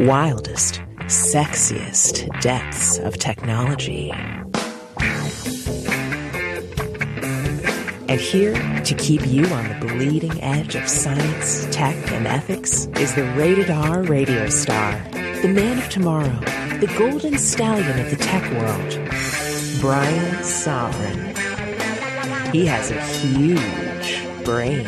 wildest, sexiest depths of technology. And here to keep you on the bleeding edge of science, tech, and ethics is the Rated R radio star, the man of tomorrow, the golden stallion of the tech world, Brian Sovryn. He has a huge brain.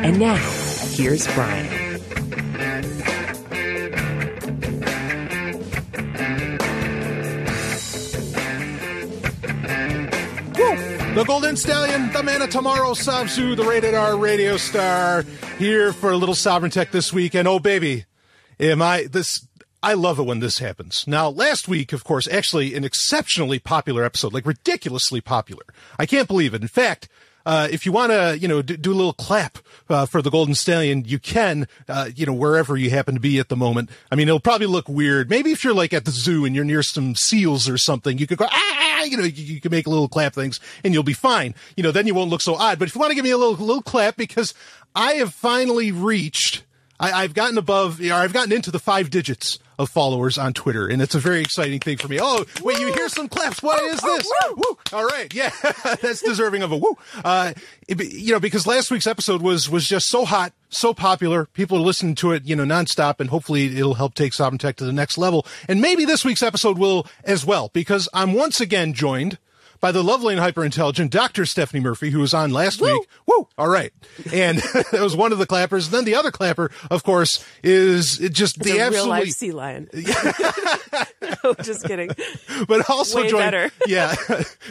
And now, here's Brian. The Golden Stallion, the man of tomorrow, Savzu, the Rated R radio star, here for a little Sovereign Tech this week. And oh, baby, I love it when this happens. Now, last week, of course, actually an exceptionally popular episode, like ridiculously popular. I can't believe it. In fact, if you want to, do a little clap for the Golden Stallion, you can, wherever you happen to be at the moment. I mean, it'll probably look weird. Maybe if you're like at the zoo and you're near some seals or something, you could go, you can make little clap things and you'll be fine. Then you won't look so odd. But if you want to give me a little clap, because I have finally reached, I've gotten into the 5 digits of followers on Twitter, and it's a very exciting thing for me. Oh, wait, you hear some claps. What is this? Woo! All right. Yeah, that's deserving of a woo. Because last week's episode was just so hot, so popular. People are listening to it, nonstop, and hopefully it'll help take Sovereign Tech to the next level. And maybe this week's episode will as well, because I'm once again joined by the lovely and hyper-intelligent Dr. Stephanie Murphy, who was on last week. Woo! All right. And that was one of the clappers. Then the other clapper, of course, is just the absolutely real-life sea lion. No, just kidding. But also way better.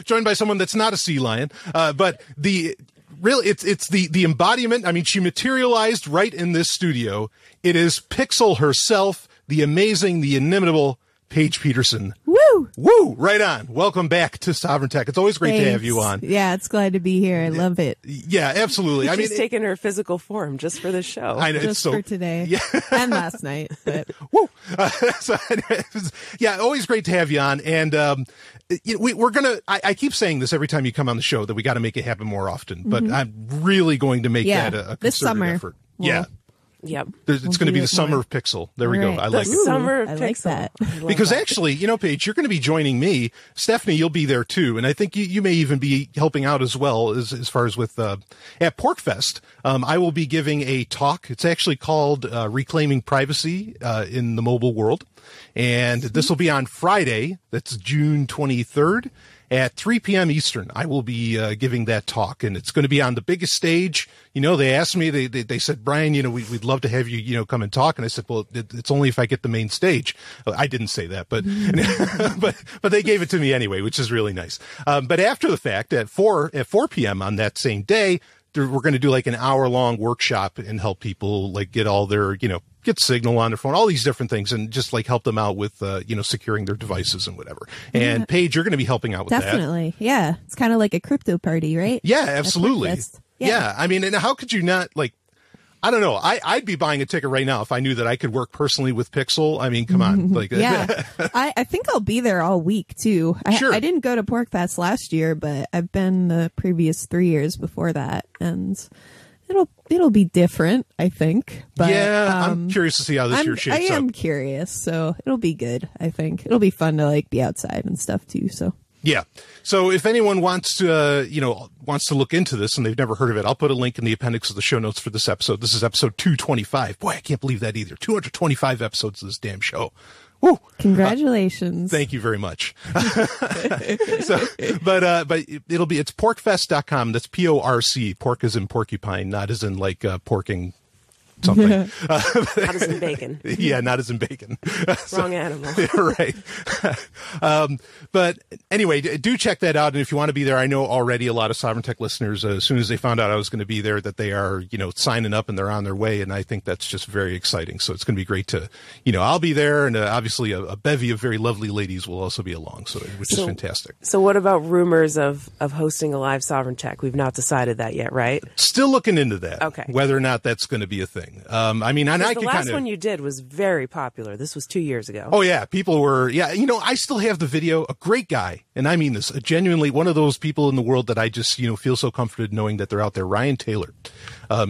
Joined by someone that's not a sea lion. But it's the embodiment. I mean, she materialized right in this studio. It is Pixel herself, the amazing, the inimitable Paige Peterson. Woo! Right on. Welcome back to Sovereign Tech. It's always great to have you on. Yeah, it's glad to be here. I love it. Yeah, absolutely. She's taken her physical form just for this show. I know, just for today. Yeah. And last night. But. Woo! Always great to have you on. And we're going to, I keep saying this every time you come on the show, that we got to make it happen more often. But I'm really going to make that a this concerted summer. effort. Well, Yep. It's going to be the summer of Pixel. There we go. I like it. Summer of I Pixel. like that. Because actually, Paige, you're going to be joining me. Stephanie, you'll be there too. And I think you may even be helping out as well as far as with, at PorcFest. I will be giving a talk. It's actually called, Reclaiming Privacy, in the Mobile World. And this will be on Friday. That's June 23rd. At 3 p.m. Eastern, I will be giving that talk, and it's going to be on the biggest stage. They asked me, they said, Brian, we'd love to have you, come and talk. And I said, well, it's only if I get the main stage. I didn't say that, but, but they gave it to me anyway, which is really nice. But after the fact, at 4 p.m. on that same day, we're going to do like an hour-long workshop and help people like get all their, get Signal on their phone, all these different things, and just like help them out with, securing their devices and whatever. And Paige, you're going to be helping out with that. Definitely. Yeah. It's kind of like a crypto party, right? Yeah, absolutely. Yeah. I mean, and how could you not, I don't know. I'd be buying a ticket right now if I knew that I could work personally with Pixel. I mean, come on. Yeah. I think I'll be there all week too. Sure. I didn't go to PorcFest last year, but I've been the previous 3 years before that, and it'll be different, I think. But, I'm curious to see how this year shapes up. I am curious, so it'll be good. I think it'll be fun to be outside and stuff too. So. Yeah. So if anyone wants to look into this and they've never heard of it, I'll put a link in the appendix of the show notes for this episode. This is episode 225. Boy, I can't believe that either. 225 episodes of this damn show. Woo! Congratulations. Thank you very much. But it's porcfest.com. That's PORC. Pork as in porcupine, not as in porking something. Not as in bacon. Yeah, not as in bacon. Wrong animal. Right. But anyway, do check that out. And if you want to be there, I know already a lot of Sovereign Tech listeners, as soon as they found out I was going to be there, that they are, signing up and they're on their way. And I think that's just very exciting. So it's going to be great to, I'll be there. And obviously a bevy of very lovely ladies will also be along. Which is fantastic. So what about rumors of hosting a live Sovereign Tech? We've not decided that yet, right? Still looking into that. Okay. Whether or not that's going to be a thing. thing. I mean, and I the could last kind of. one you did was very popular. This was 2 years ago. Oh yeah, people were. Yeah, you know, I still have the video. A great guy, and I mean this, genuinely one of those people in the world that I just feel so comforted knowing that they're out there. Ryan Taylor.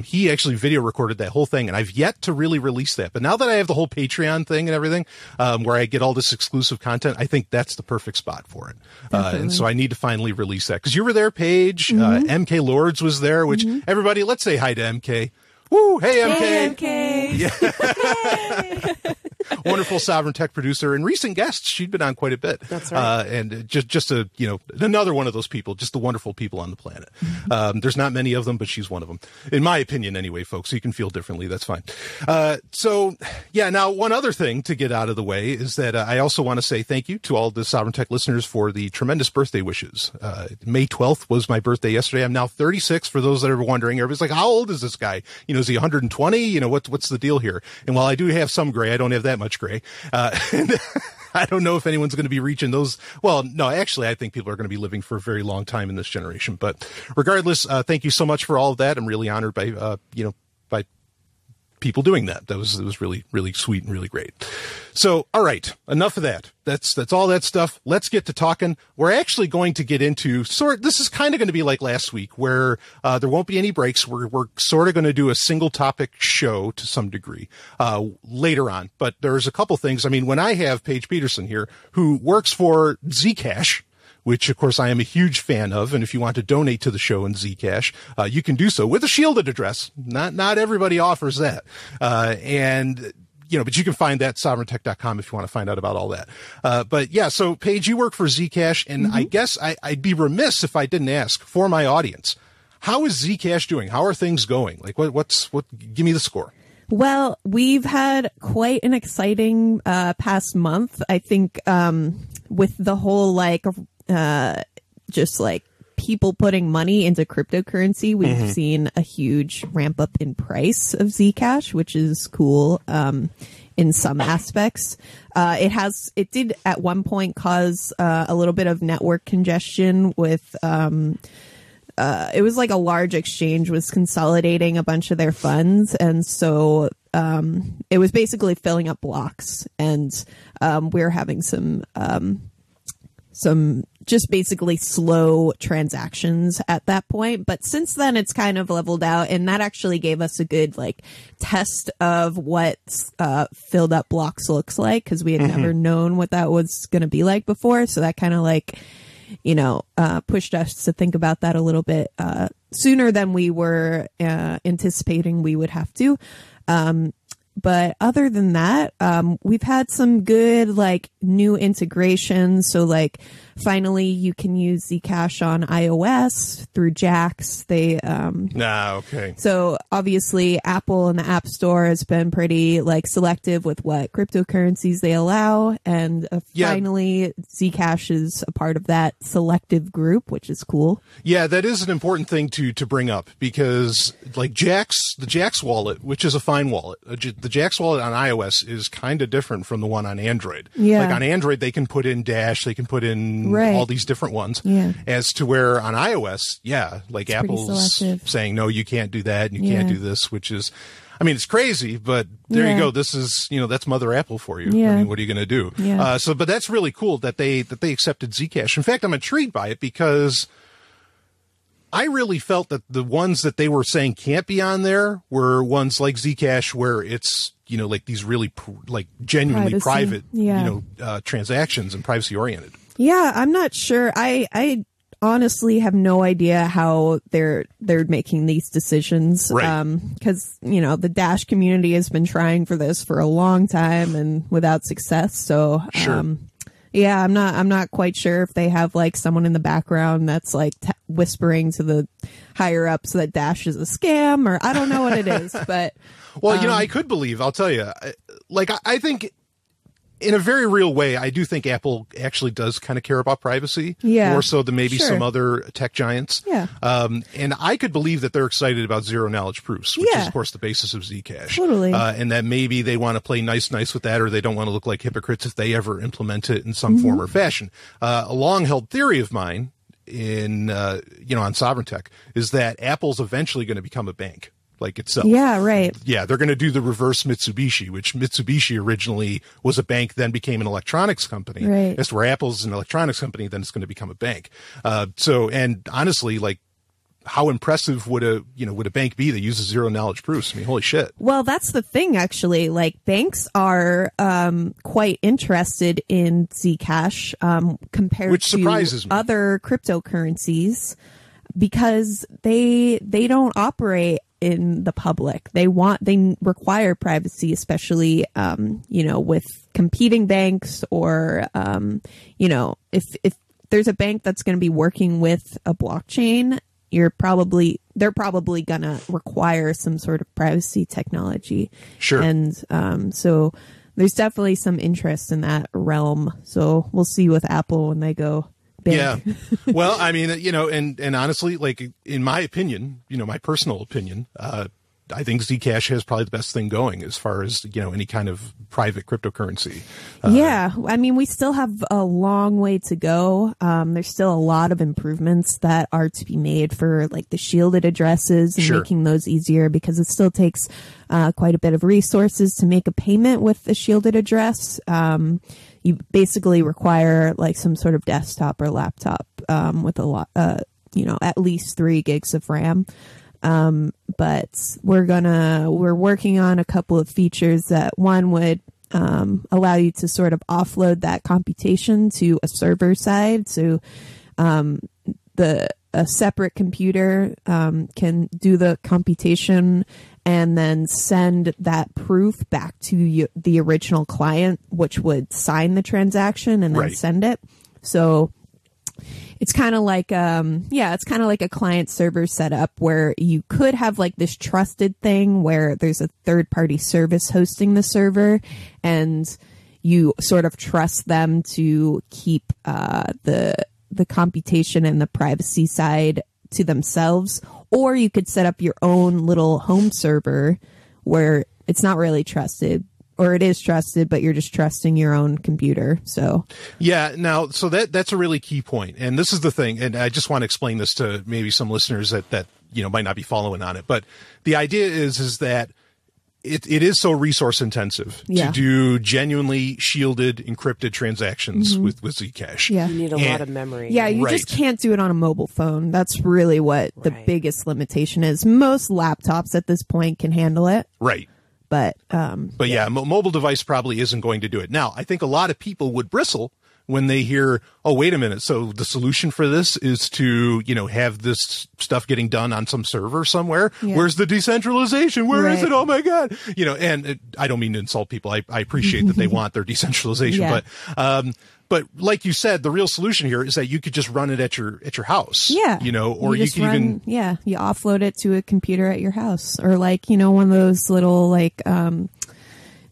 He actually video recorded that whole thing, and I've yet to really release that. But now that I have the whole Patreon thing and everything, where I get all this exclusive content, I think that's the perfect spot for it. And so I need to finally release that. Because you were there, Paige. MK Lords was there, which everybody, let's say hi to MK. Woo! Hey, MK! Hey, MK! Yeah. Wonderful Sovereign Tech producer and recent guest. She'd been on quite a bit. That's right. And just a, another one of those people, just the wonderful people on the planet. There's not many of them, but she's one of them. In my opinion, anyway, folks. You can feel differently. That's fine. So, yeah, now one other thing to get out of the way is that I also want to say thank you to all the Sovereign Tech listeners for the tremendous birthday wishes. May 12th was my birthday yesterday. I'm now 36, for those that are wondering. Everybody's like, how old is this guy? Is he 120? What's the deal here? And while I do have some gray, I don't have that much gray. And I don't know if anyone's going to be reaching those. Well, no, actually, I think people are going to be living for a very long time in this generation. But regardless, thank you so much for all of that. I'm really honored by, by people doing that. It was really, really sweet and really great. So, all right, enough of that. That's all that stuff. Let's get to talking. We're actually going to get into this is kind of going to be like last week where, there won't be any breaks. We're sort of going to do a single topic show to some degree, later on. But there's a couple things. I mean, when I have Paige Peterson here, who works for Zcash, which of course I am a huge fan of. And if you want to donate to the show in Zcash, you can do so with a shielded address. Not everybody offers that. But you can find that sovereigntech.com if you want to find out about all that. But yeah, so Paige, you work for Zcash, and I guess I'd be remiss if I didn't ask for my audience, how is Zcash doing? How are things going? Like give me the score. Well, we've had quite an exciting past month. I think with the whole just people putting money into cryptocurrency, we've seen a huge ramp up in price of Zcash, which is cool in some aspects. It did at one point cause a little bit of network congestion with it was like a large exchange was consolidating a bunch of their funds, and so it was basically filling up blocks, and we're having some just basically slow transactions at that point. But since then, it's kind of leveled out, and that actually gave us a good test of what filled up blocks looks like, because we had never known what that was going to be like before. So that kind of pushed us to think about that a little bit sooner than we were anticipating we would have to. But other than that, we've had some good new integrations. So finally you can use Zcash on iOS through Jax. They okay. So obviously Apple and the App Store has been pretty selective with what cryptocurrencies they allow, and finally Zcash is a part of that selective group, which is cool. Yeah, that is an important thing to bring up, because the Jax wallet, which is a fine wallet, the Jax wallet on iOS is kind of different from the one on Android. Yeah. On Android, they can put in Dash, they can put in all these different ones. Yeah. As to where on iOS, it's Apple's saying, no, you can't do that, and you can't do this, which is, it's crazy, but there you go. This is, that's Mother Apple for you. Yeah. What are you going to do? Yeah. But that's really cool that they accepted Zcash. In fact, I'm intrigued by it, because I really felt that the ones that they were saying can't be on there were ones like Zcash, where it's, these really genuinely private, transactions and privacy oriented. Yeah, I'm not sure. I honestly have no idea how they're making these decisions. Right. Because, the Dash community has been trying for this for a long time and without success. So, sure. Yeah, I'm not quite sure if they have someone in the background that's whispering to the higher ups that Dash is a scam, or I don't know what it is, but well, I could believe, I'll tell you, I think in a very real way, I do think Apple actually does kind of care about privacy, more so than maybe some other tech giants. Yeah. And I could believe that they're excited about zero knowledge proofs, which is of course the basis of Zcash. Totally. And that maybe they want to play nice with that, or they don't want to look like hypocrites if they ever implement it in some form or fashion. A long held theory of mine on Sovereign Tech is that Apple's eventually going to become a bank. like itself. Yeah, right. Yeah, they're going to do the reverse Mitsubishi, which Mitsubishi originally was a bank, then became an electronics company. Right. As where Apple's an electronics company, then it's going to become a bank. And honestly, like, how impressive would a bank be that uses zero knowledge proofs? I mean, holy shit. Well, that's the thing, actually. Like, banks are quite interested in Zcash compared Which surprises to me. other cryptocurrencies, because they don't operate in the public. They require privacy, especially with competing banks, or if there's a bank that's going to be working with a blockchain, they're probably gonna require some sort of privacy technology. Sure. And so there's definitely some interest in that realm. So we'll see with Apple when they go big. Yeah. Well, I mean, and honestly, like, in my opinion, my personal opinion, I think Zcash has probably the best thing going as far as, any kind of private cryptocurrency. Yeah. I mean, we still have a long way to go. There's still a lot of improvements that are to be made for, like, the shielded addresses and Sure. making those easier, because it still takes quite a bit of resources to make a payment with the shielded address. You basically require, like, some sort of desktop or laptop with a lot, at least 3 gigs of RAM. But we're working on a couple of features that, one, would allow you to sort of offload that computation to a server side. So a separate computer can do the computation and then send that proof back to the original client, which would sign the transaction and then Right. send it. So it's kind of like, it's kind of like a client server setup, where you could have, like, this trusted thing where there's a third party service hosting the server, and you sort of trust them to keep the computation and the privacy side to themselves. Or you could set up your own little home server where it's not really trusted, or it is trusted, but you're just trusting your own computer. So Yeah. Now, so that's a really key point. And this is the thing. And I just want to explain this to maybe some listeners that might not be following on it. But the idea is that it is so resource intensive Yeah. to do genuinely shielded, encrypted transactions with Zcash. yeah. You need a lot of memory. Yeah, you just Right. can't do it on a mobile phone. That's really what the Right. biggest limitation is. Most laptops at this point can handle it, Right. but But yeah, mobile device probably isn't going to do it. Now, I think a lot of people would bristle when they hear, oh, wait a minute. So the solution for this is to, have this stuff getting done on some server somewhere. Yeah. Where's the decentralization? Where is Right. it? Oh my God. And I don't mean to insult people. I appreciate that they want their decentralization, Yeah. but like you said, the real solution here is that you could just run it at your house. yeah, Or you just can even, you offload it to a computer at your house, or, like, one of those little, like,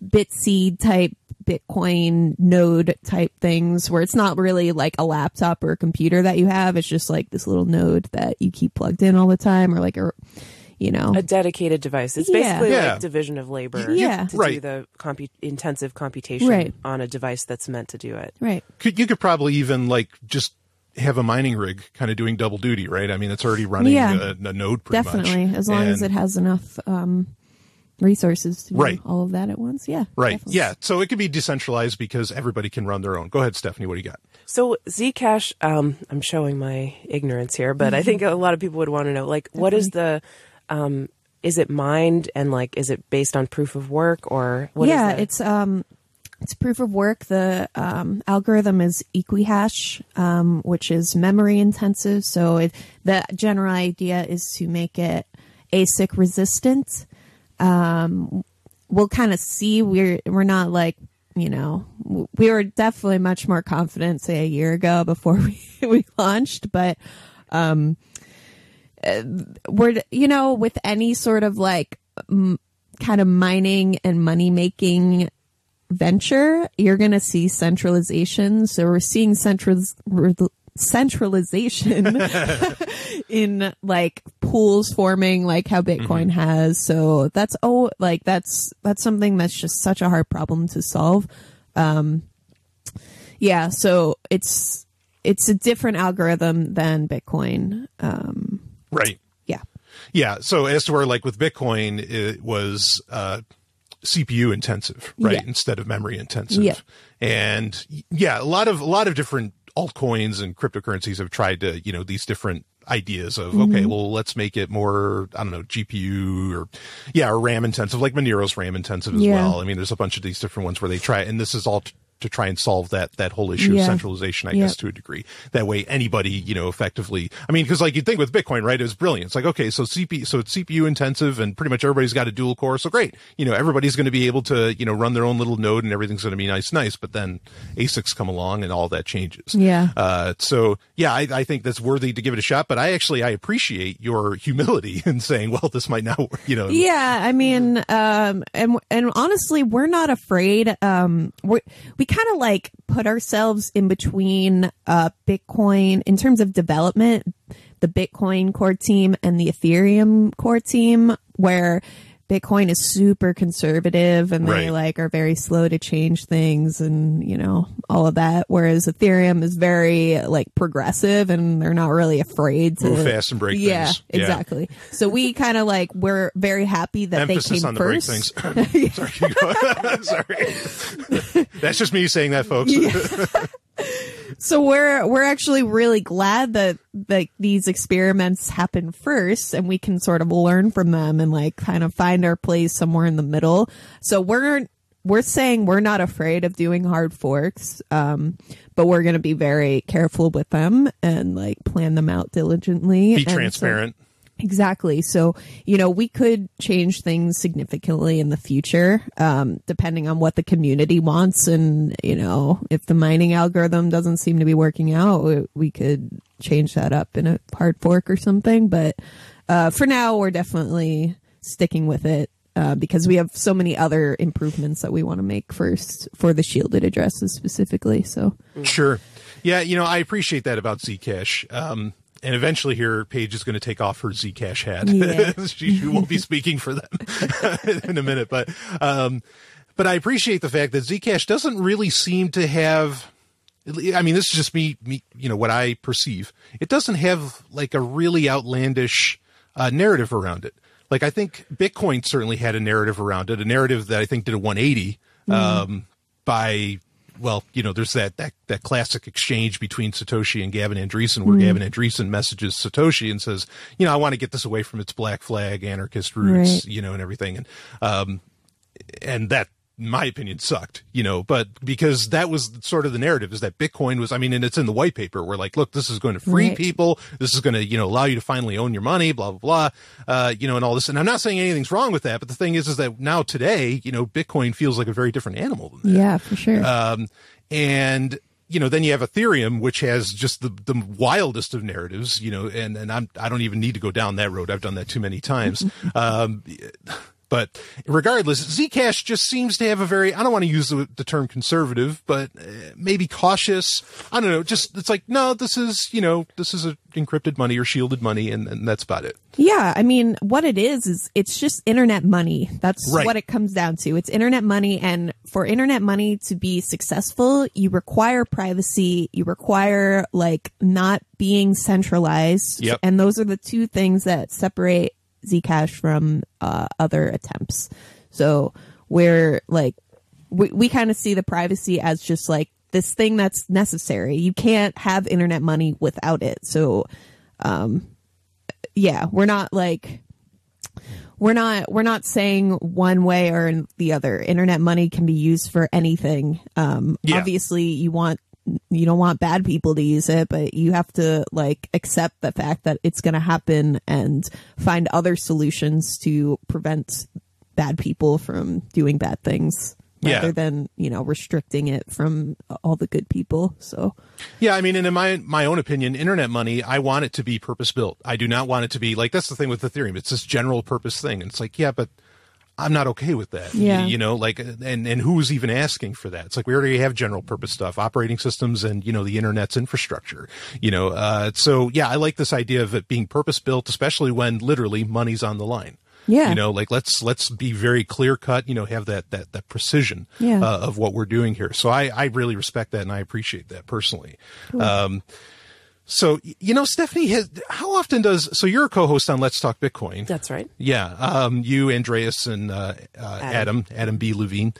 Bitseed type Bitcoin node type things, where it's not really like a laptop or a computer that you have. It's just like this little node that you keep plugged in all the time, or like a dedicated device. It's Yeah. basically Yeah. like division of labor Yeah. to do Right. the intensive computation Right. on a device that's meant to do it. right. you could probably even like just have a mining rig kind of doing double duty, right? I mean, it's already running Yeah. a node pretty much. Definitely, as long as And- it has enough resources to do Right. all of that at once. Yeah, Right. definitely. Yeah. So it can be decentralized because everybody can run their own. Go ahead, Stephanie. What do you got? So Zcash, I'm showing my ignorance here, but I think a lot of people would want to know, like, what is the, is it mined, and, like, is it based on proof of work, or what is Yeah, the- it's proof of work. The algorithm is equihash, which is memory intensive. So the general idea is to make it ASIC resistant. We'll kind of see. We're not like, we were definitely much more confident, say, a year ago before we launched, but we're, with any sort of, like, kind of mining and money making venture, you're going to see centralization. So we're seeing centralization in, like, pools forming, like how Bitcoin has. So that's something that's just such a hard problem to solve. Yeah, so it's a different algorithm than Bitcoin. Right. Yeah. Yeah. So as to where, like with Bitcoin, it was CPU intensive, right? Yeah. Instead of memory intensive. Yeah. And yeah, a lot of different altcoins and cryptocurrencies have tried to, these different ideas of, okay, well, let's make it more, I don't know, GPU or RAM intensive, like Monero's RAM intensive as well. I mean, there's a bunch of these different ones where they try, and this is all to try and solve that whole issue of centralization, I guess, to a degree. That way anybody, effectively, I mean, because like you'd think with Bitcoin, right, it was brilliant. It's like, okay, so it's CPU intensive and pretty much everybody's got a dual core. So great. Everybody's going to be able to, run their own little node and everything's going to be nice. But then ASICs come along and all that changes. Yeah. So yeah, I think that's worthy to give it a shot, but I appreciate your humility in saying, well, this might not, Yeah. I mean, and honestly, we're not afraid. We kind of like put ourselves in between Bitcoin in terms of development, the Bitcoin core team and the Ethereum core team, where Bitcoin is super conservative and they are very slow to change things and, all of that. Whereas Ethereum is very progressive and they're not really afraid to move fast and break things. Yeah, exactly. So we kind of we're very happy that emphasis they came on the first. break things. Sorry. That's just me saying that, folks. Yeah. So we're actually really glad that these experiments happen first and we can sort of learn from them and kind of find our place somewhere in the middle. So we're saying we're not afraid of doing hard forks, but we're going to be very careful with them and plan them out diligently. Be transparent. Exactly. So, we could change things significantly in the future, depending on what the community wants. And, if the mining algorithm doesn't seem to be working out, we could change that up in a hard fork or something. But for now, we're definitely sticking with it because we have so many other improvements that we want to make first for the shielded addresses specifically. So sure. Yeah. I appreciate that about Zcash. And eventually here, Paige is going to take off her Zcash hat. Yeah. she won't be speaking for them in a minute. But I appreciate the fact that Zcash doesn't really seem to have, I mean, this is just me, what I perceive. It doesn't have a really outlandish narrative around it. I think Bitcoin certainly had a narrative around it, a narrative that I think did a 180 by... Well, there's that classic exchange between Satoshi and Gavin Andreessen where Gavin Andreessen messages Satoshi and says, I want to get this away from its black flag, anarchist roots, and everything. And that, in my opinion, sucked, but because that was sort of the narrative is that Bitcoin was, and it's in the white paper where look, this is going to free people. This is going to, allow you to finally own your money, blah, blah, blah, and all this. And I'm not saying anything's wrong with that, but the thing is that now today, Bitcoin feels like a very different animal than that. Yeah, for sure. And, then you have Ethereum, which has just the wildest of narratives, and I don't even need to go down that road. I've done that too many times. But regardless, Zcash just seems to have a very, I don't want to use the term conservative, but maybe cautious. I don't know. Just, it's no, this is a encrypted money or shielded money. And that's about it. Yeah. What it is it's just internet money. That's what it comes down to. It's internet money. And for internet money to be successful, you require privacy. You require not being centralized. Yep. And those are the two things that separate Zcash from other attempts. So we're we kind of see the privacy as just this thing that's necessary. You can't have internet money without it. So yeah, we're not saying one way or the other. Internet money can be used for anything. Obviously you don't want bad people to use it, but you have to accept the fact that it's going to happen and find other solutions to prevent bad people from doing bad things rather than, restricting it from all the good people. So, yeah, and in my own opinion, internet money, I want it to be purpose built. I do not want it to be that's the thing with Ethereum. It's this general purpose thing. And it's yeah, but I'm not okay with that. Yeah. And who's even asking for that? It's we already have general purpose stuff, operating systems and, the internet's infrastructure, so yeah, I like this idea of it being purpose built, especially when literally money's on the line. Yeah. Let's be very clear cut, have that precision of what we're doing here. So I really respect that and I appreciate that personally. Cool. So, Stephanie, how often so you're a co-host on Let's Talk Bitcoin. That's right. Yeah. You, Andreas, and Adam B. Levine.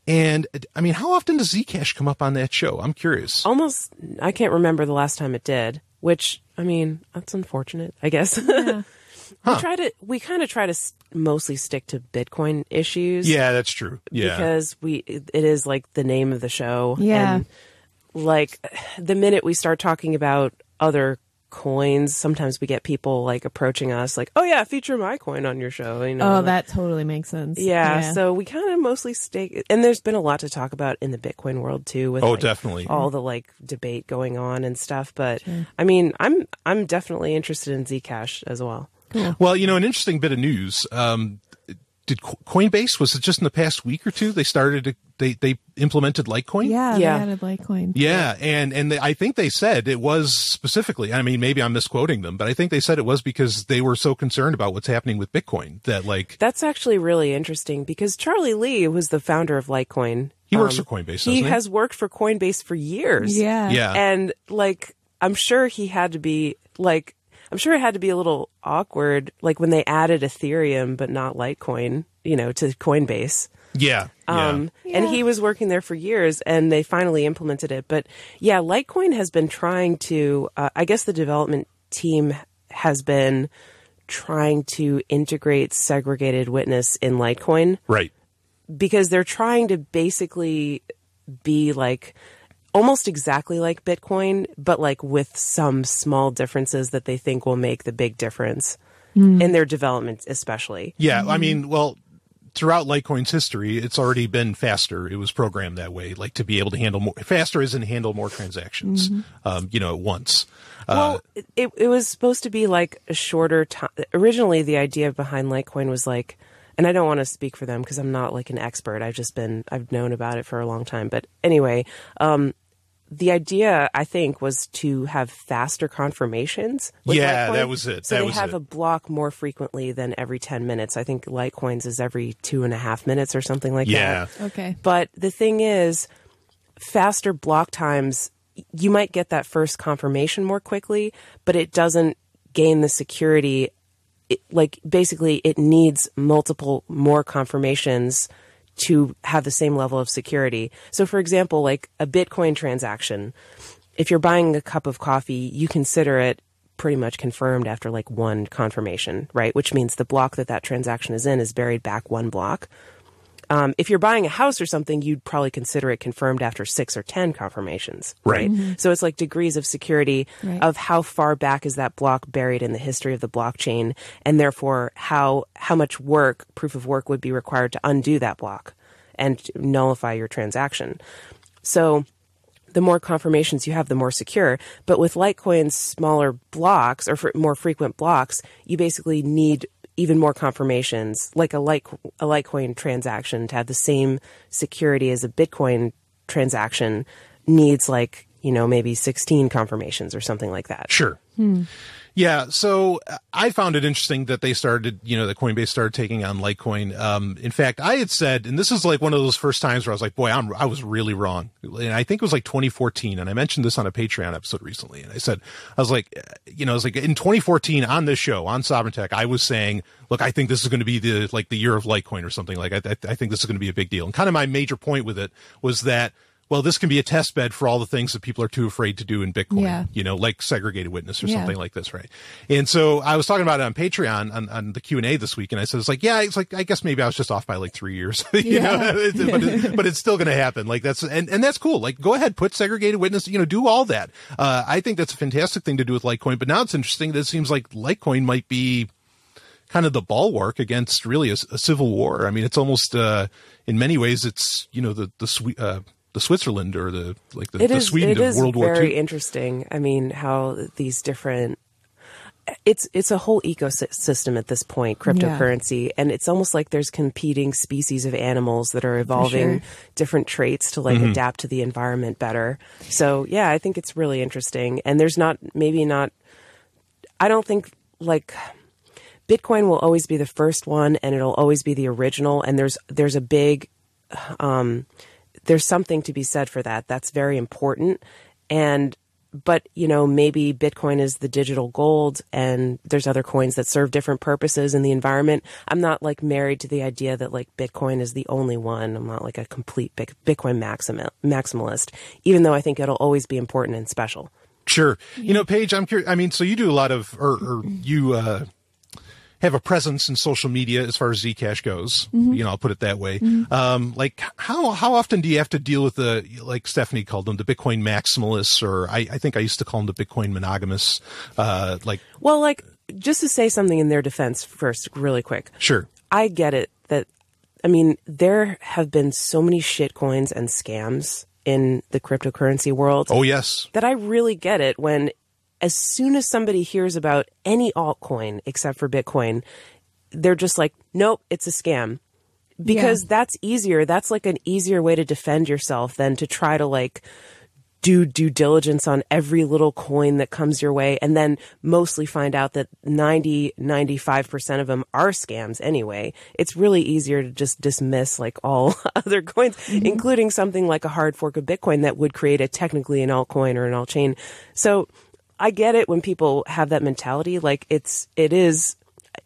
And, I mean, how often does Zcash come up on that show? I'm curious. Almost, I can't remember the last time it did, which, I mean, that's unfortunate, I guess. Yeah. We kind of try to mostly stick to Bitcoin issues. Yeah, that's true. Yeah. Because it is like the name of the show. Yeah. And like the minute we start talking about other coins, sometimes we get people like approaching us like, oh yeah, feature my coin on your show. Oh, that totally makes sense. Yeah. So we kind of mostly stay, and there's been a lot to talk about in the Bitcoin world too, with definitely all the like debate going on and stuff. But I mean, I'm definitely interested in Zcash as well. Cool. Well, an interesting bit of news. Did Coinbase, was it just in the past week or two, they implemented Litecoin? Yeah, they added Litecoin. Yeah, and I think they said it was specifically, I mean, maybe I'm misquoting them, but I think they said it was because they were so concerned about what's happening with Bitcoin that That's actually really interesting because Charlie Lee was the founder of Litecoin. He works for Coinbase, doesn't he? He has worked for Coinbase for years. Yeah. Yeah. And I'm sure it had to be a little awkward, like when they added Ethereum but not Litecoin, to Coinbase. Yeah. And he was working there for years, and they finally implemented it. But yeah, Litecoin has been trying to, I guess the development team has been trying to integrate segregated witness in Litecoin. Right. Because they're trying to basically be like almost exactly like Bitcoin, but like with some small differences that they think will make the big difference in their development, especially. Yeah. I mean, well, throughout Litecoin's history, it's already been faster. It was programmed that way, like to be able to handle more faster as in handle more transactions, at once. Well, it was supposed to be like a shorter time. Originally, the idea behind Litecoin was like, and I don't want to speak for them because I'm not like an expert. I've known about it for a long time. But anyway, the idea, I think, was to have faster confirmations. Yeah, Litecoin. that was it. So they have a block more frequently than every 10 minutes. I think Litecoin's is every 2.5 minutes or something like that. Okay. But the thing is, faster block times, you might get that first confirmation more quickly, but it doesn't gain the security. Basically, it needs multiple more confirmations to have the same level of security. So for example, like a Bitcoin transaction, if you're buying a cup of coffee, you consider it pretty much confirmed after like one confirmation, right? Which means the block that transaction is in is buried back one block. If you're buying a house or something, you'd probably consider it confirmed after 6 or 10 confirmations, right? So it's like degrees of security of how far back is that block buried in the history of the blockchain, and therefore how much proof of work would be required to undo that block and nullify your transaction. So the more confirmations you have, the more secure. But with Litecoin's smaller blocks or more frequent blocks, you basically need even more confirmations, like a Litecoin transaction to have the same security as a Bitcoin transaction needs maybe 16 confirmations or something like that. Sure. Yeah. So I found it interesting that they started, that Coinbase started taking on Litecoin. In fact, I had said, and this is like one of those first times where I was like, boy, I was really wrong. And I think it was like 2014. And I mentioned this on a Patreon episode recently. And I was like in 2014 on this show, on Sovryn Tech, I was saying, look, I think this is going to be the year of Litecoin or something. Like, I think this is going to be a big deal. And kind of my major point with it was that, well, this can be a test bed for all the things that people are too afraid to do in Bitcoin, like segregated witness or something like this, right? And so I was talking about it on Patreon on the Q&A this week, and I said, I guess maybe I was just off by like 3 years, but it's still going to happen. Like that's cool. Like go ahead, put segregated witness, do all that. I think that's a fantastic thing to do with Litecoin, but now it's interesting that it seems like Litecoin might be kind of the bulwark against really a civil war. I mean, it's almost, in many ways, it's, the Switzerland or the Sweden of World War II. It is very interesting. I mean, how these different, it's a whole ecosystem at this point, cryptocurrency, and it's almost like there's competing species of animals that are evolving different traits to adapt to the environment better. So yeah, I think it's really interesting. And there's I don't think Bitcoin will always be the first one and it'll always be the original. And there's a big, there's something to be said for that. That's very important. but, you know, maybe Bitcoin is the digital gold and there's other coins that serve different purposes in the environment. I'm not like married to the idea that like Bitcoin is the only one. I'm not like a complete Bitcoin maximalist, even though I think it'll always be important and special. Sure. You know, Paige, I'm curious. I mean, so you do a lot of, or you have a presence in social media as far as Zcash goes. You know, I'll put it that way. Like, how often do you have to deal with the, like Stephanie called them, the Bitcoin maximalists, or I think I used to call them the Bitcoin monogamists. Well, like, just to say something in their defense first, really quick. Sure. I get it that, I mean, there have been so many shit coins and scams in the cryptocurrency world. Oh, yes. That I really get it when, as soon as somebody hears about any altcoin except for Bitcoin, they're just like, nope, it's a scam. Because that's easier. That's like an easier way to defend yourself than to try to like do due diligence on every little coin that comes your way and then mostly find out that 95% of them are scams anyway. It's really easier to just dismiss like all other coins, including something like a hard fork of Bitcoin that would create a technically an altcoin or an altchain. So I get it when people have that mentality. Like it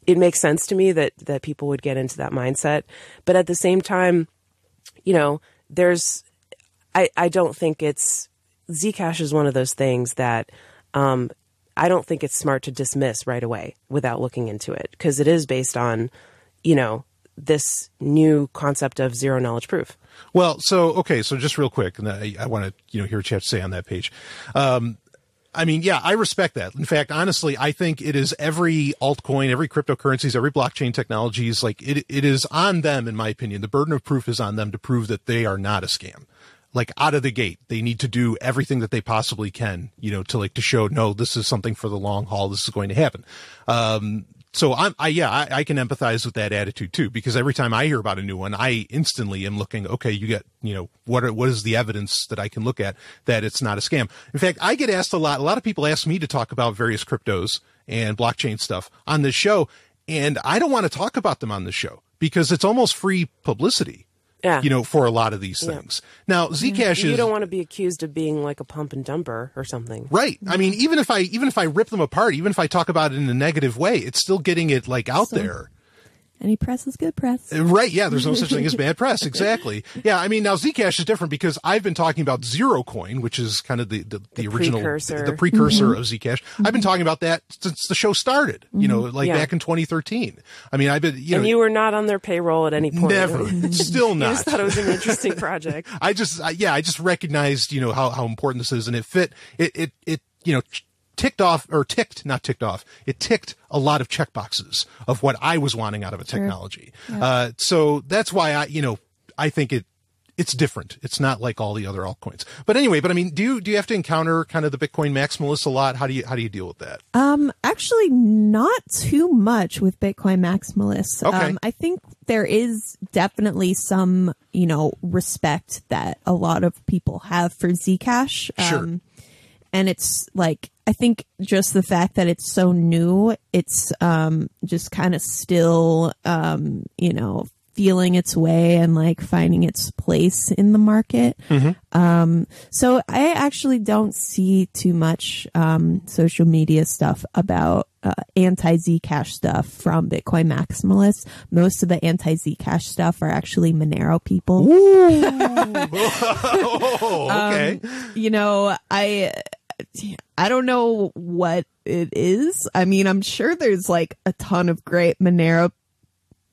makes sense to me that people would get into that mindset. But at the same time, you know, I don't think Zcash is one of those things that I don't think it's smart to dismiss right away without looking into it, because it is based on, you know, this new concept of zero knowledge proof. Well, so just real quick, and I want to, you know, hear what you have to say on that page. I mean, yeah, I respect that. In fact, honestly, I think it is every altcoin, every cryptocurrencies, every blockchain technologies, like it is on them, in my opinion. The burden of proof is on them to prove that they are not a scam. Like out of the gate, they need to do everything that they possibly can, you know, to show, no, this is something for the long haul. This is going to happen. So I can empathize with that attitude too, because every time I hear about a new one, I instantly am looking, okay, you get, you know, what is the evidence that I can look at that it's not a scam? In fact, I get asked a lot of people ask me to talk about various cryptos and blockchain stuff on this show. And I don't want to talk about them on the show because it's almost free publicity. Yeah. You know, for a lot of these things. Now, Zcash is... You don't want to be accused of being like a pump and dumper or something. Right. I mean, even if I rip them apart, even if I talk about it in a negative way, it's still getting it like out there. Any press is good press. Right. Yeah. There's no such thing as bad press. Exactly. Yeah. I mean, now Zcash is different because I've been talking about Zero Coin, which is kind of the original, the precursor of Zcash. I've been talking about that since the show started, you know, back in 2013. I mean, I've been, and you were not on their payroll at any point. Never. Still not. I just thought it was an interesting project. I just recognized, you know, how important this is, and it fit, it, you know, ticked a lot of checkboxes of what I was wanting out of a technology. Sure. Yeah. So that's why I think it's different. It's not like all the other altcoins. But anyway, I mean, do you have to encounter kind of the Bitcoin maximalists a lot? How do you deal with that? Actually not too much with Bitcoin maximalists. Okay. I think there is definitely some, you know, respect that a lot of people have for Zcash. Sure. And it's like, I think just the fact that it's so new, it's just kind of still, you know, feeling its way and like finding its place in the market. So I actually don't see too much social media stuff about anti-Zcash stuff from Bitcoin maximalists. Most of the anti-Zcash stuff are actually Monero people. Okay. You know, I don't know what it is. I mean, I'm sure there's like a ton of great Monero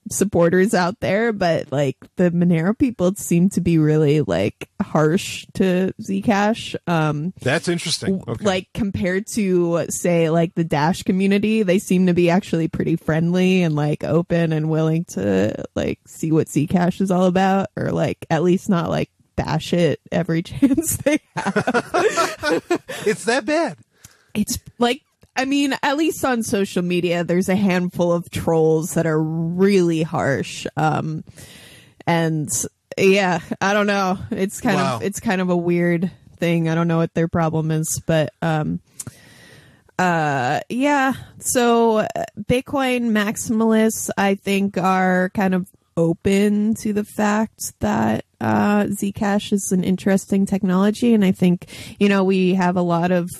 supporters out there, but like the Monero people seem to be really like harsh to Zcash. That's interesting. Okay. Like compared to say like the Dash community, they seem to be actually pretty friendly and like open and willing to like see what Zcash is all about, or like at least not like bash it every chance they have. It's that bad. It's like, I mean, at least on social media, there's a handful of trolls that are really harsh. And yeah, I don't know. It's kind of a weird thing. I don't know what their problem is, but, yeah. So Bitcoin maximalists, I think, are kind of open to the fact that Zcash is an interesting technology, and I think, you know, we have a lot of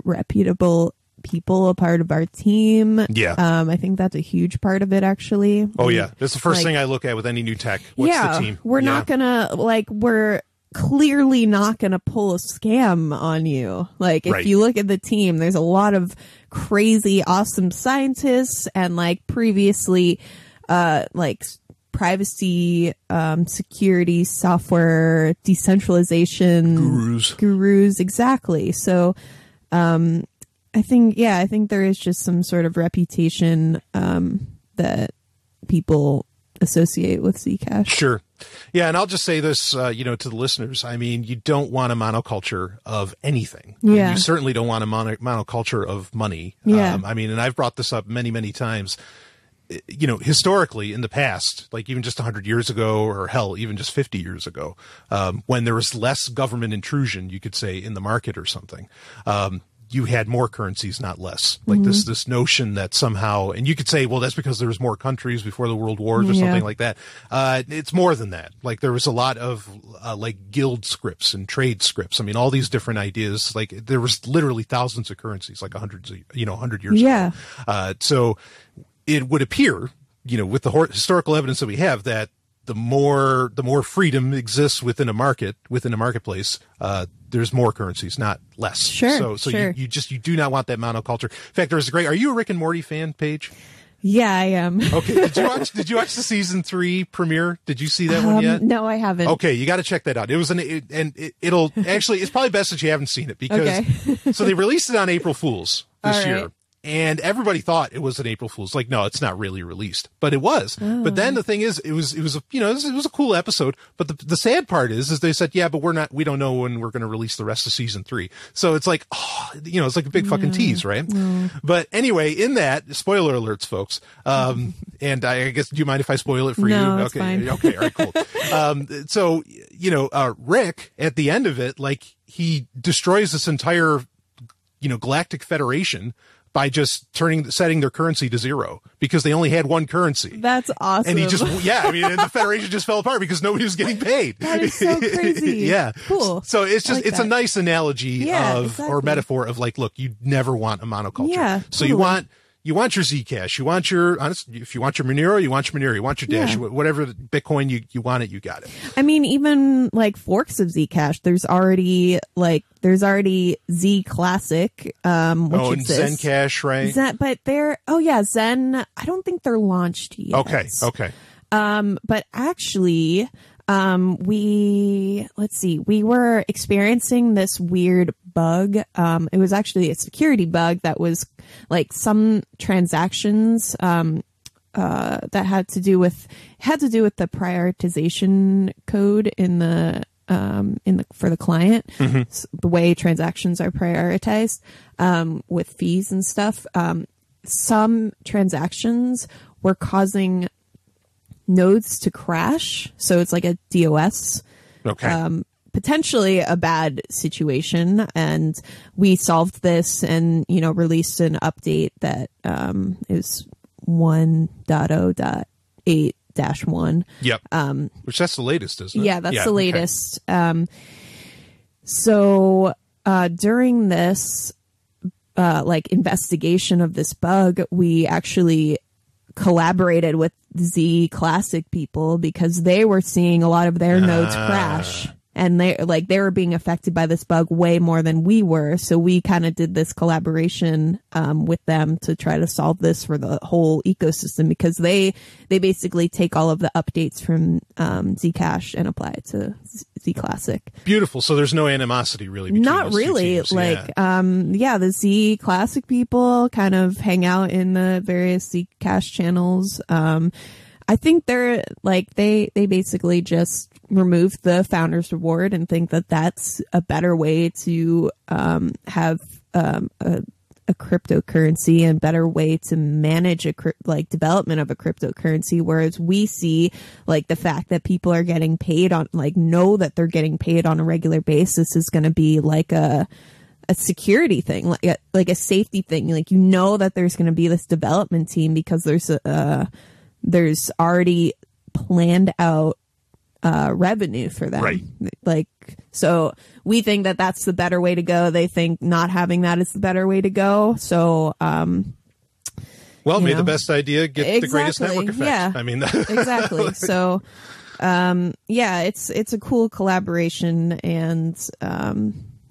reputable people a part of our team. Yeah. I think that's a huge part of it, actually. Oh, yeah. That's the first thing I look at with any new tech. What's the team? We're not gonna, we're clearly not gonna pull a scam on you. Like, if you look at the team, there's a lot of crazy, awesome scientists and, previously, privacy, security, software, decentralization gurus. Exactly. So, I think there is just some sort of reputation that people associate with Zcash. Sure. Yeah, and I'll just say this, to the listeners. I mean, you don't want a monoculture of anything. Yeah. You certainly don't want a monoculture of money. Yeah. And I've brought this up many, many times. Historically in the past, even just 100 years ago, or hell, even just 50 years ago, when there was less government intrusion, you could say, in the market or something, you had more currencies, not less. This notion that somehow, and you could say, well, that's because there was more countries before the world wars or something like that. It's more than that. There was a lot of guild scripts and trade scripts. I mean, all these different ideas. There was literally thousands of currencies, 100 years ago. So it would appear, with the historical evidence that we have, that the more freedom exists within a marketplace, there's more currencies, not less. Sure. So you do not want that monoculture. In fact, there's are you a Rick and Morty fan, Paige? Yeah, I am. Okay. Did you watch the season 3 premiere? Did you see that one yet? No, I haven't. Okay. You got to check that out. It was it'll actually, it's probably best that you haven't seen it because, so they released it on April Fools this year. And everybody thought it was an April Fool's. No, it's not really released, but it was. Oh. But then the thing is, it was a cool episode. But the sad part is they said, yeah, but we don't know when we're going to release the rest of season 3. So it's it's like a big fucking tease, right? But anyway, in that, spoiler alerts, folks. And I guess, do you mind if I spoil it for you? No, okay. It's fine. Okay. All right, cool. So, Rick at the end of it, he destroys this entire, galactic federation by just setting their currency to 0 because they only had one currency. That's awesome. And he just, and the Federation just fell apart because nobody was getting paid. That is so crazy. Yeah. Cool. So it's just, it's a nice analogy or metaphor of look, you never want a monoculture. Yeah. So you want your Zcash, if you want your Monero, you want your Monero, you want your Dash, whatever Bitcoin you want it, you got it. I mean, even forks of Zcash, there's already Z Classic, which and exists. Zencash, right? But Zen, I don't think they're launched yet. Okay. But actually, we were experiencing this weird bug. It was actually a security bug that was some transactions, that had to do with the prioritization code for the client, the way transactions are prioritized, with fees and stuff. Some transactions were causing nodes to crash. So it's like a DOS. Okay. Potentially a bad situation, and we solved this and released an update that is 1.0.8-1. Yep. Which that's the latest, isn't it? Yeah, that's the latest. Okay. So during this investigation of this bug, we actually collaborated with Z Classic people because they were seeing a lot of their nodes crash. And they were being affected by this bug way more than we were. So we kind of did this collaboration with them to try to solve this for the whole ecosystem, because they basically take all of the updates from Zcash and apply it to Z Classic. Beautiful. So there's no animosity really between Not those really. two teams. The Z Classic people kind of hang out in the various Zcash channels. I think they're they basically just removed the founder's reward and think that that's a better way to have a cryptocurrency and better way to manage development of a cryptocurrency. Whereas we see the fact that people are getting paid on know that they're getting paid on a regular basis is going to be a security thing, like a safety thing. That there's going to be this development team because there's already planned out revenue for them. Right. Like, so we think that that's the better way to go. They think not having that is the better way to go. So, well, may the best idea get the greatest network effect. Yeah. I mean, exactly. So, yeah, it's a cool collaboration, and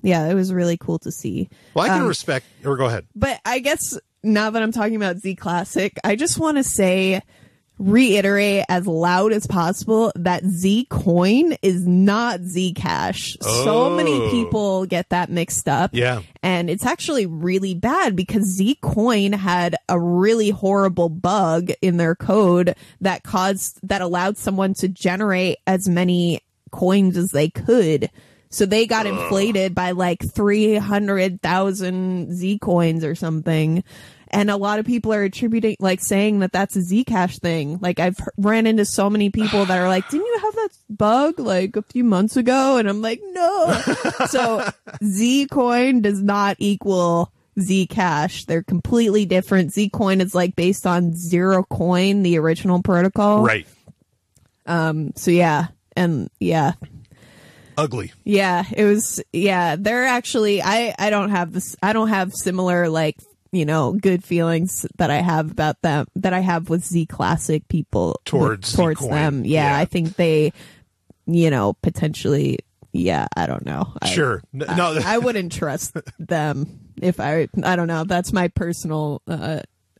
yeah, it was really cool to see. Well, I can respect, or go ahead. But I guess now that I'm talking about Z Classic, I just want to reiterate as loud as possible that Z Coin is not Z Cash. Oh. So many people get that mixed up. Yeah. And it's actually really bad because Z Coin had a really horrible bug in their code that allowed someone to generate as many coins as they could. So they got inflated by like 300,000 Z coins or something. And a lot of people are attributing, like, saying that that's a Zcash thing. Like, I've ran into so many people that are like, didn't you have that bug like a few months ago? And I'm like, no. So Zcoin does not equal Zcash. They're completely different. Zcoin is like based on Zero Coin, the original protocol. Right. So yeah. And yeah. Ugly. Yeah. It was, yeah. They're actually, I don't have similar, like, you know, good feelings that I have about them that I have with Z Classic people towards them. Yeah, I think they, you know, potentially. Yeah, I don't know. Sure. No, I wouldn't trust them if I don't know. That's my personal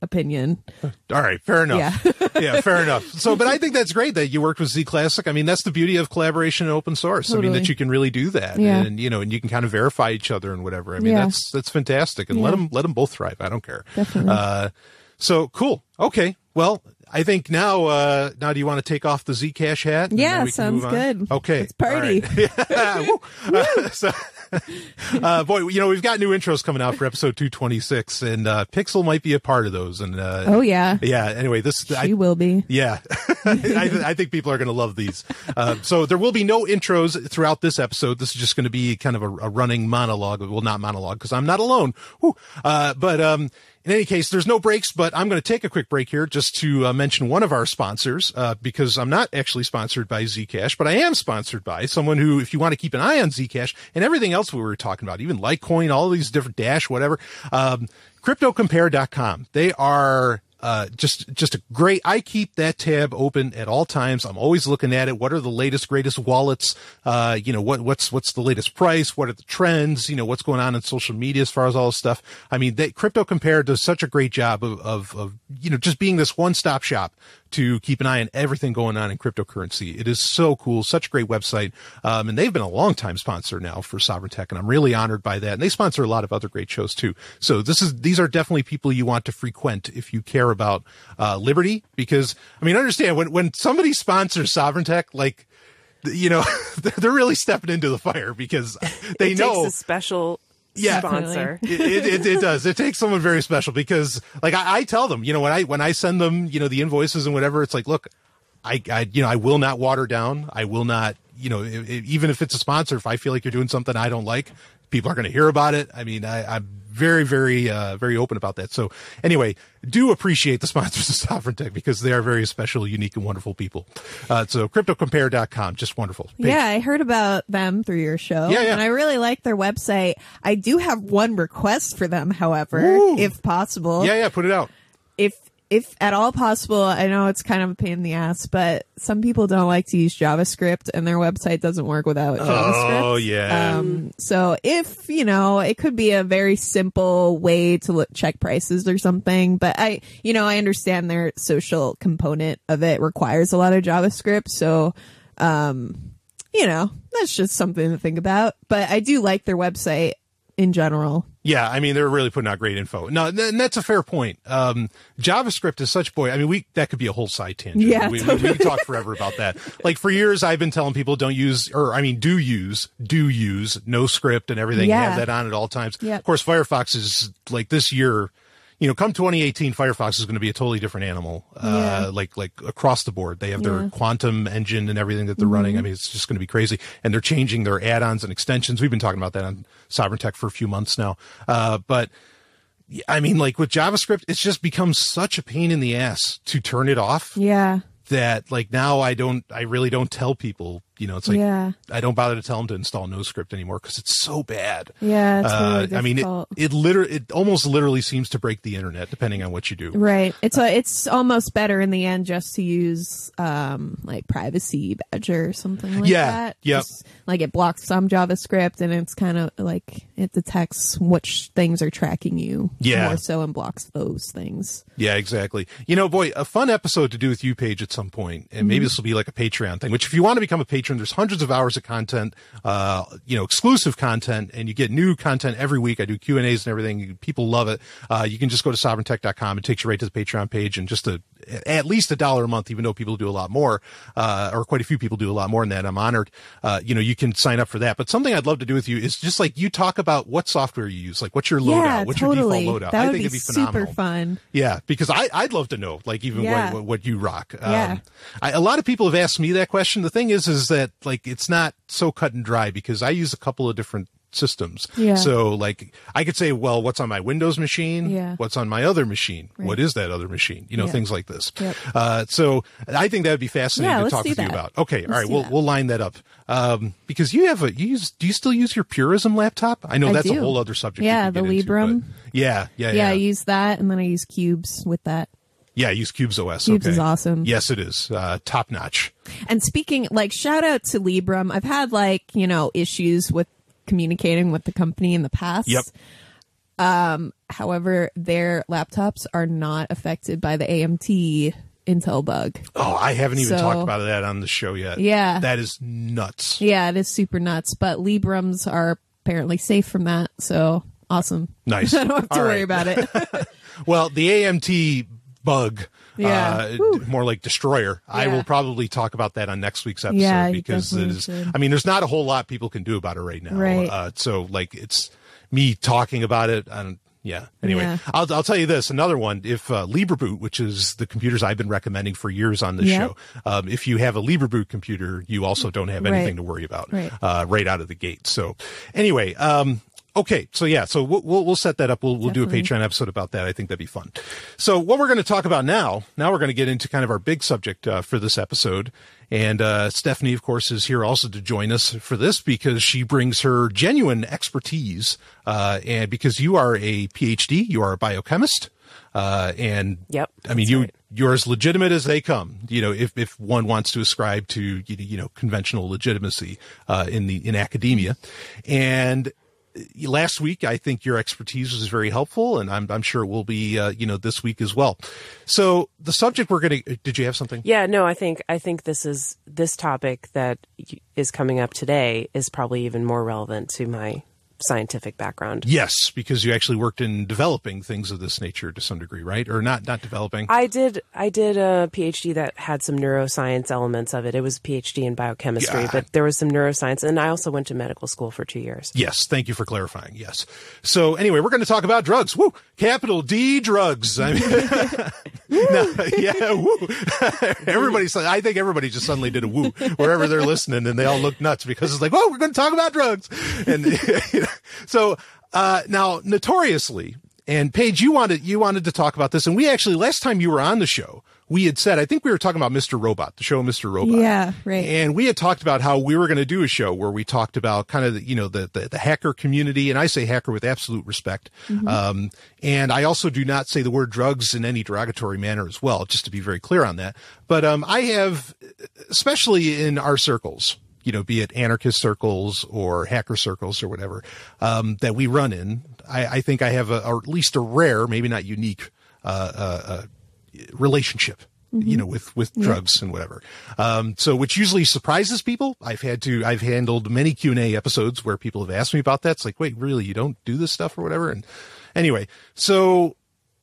opinion. All right, fair enough. Yeah. Yeah, fair enough. So, but I think that's great that you worked with Z Classic. I mean, that's the beauty of collaboration in open source. Totally. I mean, that you can really do that, Yeah. and you know, and you can kind of verify each other and whatever. I mean, Yeah. that's fantastic, and Yeah. let them both thrive. I don't care. Definitely. So cool. Okay. Well, I think now do you want to take off the Zcash hat? And Yeah, then we can sounds move on? good. Okay. Let's party. All right. Yeah. Woo. So, boy, you know, we've got new intros coming out for episode 226, and Pixel might be a part of those. And Oh yeah. yeah. Anyway, She will be. Yeah, I think people are going to love these. So there will be no intros throughout this episode. This is just going to be kind of a running monologue. Well, not monologue because I'm not alone. But in any case, there's no breaks, but I'm going to take a quick break here just to mention one of our sponsors, because I'm not actually sponsored by Zcash, but I am sponsored by someone who, if you want to keep an eye on Zcash and everything else we were talking about, even Litecoin, all these different Dash, whatever, CryptoCompare.com. They are just a great, I keep that tab open at all times. I'm always looking at it. What are the latest, greatest wallets? You know, what's the latest price? What are the trends? You know, what's going on in social media as far as all this stuff? I mean, Crypto Compare does such a great job of, you know, just being this one-stop shop to keep an eye on everything going on in cryptocurrency. It is so cool. Such a great website. And they've been a long time sponsor now for Sovryn Tech, and I'm really honored by that. And they sponsor a lot of other great shows too. So these are definitely people you want to frequent if you care about liberty, because I mean, understand when somebody sponsors Sovryn Tech, like, you know, they're really stepping into the fire because they know takes a special sponsor. It does. It takes someone very special because, like, I tell them, you know, when I send them, you know, the invoices and whatever, it's like, look, I will not water down. I will not, you know, even if it's a sponsor, if I feel like you're doing something I don't like, people are going to hear about it. I mean, I'm very, very, very open about that. So anyway, do appreciate the sponsors of Sovryn Tech because they are very special, unique, and wonderful people. So CryptoCompare.com, just wonderful. Paige. Yeah, I heard about them through your show. Yeah. And I really like their website. I do have one request for them, however, Ooh. if possible. Yeah, put it out. If at all possible, I know it's kind of a pain in the ass, but some people don't like to use JavaScript and their website doesn't work without JavaScript. Oh, yeah. So if, you know, it could be a very simple way to check prices or something, but I understand their social component of it requires a lot of JavaScript. So, you know, that's just something to think about, but I do like their website in general. Yeah, I mean, they're really putting out great info. No, and that's a fair point. JavaScript is such, boy, I mean, that could be a whole side tangent. Yeah, we totally. could talk forever about that. Like, for years, I've been telling people do use no script and everything. Yeah. Have that on at all times. Yep. Of course, Firefox is, like, this year, you know, come 2018, Firefox is going to be a totally different animal. Like across the board. They have their quantum engine and everything that they're running. I mean, it's just going to be crazy. And they're changing their add-ons and extensions. We've been talking about that on Sovryn Tech for a few months now. But I mean, like with JavaScript, it's just become such a pain in the ass to turn it off. Yeah. that like now I really don't tell people, it's like, Yeah. I don't bother to tell them to install NoScript anymore because it's so bad. Yeah, it's really I mean, difficult. it almost literally seems to break the internet depending on what you do. Right. It's almost better in the end just to use like Privacy Badger or something like that. Yep. Just, like it blocks some JavaScript and it's kind of like it detects which things are tracking you more so and blocks those things. Yeah, exactly. Boy, a fun episode to do with you, Paige, at some point, and maybe this will be like a Patreon thing, which if you want to become a patron, there's hundreds of hours of content, exclusive content, and you get new content every week. I do Q&As and everything. People love it. You can just go to sovereigntech.com. It takes you right to the Patreon page, and just at least $1 a month, even though people do a lot more, or quite a few people do a lot more than that. I'm honored. You can sign up for that. But something I'd love to do with you is just like you talk about what software you use, like what's your loadout, what's your default loadout. That I would think be it'd be phenomenal. super fun. Yeah, because I'd love to know, like even what you rock. Yeah. A lot of people have asked me that question. The thing is that like it's not so cut and dry because I use a couple of different systems. Yeah. So like I could say, well, what's on my Windows machine? Yeah. What's on my other machine? Right. What is that other machine? Things like this. Yep. So I think that would be fascinating to talk with you about. Okay. All right. We'll line that up. Because do you still use your Purism laptop? I know that's a whole other subject. Yeah. The Librem. Yeah. I use that. And then I use Cubes with that. Yeah, I use Cubes OS. Cubes is awesome. Yes, it is. Top notch. And speaking, like, shout out to Librem. I've had, like, issues with communicating with the company in the past. Yep. However, their laptops are not affected by the AMT Intel bug. Oh, I haven't even talked about that on the show yet. Yeah. That is nuts. Yeah, it is super nuts. But Librems are apparently safe from that. So awesome. Nice. I don't have to worry about it. Well, the AMT bug, more like destroyer. I will probably talk about that on next week's episode because it is, there's not a whole lot people can do about it right now. Right. So like it's me talking about it. Anyway, I'll tell you this, another one, if LibreBoot, which is the computers I've been recommending for years on this show, if you have a LibreBoot computer, you also don't have anything to worry about right out of the gate. So anyway, okay. So we'll set that up. We'll do a Patreon episode about that. I think that'd be fun. So what we're going to talk about now we're going to get into kind of our big subject for this episode. And Stephanie, of course, is here also to join us for this because she brings her genuine expertise. And because you are a PhD, you are a biochemist. And yep, you're as legitimate as they come, if one wants to ascribe to, conventional legitimacy, in academia. And last week, I think your expertise was very helpful, and I'm sure it will be, this week as well. So the subject did you have something? Yeah, no, I think this topic that is coming up today is probably even more relevant to my scientific background. Yes, because you actually worked in developing things of this nature to some degree, right? Or not developing. I did a PhD that had some neuroscience elements of it. It was a PhD in biochemistry, but there was some neuroscience, and I also went to medical school for 2 years. Yes, thank you for clarifying. Yes. So anyway, we're going to talk about drugs. Woo! Capital D drugs. I mean, woo. I think everybody just suddenly did a woo wherever they're listening, and they all look nuts because it's like, oh, we're going to talk about drugs. And so now, notoriously, and Paige, you wanted to talk about this, and we actually last time you were on the show, we had said, I think we were talking about Mr. Robot, the show Mr. Robot. Yeah, right. And we had talked about how we were going to do a show where we talked about kind of the hacker community, and I say hacker with absolute respect. Mm-hmm. And I also do not say the word drugs in any derogatory manner as well, just to be very clear on that. But I have, especially in our circles, be it anarchist circles or hacker circles or whatever, that we run in, I think I have or at least a rare, maybe not unique, relationship, with drugs and whatever. So which usually surprises people. I've handled many Q&A episodes where people have asked me about that. It's like, wait, really? You don't do this stuff or whatever? And anyway, so,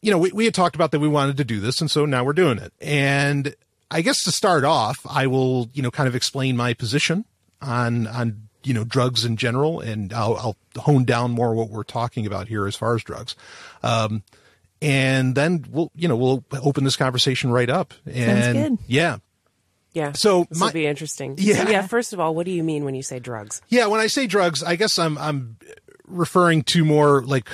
we had talked about that we wanted to do this. And so now we're doing it. And I guess to start off, I will, kind of explain my position on drugs in general, and I'll hone down more what we're talking about here as far as drugs. And then we'll open this conversation right up. And sounds good. Yeah. Yeah. So this will be interesting. Yeah. So, first of all, what do you mean when you say drugs? Yeah. When I say drugs, I guess I'm referring to more like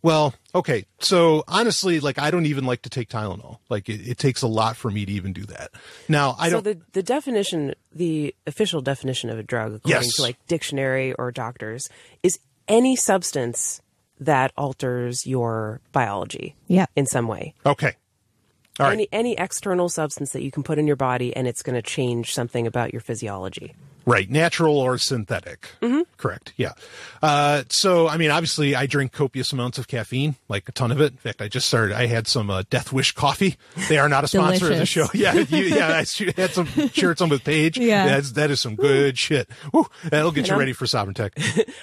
Well, okay. So honestly, like I don't even like to take Tylenol. Like it takes a lot for me to even do that. Now I don't. So the definition, the official definition of a drug, according to like dictionary or doctors, is any substance that alters your biology in some way. Okay. All right. Any external substance that you can put in your body and it's going to change something about your physiology. Right. Natural or synthetic. Mm-hmm. Correct. Yeah. So, I mean, obviously I drink copious amounts of caffeine, like a ton of it. In fact, I had some Death Wish coffee. They are not a sponsor of the show. Yeah. I shared some with Paige. Yeah. That is some good shit. Woo, that'll get you ready for Sovryn Tech.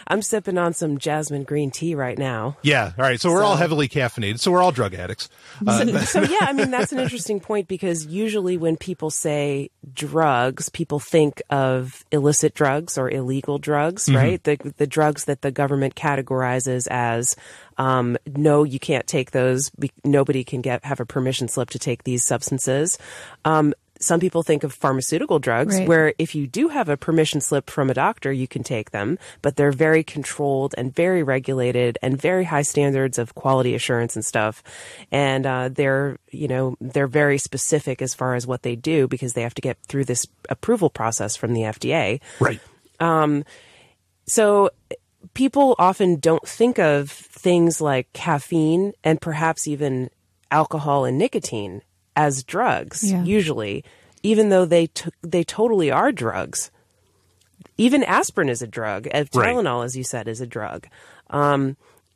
I'm sipping on some jasmine green tea right now. Yeah. All right. So we're all heavily caffeinated. So we're all drug addicts. So yeah, I mean, that's an interesting point because usually when people say drugs, people think of illicit drugs or illegal drugs, right? The drugs that the government categorizes as, no, you can't take those. Nobody can have a permission slip to take these substances. Some people think of pharmaceutical drugs where if you do have a permission slip from a doctor, you can take them, but they're very controlled and very regulated and very high standards of quality assurance and stuff. And they're very specific as far as what they do because they have to get through this approval process from the FDA. Right. So people often don't think of things like caffeine and perhaps even alcohol and nicotine as drugs, usually, even though they totally are drugs. Even aspirin is a drug. Tylenol, as you said, is a drug. All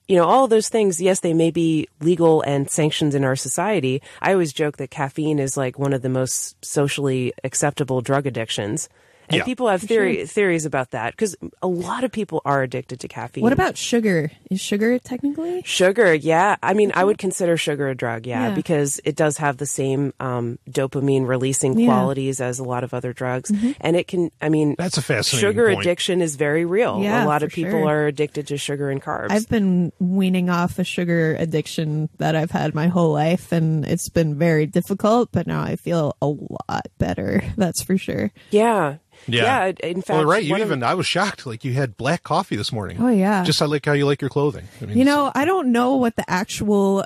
of those things, yes, they may be legal and sanctioned in our society. I always joke that caffeine is like one of the most socially acceptable drug addictions. And people have theories about that because a lot of people are addicted to caffeine. What about sugar? Is sugar technically? Sugar, yeah. I mean, I would consider sugar a drug, because it does have the same dopamine releasing qualities as a lot of other drugs. And it can, I mean, that's a fascinating sugar point. Addiction is very real. Yeah, a lot of people are addicted to sugar and carbs. I've been weaning off a sugar addiction that I've had my whole life, and it's been very difficult, but now I feel a lot better. That's for sure. Yeah. In fact, well, right. I was shocked. Like you had black coffee this morning. Oh yeah. Just I like how you like your clothing. I mean, I don't know what the actual.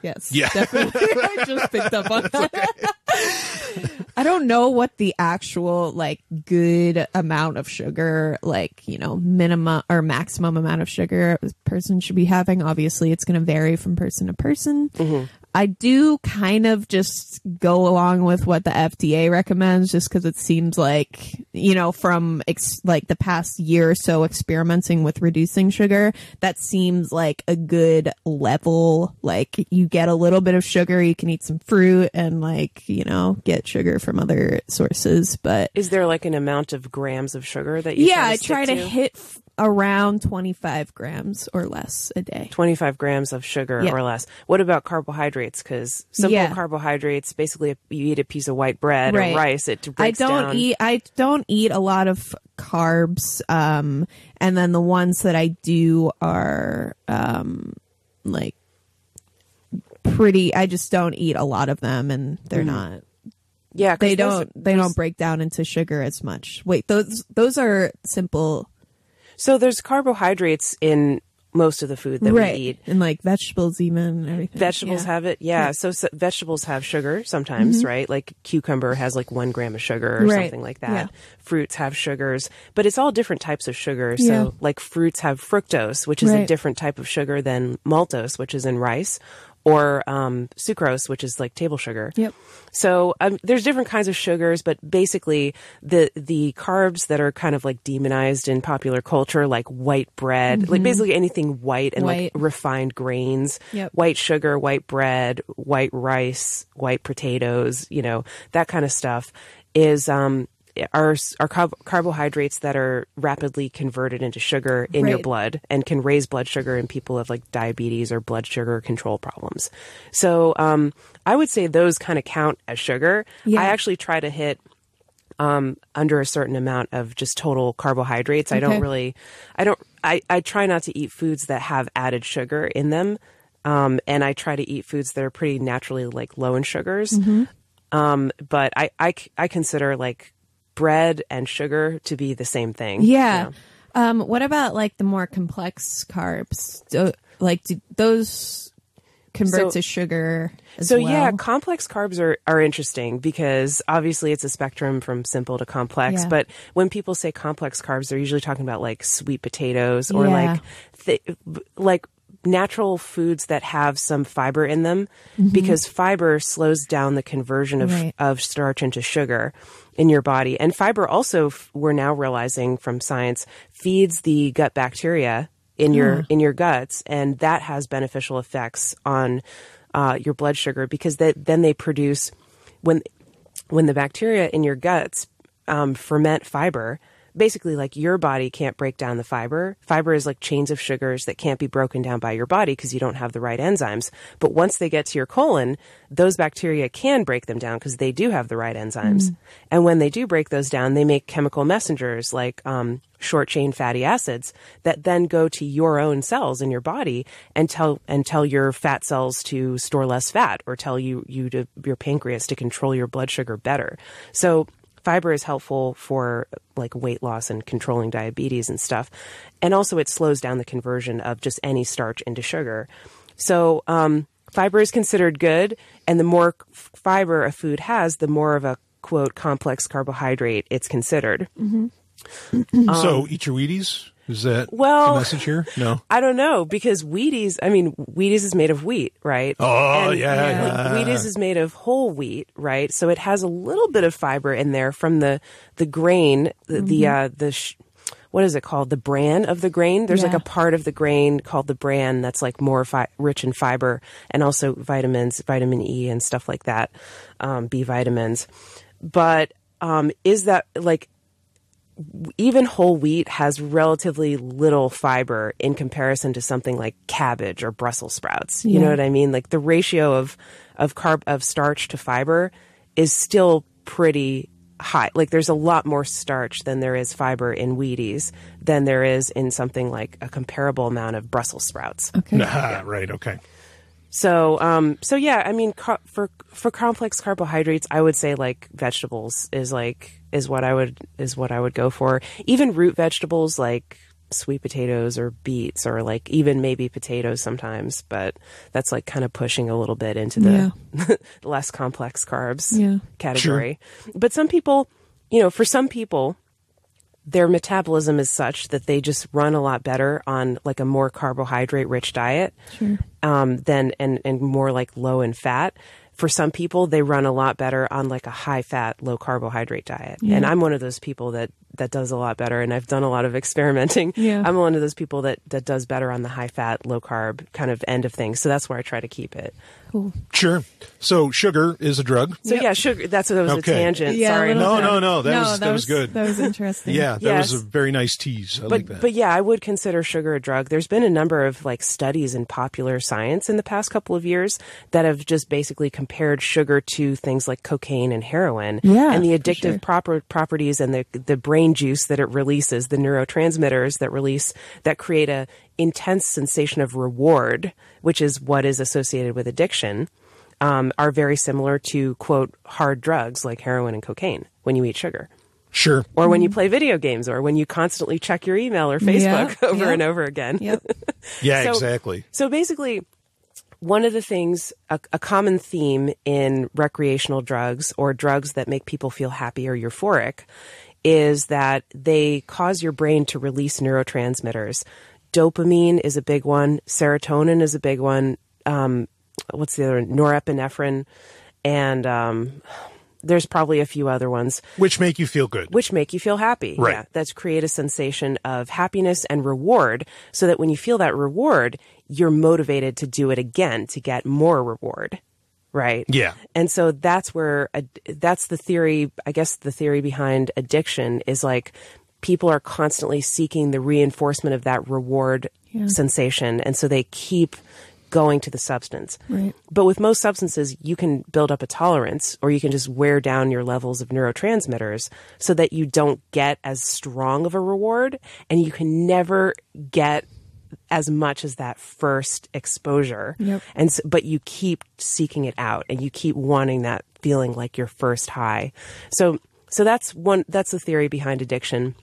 Yes. Yeah. Definitely. I just picked up on that. I don't know what the actual like good amount of sugar, like, minimum or maximum amount of sugar a person should be having. Obviously, it's going to vary from person to person. I do kind of just go along with what the FDA recommends just because it seems like, from like the past year or so experimenting with reducing sugar, that seems like a good level. Like you get a little bit of sugar, you can eat some fruit and like, get sugar from other sources. But is there like an amount of grams of sugar that you try to hit around 25 grams or less a day. 25 grams of sugar or less. What about carbohydrates? Because simple carbohydrates, basically you eat a piece of white bread or rice, it breaks down. I don't eat a lot of carbs. And then the ones that I do are like pretty, I just don't eat a lot of them and they're not. Yeah, they don't break down into sugar as much. Wait, those are simple. So there's carbohydrates in most of the food that we eat. And like vegetables even and everything. Vegetables have it, So vegetables have sugar sometimes, right? Like cucumber has like 1 gram of sugar or something like that. Yeah. Fruits have sugars, but it's all different types of sugar. So like fruits have fructose, which is a different type of sugar than maltose, which is in rice. Or sucrose, which is like table sugar. Yep. So there's different kinds of sugars, but basically the carbs that are kind of like demonized in popular culture, like white bread, like basically anything white and like refined grains, white sugar, white bread, white rice, white potatoes, that kind of stuff is are carbohydrates that are rapidly converted into sugar in your blood and can raise blood sugar in people of like diabetes or blood sugar control problems. So I would say those kind of count as sugar. Yeah. I actually try to hit under a certain amount of just total carbohydrates. Okay. I try not to eat foods that have added sugar in them. And I try to eat foods that are pretty naturally like low in sugars. But I consider like bread and sugar to be the same thing. Yeah. What about like the more complex carbs? Do those convert to sugar as well? Yeah, complex carbs are interesting because obviously it's a spectrum from simple to complex. Yeah. But when people say complex carbs, they're usually talking about like sweet potatoes or Yeah. like natural foods that have some fiber in them, because fiber slows down the conversion of starch into sugar in your body. And fiber also, we're now realizing from science, feeds the gut bacteria in your guts, and that has beneficial effects on your blood sugar, because then they produce, when the bacteria in your guts ferment fiber. Basically, like, your body can't break down the fiber. Fiber is like chains of sugars that can't be broken down by your body because you don't have the right enzymes. But once they get to your colon, those bacteria can break them down because they do have the right enzymes. And when they do break those down, they make chemical messengers like short chain fatty acids that then go to your own cells in your body and tell your fat cells to store less fat, or tell your pancreas to control your blood sugar better. So fiber is helpful for like weight loss and controlling diabetes and stuff. And also it slows down the conversion of just any starch into sugar. So fiber is considered good. And the more fiber a food has, the more of a, quote, complex carbohydrate it's considered. So eat your Wheaties? Is that the message here? No. I don't know, because Wheaties is made of wheat, right? Oh, and yeah. Wheaties is made of whole wheat, right? So it has a little bit of fiber in there from the grain, what is it called? The bran of the grain. There's like a part of the grain called the bran that's like more rich in fiber, and also vitamins, vitamin E and stuff like that, B vitamins. But is that like, even whole wheat has relatively little fiber in comparison to something like cabbage or Brussels sprouts. You know what I mean? Like, the ratio of starch to fiber is still pretty high. Like, there's a lot more starch than there is fiber in Wheaties than there is in something like a comparable amount of Brussels sprouts. Okay. Right. Okay. So, yeah, I mean, for complex carbohydrates, I would say like vegetables is what I would go for. Even root vegetables like sweet potatoes or beets, or like even maybe potatoes sometimes, but that's like kind of pushing a little bit into the less complex carbs category. Sure. But some people, for some people, their metabolism is such that they just run a lot better on like a more carbohydrate rich diet, than and more like low in fat. For some people, they run a lot better on like a high fat, low carbohydrate diet. Yeah. And I'm one of those people that does a lot better. And I've done a lot of experimenting. Yeah. I'm one of those people that does better on the high fat, low carb kind of end of things. So that's where I try to keep it. Cool. Sure. So sugar is a drug. So yeah, sugar. That was a tangent. Yeah, sorry. No. That was good. That was interesting. Yeah, that was a very nice tease. I like that. But yeah, I would consider sugar a drug. There's been a number of like studies in popular science in the past couple of years that have just basically compared sugar to things like cocaine and heroin, and the addictive properties and the brain juice that it releases, the neurotransmitters that create a intense sensation of reward, which is what is associated with addiction, are very similar to, quote, hard drugs like heroin and cocaine when you eat sugar. Sure. Or when you play video games, or when you constantly check your email or Facebook over and over again. Yep. Yeah, exactly. So basically, one of the things, a common theme in recreational drugs or drugs that make people feel happy or euphoric, is that they cause your brain to release neurotransmitters. Dopamine is a big one. Serotonin is a big one. What's the other one? Norepinephrine. And there's probably a few other ones. Which make you feel good. Which make you feel happy. Right. Yeah, that's create a sensation of happiness and reward, so that when you feel that reward, you're motivated to do it again to get more reward. Right. Yeah. And so that's the theory, I guess the theory behind addiction is like people are constantly seeking the reinforcement of that reward sensation. And so they keep going to the substance. Right. But with most substances, you can build up a tolerance, or you can just wear down your levels of neurotransmitters so that you don't get as strong of a reward, and you can never get as much as that first exposure. Yep. But you keep seeking it out, and you keep wanting that feeling like your first high. So that's the theory behind addiction.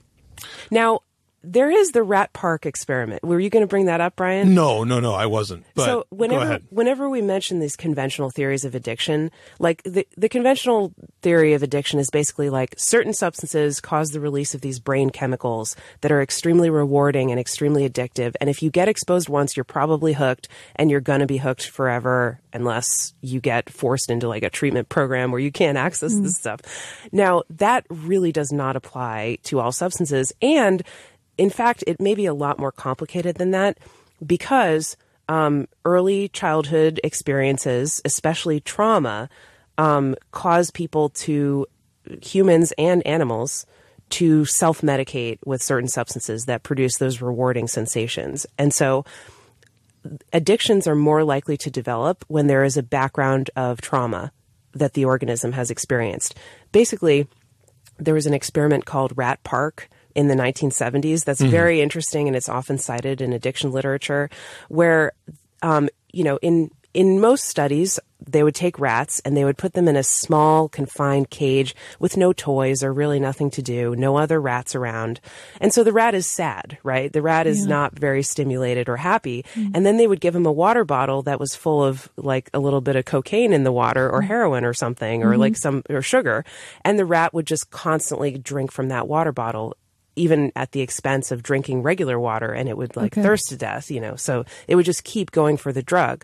Now, There is the rat park experiment. Were you going to bring that up, Brian? No, I wasn't. But so go ahead. whenever we mention these conventional theories of addiction, like the conventional theory of addiction is basically like certain substances cause the release of these brain chemicals that are extremely rewarding and extremely addictive. And if you get exposed once, you're probably hooked, and you're going to be hooked forever unless you get forced into like a treatment program where you can't access this stuff. Now, that really does not apply to all substances. And in fact, it may be a lot more complicated than that because early childhood experiences, especially trauma, cause people humans and animals, to self-medicate with certain substances that produce those rewarding sensations. And so addictions are more likely to develop when there is a background of trauma that the organism has experienced. Basically, there was an experiment called Rat Park in the 1970s that's very interesting, and it's often cited in addiction literature, where, in most studies, they would take rats and they would put them in a small, confined cage with no toys or really nothing to do, no other rats around. And so the rat is sad, right? The rat is not very stimulated or happy. And then they would give him a water bottle that was full of like a little bit of cocaine in the water or heroin or something or or sugar. And the rat would just constantly drink from that water bottle, even at the expense of drinking regular water, and it would thirst to death, so it would just keep going for the drug.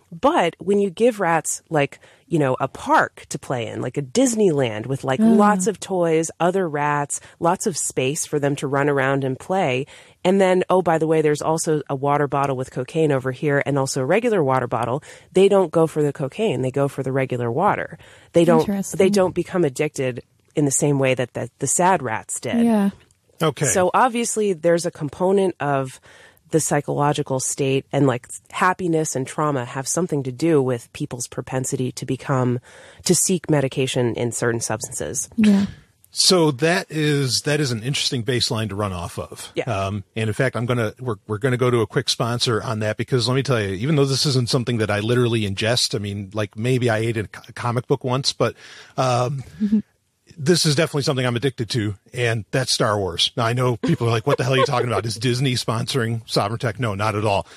But when you give rats a park to play in, like a Disneyland with lots of toys, other rats, lots of space for them to run around and play. And then, oh, by the way, there's also a water bottle with cocaine over here and also a regular water bottle. They don't go for the cocaine. They go for the regular water. They don't become addicted in the same way that the sad rats did. Yeah. Okay. So obviously there's a component of the psychological state, and happiness and trauma have something to do with people's propensity to seek medication in certain substances. Yeah. So that is an interesting baseline to run off of. Yeah. And in fact, we're gonna go to a quick sponsor on that, because let me tell you, even though this isn't something that I literally ingest, I mean, maybe I ate a comic book once, but this is definitely something I'm addicted to, and that's Star Wars. Now, I know people are like, what the hell are you talking about? Is Disney sponsoring Sovryn Tech? No, not at all.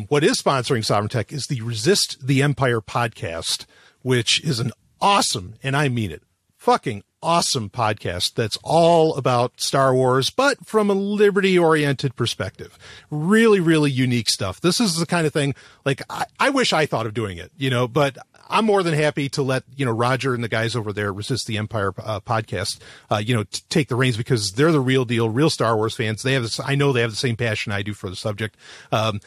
What is sponsoring Sovryn Tech is the Resist the Empire podcast, which is an awesome, and I mean it, fucking awesome podcast that's all about Star Wars, but from a liberty-oriented perspective. Really, really unique stuff. This is the kind of thing, I wish I thought of doing it, but I'm more than happy to let, Roger and the guys over there, Resist the Empire podcast, take the reins, because they're the real deal, real Star Wars fans. I know they have the same passion I do for the subject. For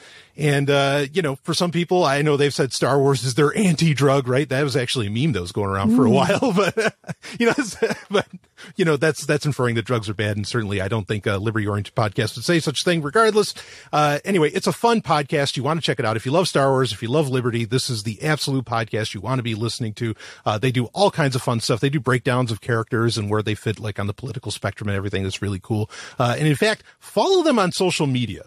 some people, I know they've said Star Wars is their anti-drug, right? That was actually a meme that was going around for a while, but, that's inferring that drugs are bad. And certainly I don't think a liberty-oriented podcast would say such a thing regardless. Anyway, it's a fun podcast. You want to check it out. If you love Star Wars, if you love liberty, this is the absolute podcast you want to be listening to. They do all kinds of fun stuff. They do breakdowns of characters and where they fit on the political spectrum and everything. That's really cool. And in fact, follow them on social media,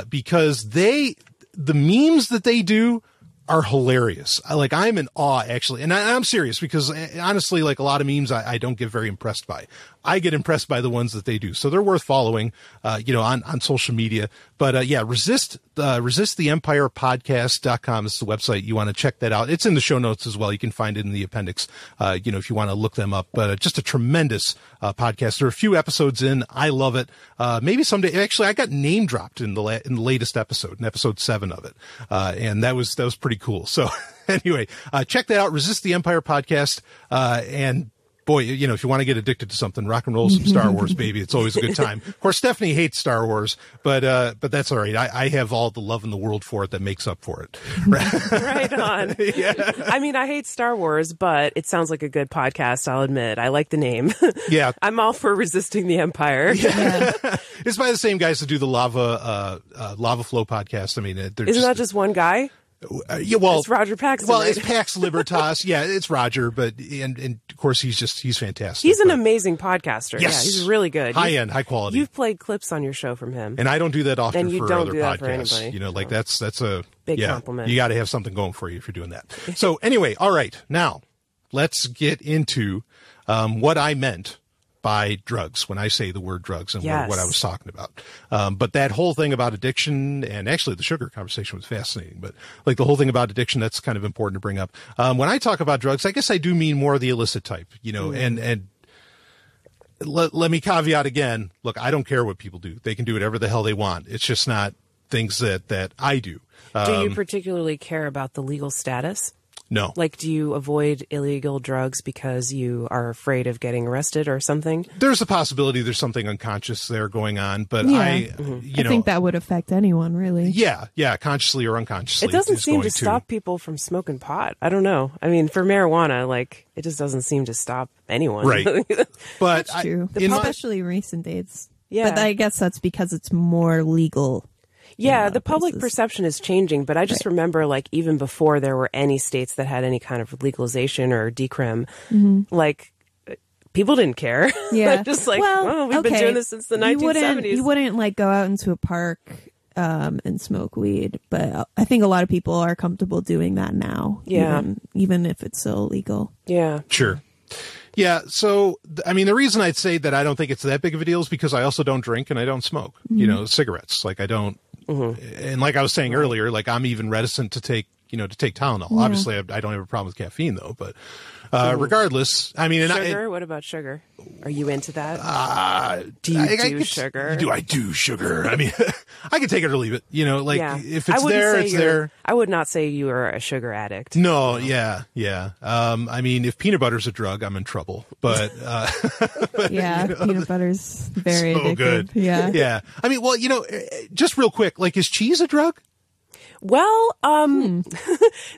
because the memes that they do are hilarious. I'm in awe, actually. And I'm serious, because honestly, a lot of memes I don't get very impressed by. I get impressed by the ones that they do. So they're worth following, on social media. But, resist the Empire podcast.com is the website. You want to check that out. It's in the show notes as well. You can find it in the appendix, if you want to look them up. But just a tremendous podcast. There are a few episodes in. I love it. Maybe someday, actually, I got name dropped in the latest episode, in episode 7 of it. And that was pretty cool. So anyway, check that out. Resist the Empire podcast. And boy, if you want to get addicted to something, rock and roll some Star Wars, baby. It's always a good time. Of course, Stephanie hates Star Wars, but that's all right. I have all the love in the world for it that makes up for it. Right on. Yeah. I mean, I hate Star Wars, but it sounds like a good podcast, I'll admit. I like the name. Yeah. I'm all for Resisting the Empire. Yeah. It's by the same guys that do the Lava Flow podcast. I mean, isn't that just one guy? It's Roger Paxton. Well, right? It's Pax Libertas. Yeah, it's Roger, but and of course he's fantastic. He's an amazing podcaster. Yes. Yeah, he's really good. High end, high quality. You've played clips on your show from him, and I don't do that often and you for don't other do that podcasts. For anybody. That's a big compliment. You got to have something going for you if you're doing that. So anyway, all right, now let's get into what I meant by drugs when I say the word drugs and Yes. what I was talking about. But that whole thing about addiction, and actually the sugar conversation was fascinating, but like the whole thing about addiction, that's kind of important to bring up. When I talk about drugs, I guess I do mean more of the illicit type, you know, and let me caveat again. Look, I don't care what people do. They can do whatever the hell they want. It's just not things that I do. Do you particularly care about the legal status? No. Like, do you avoid illegal drugs because you are afraid of getting arrested or something? There's a possibility there's something unconscious there going on, but Yeah. I think that would affect anyone, really. Yeah, consciously or unconsciously. It doesn't is seem going to stop people from smoking pot. I don't know. I mean, for marijuana, like, it just doesn't seem to stop anyone. Right. But That's true. in my- Especially recent days. Yeah. But I guess that's because it's more legal. Yeah, in the public places. perception is changing, but I just remember, like, even before there were any states that had any kind of legalization or decrim, like, people didn't care. Yeah. Just like, well, we've been okay. doing this since the 1970s. You wouldn't like go out into a park and smoke weed, but I think a lot of people are comfortable doing that now. Yeah. Even if it's still illegal. Yeah. Sure. Yeah. So, I mean, the reason I'd say that I don't think it's that big of a deal is because I also don't drink and I don't smoke, you know, cigarettes. Like I don't, and like I was saying earlier, like I'm even reticent to take Tylenol. Yeah. Obviously I don't have a problem with caffeine though, but, regardless, I mean, and Sugar? What about sugar? Are you into that? Do you do sugar? I do sugar? I mean, I can take it or leave it, you know, like Yeah. if I it's wouldn't there, say it's you're- there. I would not say you are a sugar addict. No, yeah. I mean, if peanut butter's a drug, I'm in trouble, but, Yeah, peanut butter's very so addictive. good. Yeah. Yeah. I mean, well, you know, just real quick, like, is cheese a drug? Well,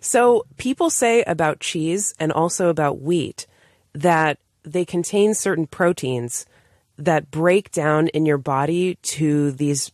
so people say about cheese and also about wheat that they contain certain proteins that break down in your body to these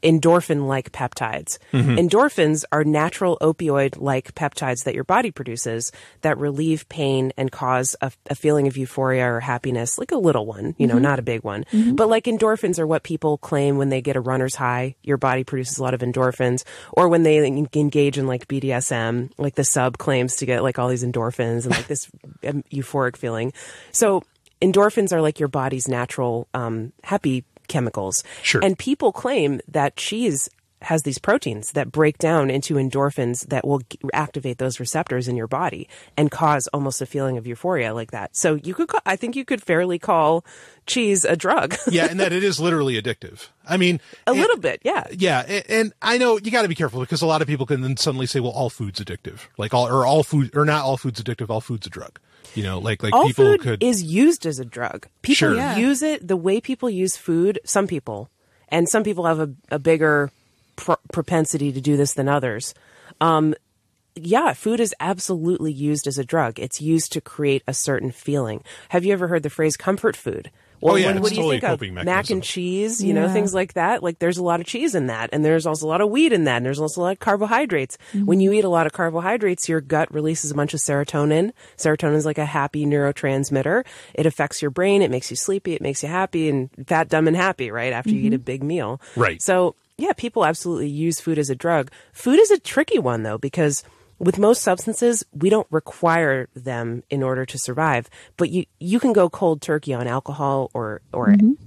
endorphin-like peptides. Endorphins are natural opioid-like peptides that your body produces that relieve pain and cause a feeling of euphoria or happiness, like a little one, you know, not a big one. But like endorphins are what people claim when they get a runner's high. Your body produces a lot of endorphins. Or when they engage in like BDSM, like the sub claims to get like all these endorphins and like this euphoric feeling. So endorphins are like your body's natural happy chemicals. Sure. And people claim that cheese has these proteins that break down into endorphins that will activate those receptors in your body and cause almost a feeling of euphoria like that. So I think you could fairly call cheese a drug. Yeah, and that it is literally addictive. I mean, A little bit, yeah. Yeah, and I know you got to be careful because a lot of people can then suddenly say, "Well, all food's addictive." Like all food, or not all food's addictive. All food's a drug. You know, like All people food could is used as a drug. People Sure. Yeah. use it the way people use food. Some people, and some people have a bigger propensity to do this than others. Yeah, food is absolutely used as a drug. It's used to create a certain feeling. Have you ever heard the phrase comfort food? Well, yeah, what it's do you totally think a of? coping Mac mechanism. and cheese, you know, Yeah. things like that. Like there's a lot of cheese in that, and there's also a lot of wheat in that, and there's also a lot of carbohydrates. When you eat a lot of carbohydrates, your gut releases a bunch of serotonin. Serotonin is like a happy neurotransmitter. It affects your brain. It makes you sleepy. It makes you happy and fat, dumb, and happy, right? After you eat a big meal. Right. So, yeah, people absolutely use food as a drug. Food is a tricky one, though, because with most substances, we don't require them in order to survive. But you can go cold turkey on alcohol or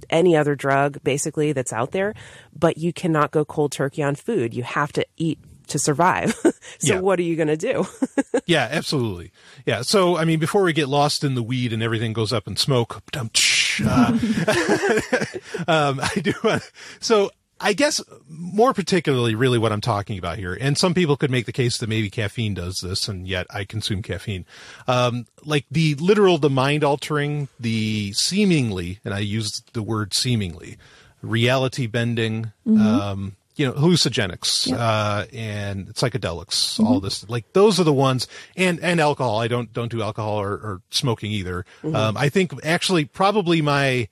any other drug, basically, that's out there. But you cannot go cold turkey on food. You have to eat to survive. So Yeah. what are you going to do? Yeah, absolutely. Yeah. So, I mean, before we get lost in the weed and everything goes up in smoke, I do. So I guess more particularly really what I'm talking about here, and some people could make the case that maybe caffeine does this, and yet I consume caffeine. Like the literal, the mind altering, the seemingly, and I use the word seemingly, reality bending, hallucinogenics, and psychedelics, all this, like those are the ones, and alcohol. I don't do alcohol or smoking either. I think actually probably my,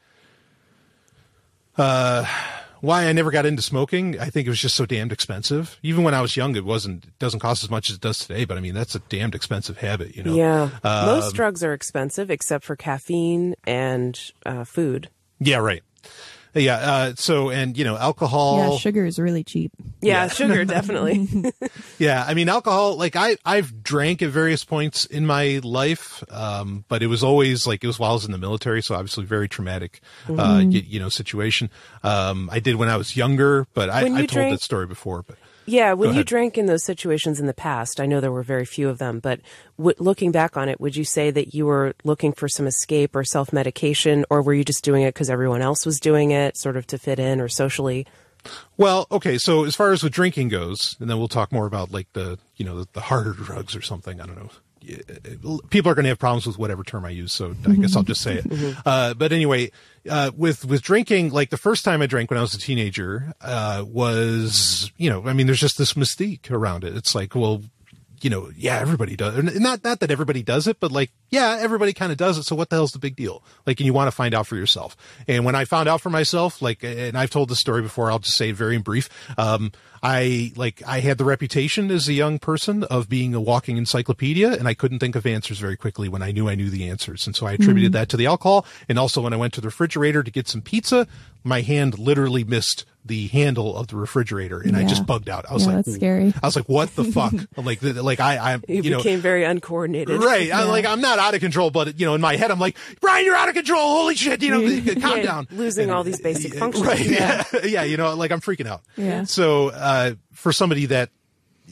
why I never got into smoking, I think it was just so damned expensive. Even when I was young, it doesn't cost as much as it does today, but I mean, that's a damned expensive habit, you know? Yeah. Most drugs are expensive except for caffeine and food. Yeah, right. Yeah. So, and, alcohol. Yeah, sugar is really cheap. Yeah, sugar, definitely. Yeah. I mean, alcohol, like I've drank at various points in my life. But it was always like, it was while I was in the military. So obviously very traumatic, situation. I did when I was younger, but I've told that story before, but. Yeah, when you drank in those situations in the past, I know there were very few of them, but looking back on it, would you say that you were looking for some escape or self-medication, or were you just doing it because everyone else was doing it, sort of to fit in or socially? Well, okay, so as far as with drinking goes, and then we'll talk more about like the harder drugs or something, I don't know. People are going to have problems with whatever term I use, so I guess I'll just say it. But anyway, with drinking, like the first time I drank when I was a teenager, was, there's just this mystique around it. It's like, well, yeah, everybody does. Not that everybody does it, but like, yeah, everybody kind of does it. So what the hell's the big deal? Like, and you want to find out for yourself. And when I found out for myself, like, and I've told this story before, I'll just say it very in brief. I had the reputation as a young person of being a walking encyclopedia, and I couldn't think of answers very quickly when I knew the answers. And so I attributed that to the alcohol. And also when I went to the refrigerator to get some pizza, my hand literally missed the handle of the refrigerator, and I just bugged out. I was like, that's scary. I was like, what the fuck? I'm like You became very uncoordinated. Right. Yeah. I'm not out of control, but in my head, I'm like, Brian, you're out of control. Holy shit. Calm down. Losing all these basic functions. Right. Yeah. Yeah. Like I'm freaking out. Yeah. So, for somebody that,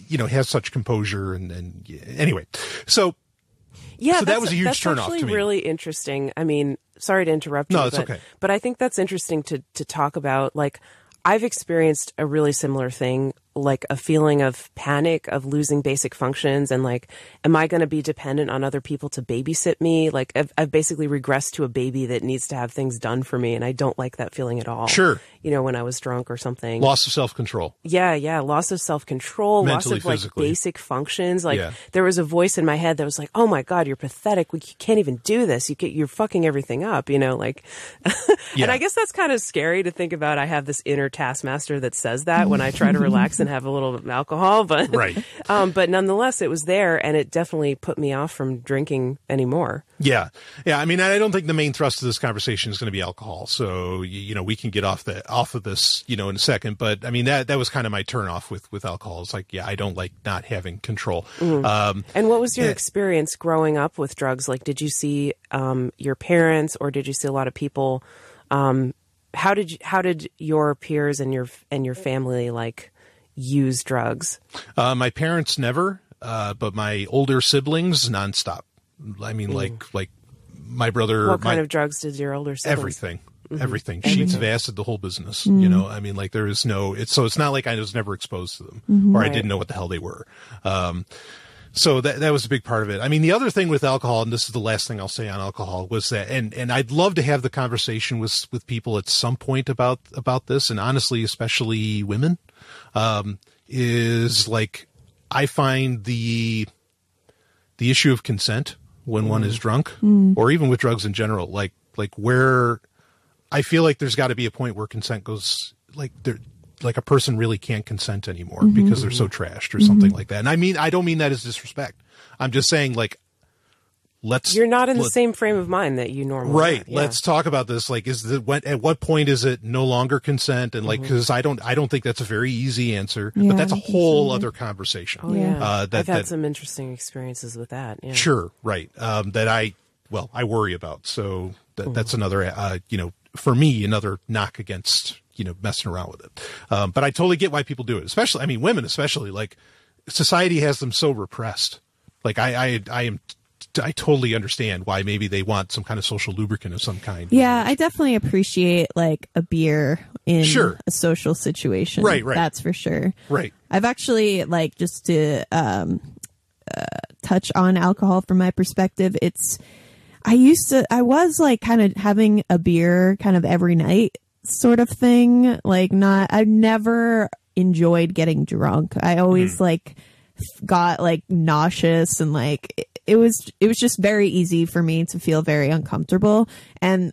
has such composure and anyway, so that was a huge turnoff to me. That's actually really interesting. I mean, sorry to interrupt you. No, it's okay. But I think that's interesting to talk about. Like, I've experienced a really similar thing, like a feeling of panic, of losing basic functions, and like, am I going to be dependent on other people to babysit me? Like, I've basically regressed to a baby that needs to have things done for me, and I don't like that feeling at all. Sure. When I was drunk or something. Loss of self-control. Yeah, loss of self-control, Mentally, loss of physically. basic functions. Like, there was a voice in my head that was like, "Oh my God, you're pathetic. You can't even do this. You're fucking everything up." Like, and I guess that's kind of scary to think about. I have this inner taskmaster that says that when I try to relax and have a little alcohol, but right. But nonetheless, it was there, and it definitely put me off from drinking anymore. Yeah. I mean, I don't think the main thrust of this conversation is going to be alcohol. So we can get off of this in a second. But I mean, that was kind of my turnoff with alcohol. It's like, I don't like not having control. Mm-hmm. And what was your experience growing up with drugs? Like, did you see your parents, or did you see a lot of people? How did your peers and your family like use drugs? My parents never, but my older siblings nonstop. I mean, like my brother. What kind of drugs did your older siblings? Everything. Mm-hmm. Everything. Sheets of acid, the whole business. I mean, like there is no. It's not like I was never exposed to them, or I didn't know what the hell they were. So that was a big part of it. I mean, the other thing with alcohol, and this is the last thing I'll say on alcohol, was that, and I'd love to have the conversation with people at some point about this, and honestly, especially women, is like, I find the issue of consent when one is drunk, or even with drugs in general, like where I feel like there's got to be a point where consent goes, like a person really can't consent anymore because they're so trashed or something like that. And I don't mean that as disrespect. I'm just saying, like, you're not in the same frame of mind that you normally are. Yeah. Let's talk about this. Like, at what point is it no longer consent? And like, because I don't think that's a very easy answer, but that's a whole other conversation. Oh yeah. I've had some interesting experiences with that. Yeah. Sure. Right. That I worry about. So that's another, for me, another knock against, messing around with it. But I totally get why people do it, especially, I mean, women, especially, like, society has them so repressed. Like, I totally understand why maybe they want some kind of social lubricant of some kind. Yeah, I definitely appreciate like a beer in a social situation. Right. That's for sure. Right. I've actually, like, just to touch on alcohol from my perspective, I was like kind of having a beer kind of every night sort of thing. Like, I've never enjoyed getting drunk. I always like got like nauseous, and like it was just very easy for me to feel very uncomfortable. And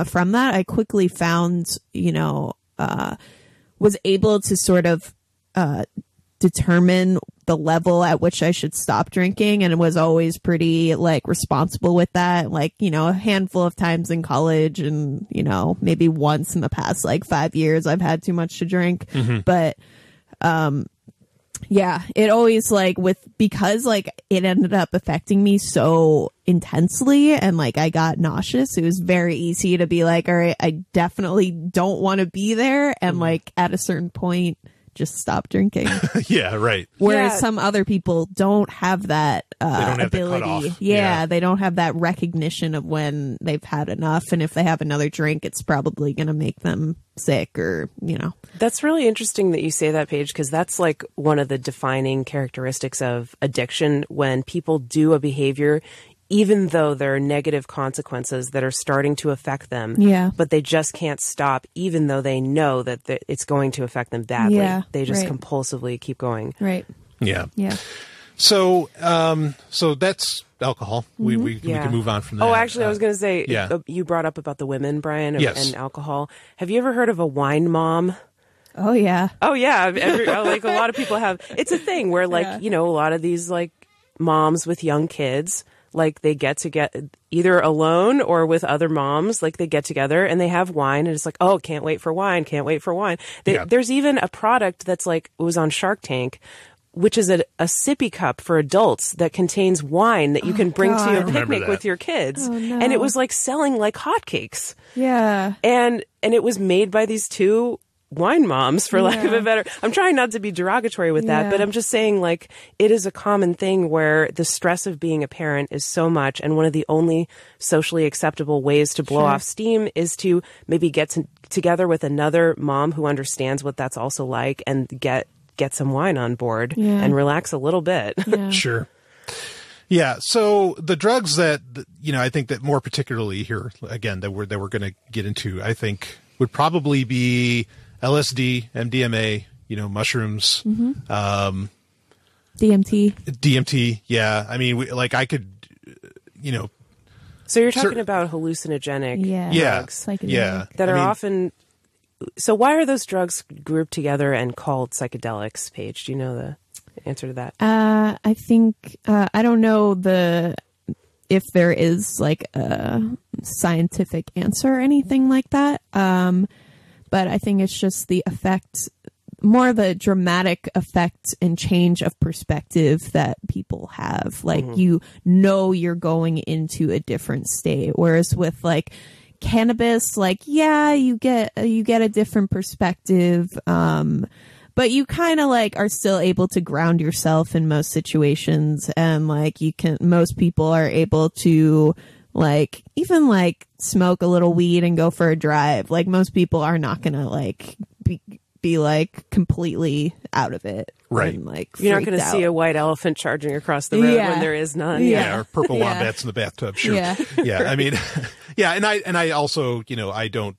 from that, I quickly found, was able to sort of determine the level at which I should stop drinking, and was always pretty like responsible with that. Like, you know, a handful of times in college, and, you know, maybe once in the past like 5 years I've had too much to drink. But yeah, it always like because like it ended up affecting me so intensely, and like I got nauseous, it was very easy to be like, all right, I definitely don't want to be there, and like at a certain point just stop drinking. Yeah, right. Whereas some other people don't have that They don't have ability. that cutoff. Yeah, they don't have that recognition of when they've had enough, and if they have another drink, it's probably going to make them sick, or, you know. That's really interesting that you say that, Paige, because that's like one of the defining characteristics of addiction, when people do a behavior even though there are negative consequences that are starting to affect them, but they just can't stop, even though they know that it's going to affect them badly. They just compulsively keep going. Right. Yeah. Yeah. So, so that's alcohol. We can move on from that. Oh, actually, I was going to say, you brought up about the women, Brian, and alcohol. Have you ever heard of a wine mom? Oh, yeah. Oh, yeah. Like a lot of people have. It's a thing where, like, you know, a lot of these like moms with young kids, like they get either alone or with other moms, like they get together and they have wine, and it's like, oh, can't wait for wine. There's even a product that's like, it was on Shark Tank, which is a sippy cup for adults that contains wine that you can bring to your picnic with your kids. Oh, no. And it was like selling like hotcakes. Yeah. And it was made by these two wine moms, for lack of a better. I'm trying not to be derogatory with that, but I'm just saying, like, it is a common thing where the stress of being a parent is so much, and one of the only socially acceptable ways to blow off steam is to maybe get together with another mom who understands what that's also like, and get some wine on board and relax a little bit. Yeah. Sure. Yeah. So the drugs that, you know, I think that more particularly here, again, that we're going to get into, I think would probably be LSD, MDMA, you know, mushrooms, DMT. Yeah. I mean, I could, you know. So you're talking about hallucinogenic drugs that are often. So why are those drugs grouped together and called psychedelics, Paige? Do you know the answer to that? I think, I don't know if there is like a scientific answer or anything like that. But I think it's just the effect, more the dramatic effect and change of perspective that people have. Like, you know, you're going into a different state. Whereas with like cannabis, like, you get a different perspective. But you kind of like are still able to ground yourself in most situations. And like most people are able to like even like smoke a little weed and go for a drive. Like most people are not gonna like be like completely out of it, right? And, like, you're not going to see a white elephant charging across the road when there is none. Or purple wombats in the bathtub. Sure. I mean, and I also, you know, I don't,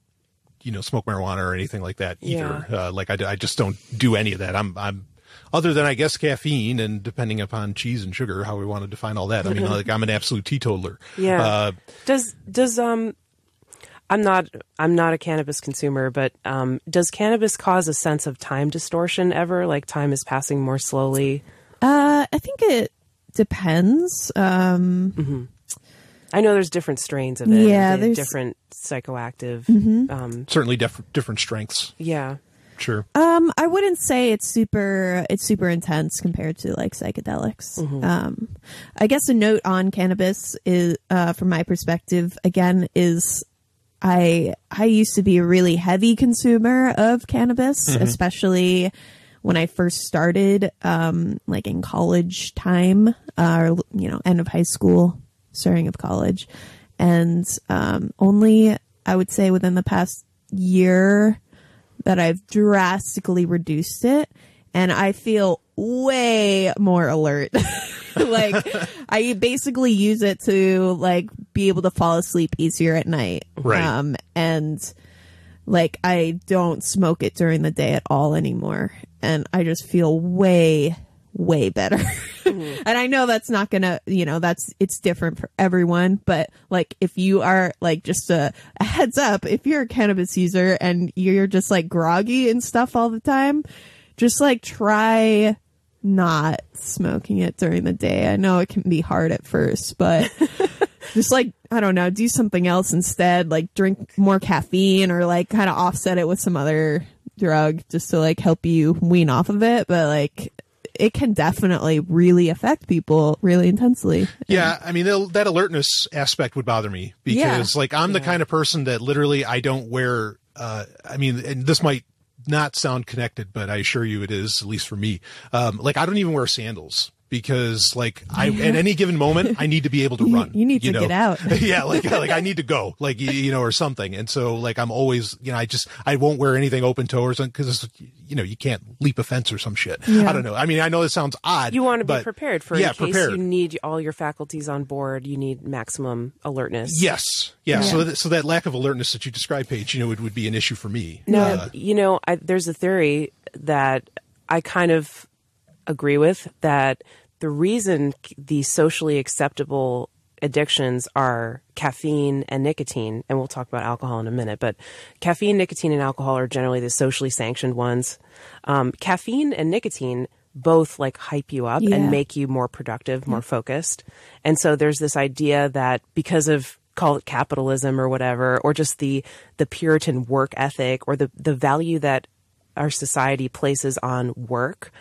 you know, smoke marijuana or anything like that either. Like I just don't do any of that. I'm other than, I guess, caffeine, and depending upon cheese and sugar, how we want to define all that. I mean, like, I'm an absolute teetotaler. Yeah. I'm not a cannabis consumer, but does cannabis cause a sense of time distortion ever? Like time is passing more slowly? I think it depends. I know there's different strains of it. Yeah, there's different psychoactive. Certainly different strengths. Yeah. Sure. I wouldn't say it's super intense compared to like psychedelics. I guess a note on cannabis is, from my perspective, again, is I used to be a really heavy consumer of cannabis, especially when I first started, like in college time, or, you know, end of high school, starting of college. And, only I would say within the past year that I've drastically reduced it, and I feel way more alert. Like, I basically use it to like be able to fall asleep easier at night. Right. And like, I don't smoke it during the day at all anymore. And I just feel way better. And I know that's not gonna, you know, it's different for everyone, but like, if you are like, just a heads up, if you're a cannabis user and you're just like groggy and stuff all the time, just like try not smoking it during the day. I know it can be hard at first, but just like, I don't know, do something else instead, like drink more caffeine or like kind of offset it with some other drug just to like help you wean off of it. But like, it can definitely really affect people really intensely. Yeah, I mean, that alertness aspect would bother me because like I'm the kind of person that literally I don't wear, I mean, and this might not sound connected, but I assure you it is, at least for me. Like I don't even wear sandals because like at any given moment I need to be able to run. You need to get out. Yeah, like I need to go, like or something. And so like I'm always, I won't wear anything open toe or something because you can't leap a fence or some shit. Yeah. I don't know. I mean, I know it sounds odd. You want to be prepared for in case prepared. You need all your faculties on board. You need maximum alertness. Yes. Yeah. So that lack of alertness that you described, Paige, would be an issue for me. No, there's a theory that I kind of agree with, that the reason the socially acceptable addictions are caffeine and nicotine, and we'll talk about alcohol in a minute, but caffeine, nicotine, and alcohol are generally the socially sanctioned ones. Caffeine and nicotine both like hype you up and make you more productive, more focused. And so there's this idea that because of, call it capitalism or whatever, or just the Puritan work ethic or the value that our society places on work,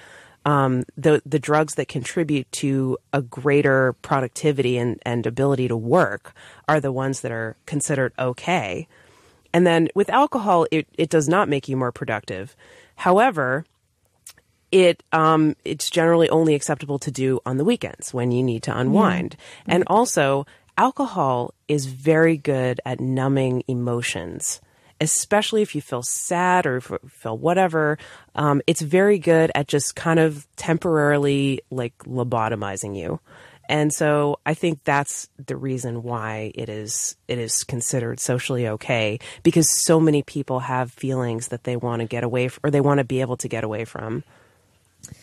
the drugs that contribute to a greater productivity and ability to work are the ones that are considered okay. And then with alcohol, it does not make you more productive. However, it's generally only acceptable to do on the weekends when you need to unwind. And also, alcohol is very good at numbing emotions, especially if you feel sad or feel whatever. It's very good at just kind of temporarily like lobotomizing you. And so I think that's the reason why it is considered socially okay, because so many people have feelings that they want to get away or they want to be able to get away from.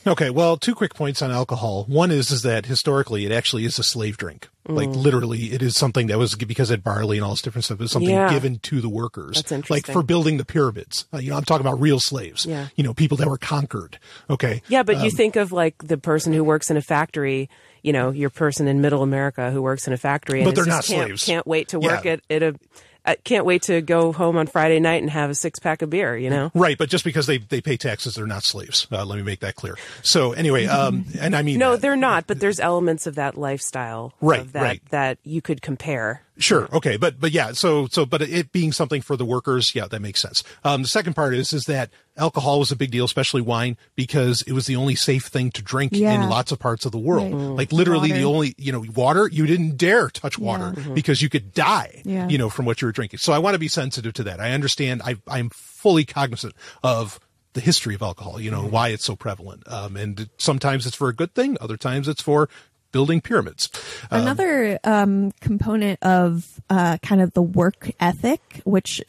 Okay, well, 2 quick points on alcohol. One is that historically it actually is a slave drink. Like literally it is something that was, because it had barley and all this different stuff, it was something given to the workers. That's interesting. Like for building the pyramids. I'm talking about real slaves. Yeah. People that were conquered. Okay. Yeah, but you think of like the person who works in a factory, your person in middle America who works in a factory and but they're not slaves. Can't wait to work at a can't wait to go home on Friday night and have a 6-pack of beer, Right, but just because they pay taxes, they're not slaves. Let me make that clear. So anyway, and I mean... No, they're not, but there's elements of that lifestyle that you could compare. Sure. Okay. But yeah. But it being something for the workers, yeah, that makes sense. The second part is that alcohol was a big deal, especially wine, because it was the only safe thing to drink in lots of parts of the world. Right. Like literally the only, water, you didn't dare touch water because you could die, from what you were drinking. So I want to be sensitive to that. I understand. I'm fully cognizant of the history of alcohol, why it's so prevalent. And sometimes it's for a good thing. Other times it's for building pyramids. Another component of kind of the work ethic, which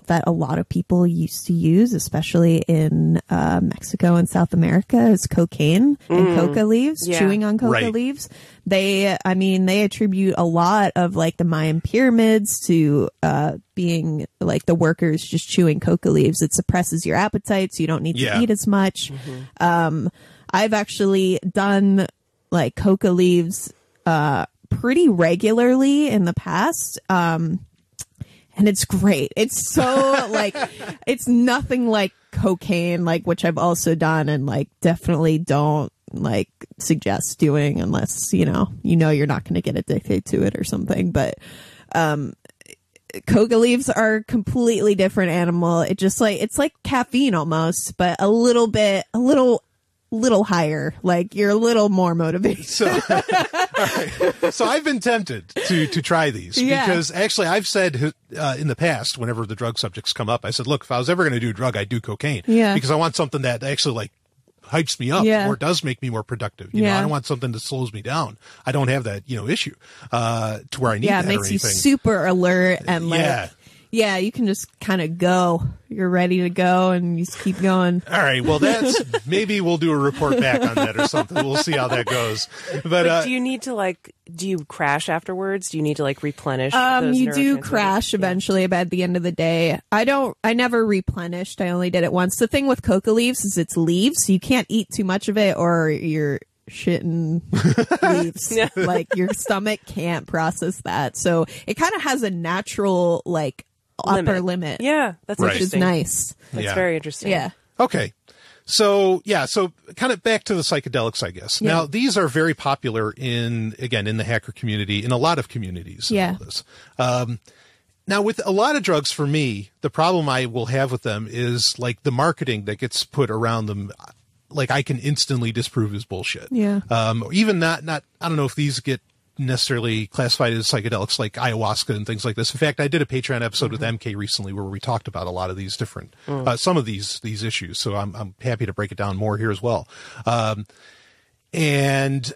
that a lot of people used to use, especially in Mexico and South America, is cocaine and coca leaves, chewing on coca leaves. They attribute a lot of like the Mayan pyramids to being like the workers just chewing coca leaves. It suppresses your appetite, so you don't need to eat as much. I've actually done like coca leaves pretty regularly in the past. And it's great. It's so like, it's nothing like cocaine, like, which I've also done and like definitely don't like suggest doing unless, you're not going to get addicted to it or something. But, coca leaves are a completely different animal. It just like, it's like caffeine almost, but a little higher, like you're a little more motivated. So I've been tempted to try these because actually I've said in the past, whenever the drug subjects come up, I said, look, if I was ever going to do a drug, I'd do cocaine because I want something that actually like hypes me up or does make me more productive. I don't want something that slows me down. I don't have that, issue, to where I need that it makes or you super alert and like, Yeah, you can just kind of go. You're ready to go, and you just keep going. All right. Well, maybe we'll do a report back on that or something. We'll see how that goes. But do you need to do you crash afterwards? Do you need to replenish? Those You do neurotransmitters? crash eventually, but at the end of the day, I never replenished. I only did it once. The thing with coca leaves is it's leaves, so you can't eat too much of it or you're shitting leaves. Like your stomach can't process that. So it kind of has a natural upper limit. Yeah, that's Right. Which is interesting. nice. That's very interesting. Yeah. okay. So kind of back to the psychedelics, I guess. Yeah. Now, these are very popular in the hacker community, in a lot of communities. and Yeah. all this. Now, with a lot of drugs, for me, the problem I will have with them is the marketing that gets put around them. I can instantly disprove is bullshit. Yeah. Even not, I don't know if these get necessarily classified as psychedelics like ayahuasca and things like this. In fact, I did a Patreon episode with MK recently where we talked about a lot of these different, some of these issues. So I'm happy to break it down more here as well. And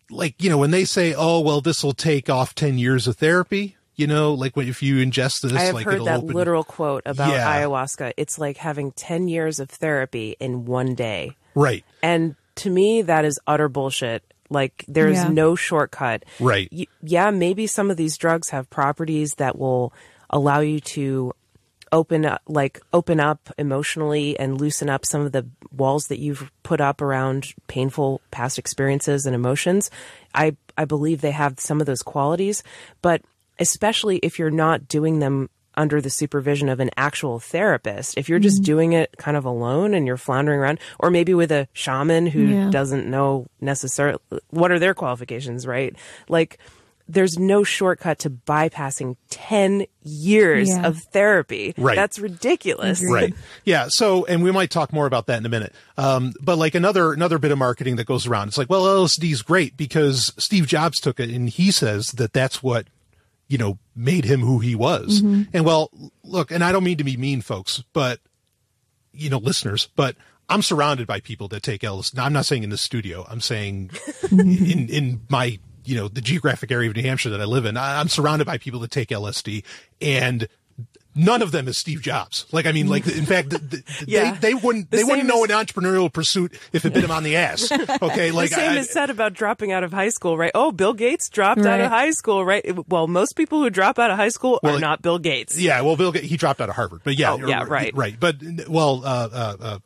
when they say, oh, well, this will take off 10 years of therapy, if you ingest this, I have heard it'll that open. literal quote about Yeah. ayahuasca. It's like having 10 years of therapy in one day. Right. And to me, that is utter bullshit. There's Yeah. no shortcut. Right. Maybe some of these drugs have properties that will allow you to open up emotionally and loosen up some of the walls that you've put up around painful past experiences and emotions. I believe they have some of those qualities, but especially if you're not doing them under the supervision of an actual therapist, if you're just doing it kind of alone and you're floundering around, or maybe with a shaman who doesn't know necessarily what are their qualifications, right? There's no shortcut to bypassing 10 years of therapy. Right. That's ridiculous. Right. Yeah. So, and we might talk more about that in a minute. But another bit of marketing that goes around, it's well, LSD is great because Steve Jobs took it and he says that that's what, made him who he was. Mm-hmm. And well, look, and I don't mean to be mean, folks, but, listeners, but I'm surrounded by people that take LSD. Now, I'm not saying in the studio. I'm saying in my, the geographic area of New Hampshire that I live in, I'm surrounded by people that take LSD, and none of them is Steve Jobs. In fact, they wouldn't know an entrepreneurial pursuit if it bit him on the ass. Okay. The same is said about dropping out of high school, right? Oh, Bill Gates dropped out of high school, right? Well, most people who drop out of high school are not Bill Gates. Yeah. Well, Bill Gates, he dropped out of Harvard, but yeah. Oh, yeah, right. Right. But,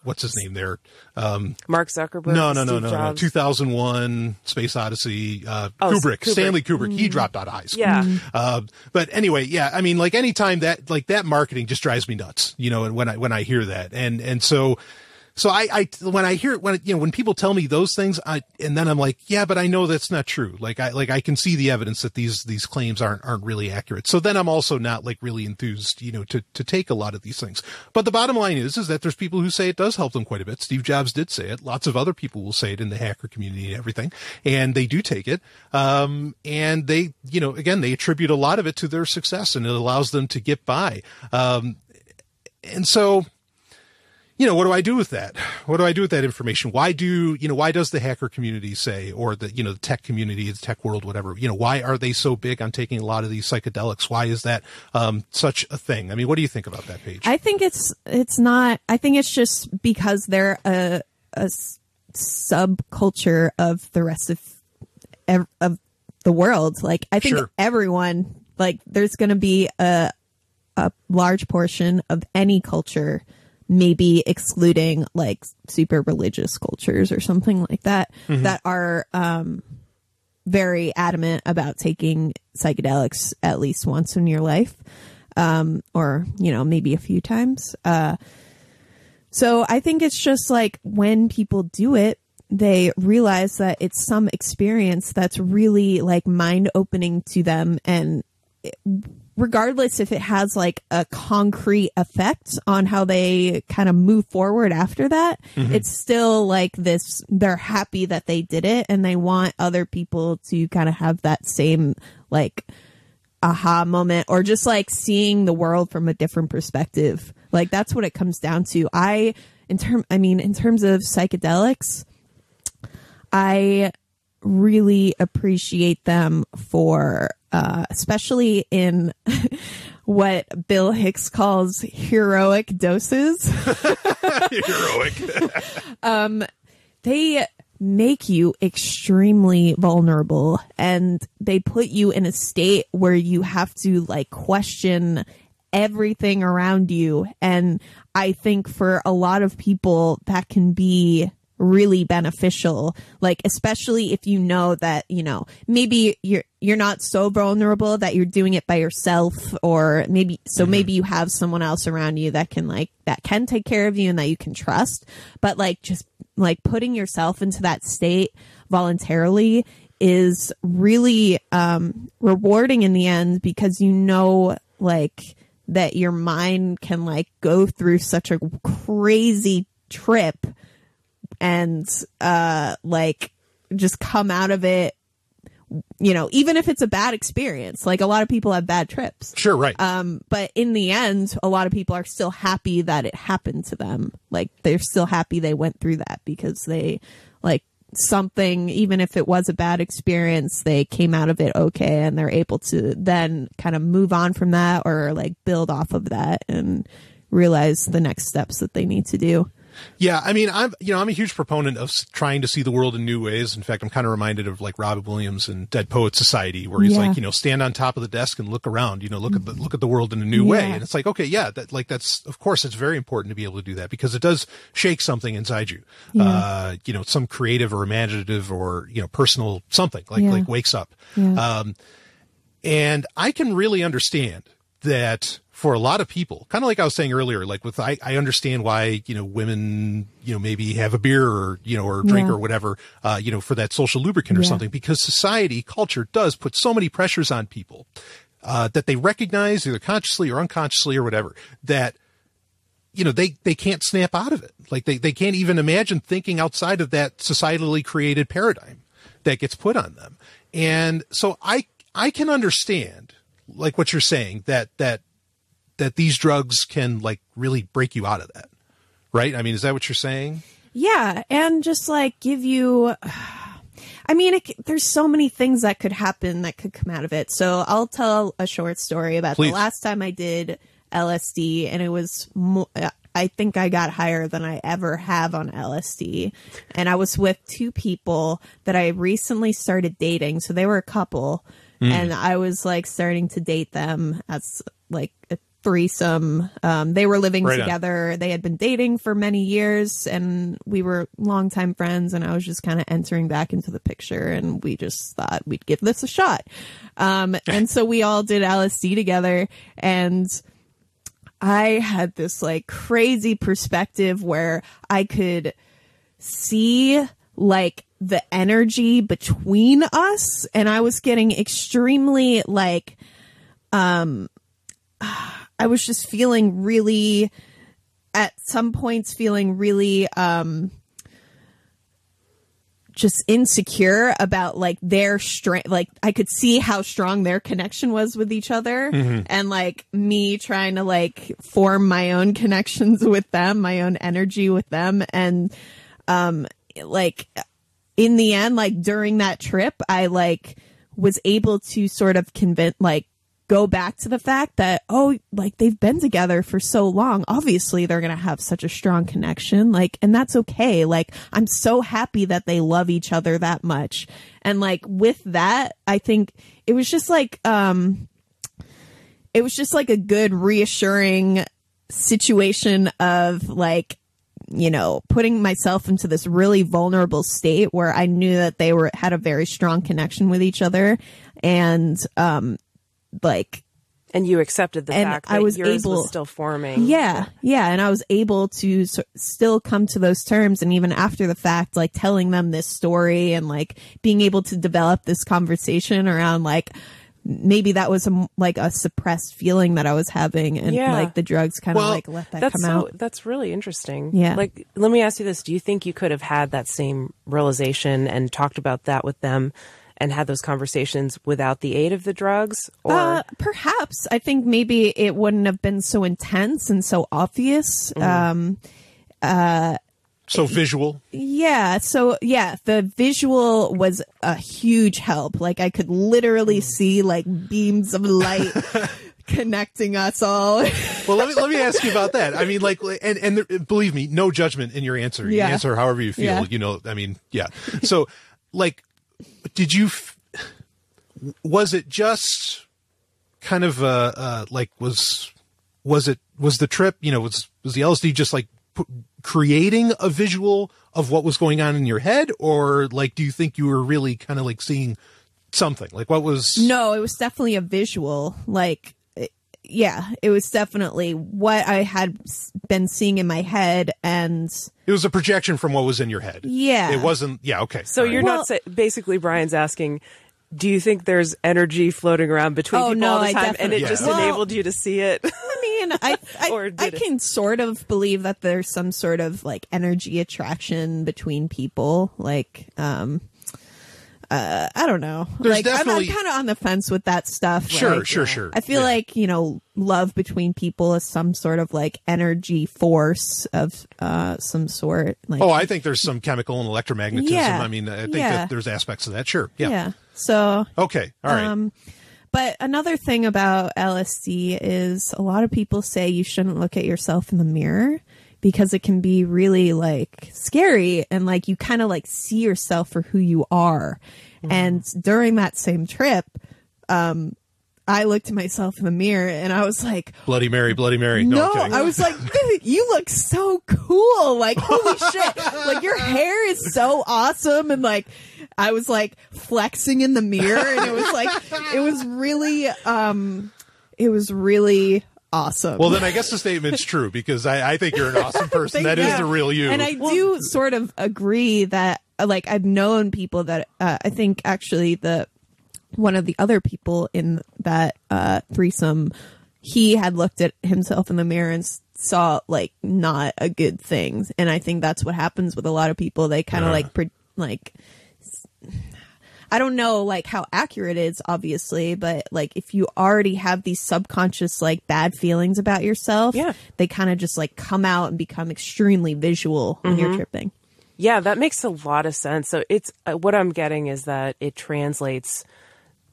what's his name there? Mark Zuckerberg. No. 2001 Space Odyssey, Kubrick, Stanley Kubrick, he dropped out of high school. Yeah. But anyway, yeah, anytime that marketing just drives me nuts, and when I hear that. And so I when I hear when people tell me those things, and then I'm yeah, but I know that's not true. I can see the evidence that these claims aren't really accurate. So then I'm also not really enthused, to take a lot of these things. But the bottom line is that there's people who say it does help them quite a bit. Steve Jobs did say it. Lots of other people will say it in the hacker community and everything. And they do take it. And they, again, they attribute a lot of it to their success, and it allows them to get by. And so, what do I do with that? What do I do with that information? Why does the hacker community say, or the tech community, the tech world, whatever, why are they so big on taking a lot of these psychedelics? Why is that, such a thing? I mean, what do you think about that, Paige? I think it's not, I think it's just because they're a subculture of the rest of the world. I think everyone, there's going to be a large portion of any culture, maybe excluding super religious cultures or something like that, that are very adamant about taking psychedelics at least once in your life, or maybe a few times. So I think it's just when people do it, they realize that it's some experience that's really mind opening to them, and regardless if it has a concrete effect on how they kind of move forward after that, it's still this, they're happy that they did it, and they want other people to kind of have that same aha moment, or just seeing the world from a different perspective. That's what it comes down to. In terms of psychedelics, I really appreciate them for, especially in what Bill Hicks calls heroic doses. Heroic. They make you extremely vulnerable, and they put you in a state where you have to like question everything around you. And I think for a lot of people that can be really beneficial, like especially if you know that, you know, maybe you're not so vulnerable that you're doing it by yourself, or maybe you have someone else around you that can take care of you and that you can trust. But like just like putting yourself into that state voluntarily is really rewarding in the end, because you know like that your mind can like go through such a crazy trip and like just come out of it, you know, even if it's a bad experience. Like a lot of people have bad trips. Sure, right. But in the end, a lot of people are still happy that it happened to them. Like they're still happy they went through that, because they like something, even if it was a bad experience, they came out of it okay, and they're able to then kind of move on from that, or like build off of that and realize the next steps that they need to do. Yeah, I mean, I'm a huge proponent of trying to see the world in new ways. In fact, I'm kind of reminded of like Robin Williams in Dead Poets Society, where he's like, you know, stand on top of the desk and look around, you know, look at the world in a new way. And it's like, okay, yeah, that's of course it's very important to be able to do that, because it does shake something inside you. You know, some creative or imaginative or, you know, personal something like wakes up. And I can really understand that for a lot of people, kind of like I was saying earlier, like I understand why, you know, women, you know, maybe have a beer or, you know, or drink or whatever, you know, for that social lubricant or something, because society, culture does put so many pressures on people, that they recognize either consciously or unconsciously or whatever, that, you know, they can't snap out of it. Like they can't even imagine thinking outside of that societally created paradigm that gets put on them. And so I can understand like what you're saying, that these drugs can like really break you out of that. Right? I mean, is that what you're saying? Yeah. And just like give you, I mean, there's so many things that could happen that could come out of it. So I'll tell a short story about the last time I did LSD, and it was I think I got higher than I ever have on LSD. And I was with two people that I recently started dating. So they were a couple. And I was like starting to date them as like a threesome. They were living together. They had been dating for many years, and we were longtime friends. And I was just kind of entering back into the picture, and we just thought we'd give this a shot. And so we all did LSD together, and I had this like crazy perspective where I could see like the energy between us, and I was getting extremely like I was just feeling really, at some points feeling really just insecure about like their strength. Like I could see how strong their connection was with each other, and like me trying to like form my own connections with them, my own energy with them. And like in the end, like during that trip, I like was able to sort of go back to the fact that, oh, like they've been together for so long. Obviously they're going to have such a strong connection. Like, and that's okay. Like, I'm so happy that they love each other that much. And like with that, I think it was just like a good reassuring situation of like, you know, putting myself into this really vulnerable state where I knew that they had a very strong connection with each other. And, and you accepted the fact that yours was still forming. Yeah. And I was able to still come to those terms. And even after the fact, like telling them this story and like being able to develop this conversation around like, maybe that was a suppressed feeling that I was having, and like the drugs kind of like let that come out. That's really interesting. Yeah. Like, let me ask you this. Do you think you could have had that same realization and talked about that with them and had those conversations without the aid of the drugs? Or perhaps. I think maybe it wouldn't have been so intense and so obvious. So visual. Yeah. So yeah, the visual was a huge help. Like I could literally see like beams of light connecting us all. Well, let me ask you about that. I mean, like, and believe me, no judgment in your answer. You Yeah. answer however you feel. Yeah. You know, I mean, yeah. So, like, did you? Was it just kind of like was the trip? You know, was the LSD just like creating a visual of what was going on in your head, or like, do you think you were really kind of like seeing something? Like, what was? No, it was definitely a visual. Like, yeah, it was definitely what I had been seeing in my head, and It was a projection from what was in your head. Yeah. It wasn't. Yeah. Okay. So All right. you're Well- not basically Brian's asking, do you think there's energy floating around between Oh, people no, all the I time, and it definitely- just Well- enabled you to see it? I mean, I Or did it? can sort of believe that there's some sort of like energy attraction between people. Like, I don't know. There's like, definitely- I'm kind of on the fence with that stuff. Sure, Like, sure. I feel Yeah. like, you know, love between people is some sort of like energy force of some sort. Like, Oh, I think there's some chemical and electromagnetism. Yeah. I mean, I think Yeah. that there's aspects of that. Sure. Yeah. yeah. So, Okay. All right. but another thing about LSD is a lot of people say you shouldn't look at yourself in the mirror because it can be really like scary, and like you kind of like see yourself for who you are. And during that same trip, I looked at myself in the mirror and I was like, Bloody Mary, Bloody Mary. no, I'm kidding. I was like, you look so cool. Like, holy shit. Like, your hair is so awesome. And like, I was like flexing in the mirror, and it was like, it was really awesome. Well, then I guess the statement's true, because I think you're an awesome person. That is Yeah. the real you. And I do sort of agree that, like, I've known people that I think actually one of the other people in that threesome, he had looked at himself in the mirror and saw like not a good thing. And I think that's what happens with a lot of people. They kind of I don't know like how accurate it is, obviously, but like if you already have these subconscious like bad feelings about yourself, Yeah. they kind of just like come out and become extremely visual when you're tripping. Yeah, that makes a lot of sense. So it's what I'm getting is that it translates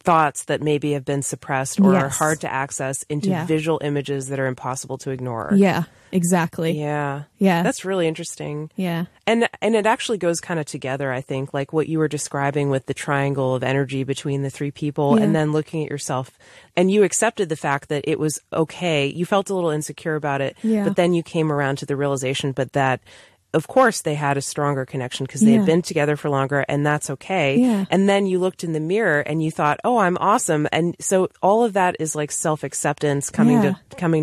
thoughts that maybe have been suppressed or are Yes. hard to access into Yeah. visual images that are impossible to ignore. Yeah, exactly. Yeah. Yeah. That's really interesting. Yeah. And it actually goes kind of together, I think, like what you were describing with the triangle of energy between the three people, Yeah. and then looking at yourself, and you accepted the fact that it was okay. You felt a little insecure about it, Yeah. but then you came around to the realization, but that of course they had a stronger connection because they Yeah. had been together for longer, and that's okay. Yeah. And then you looked in the mirror and you thought, oh, I'm awesome. And so all of that is like self-acceptance coming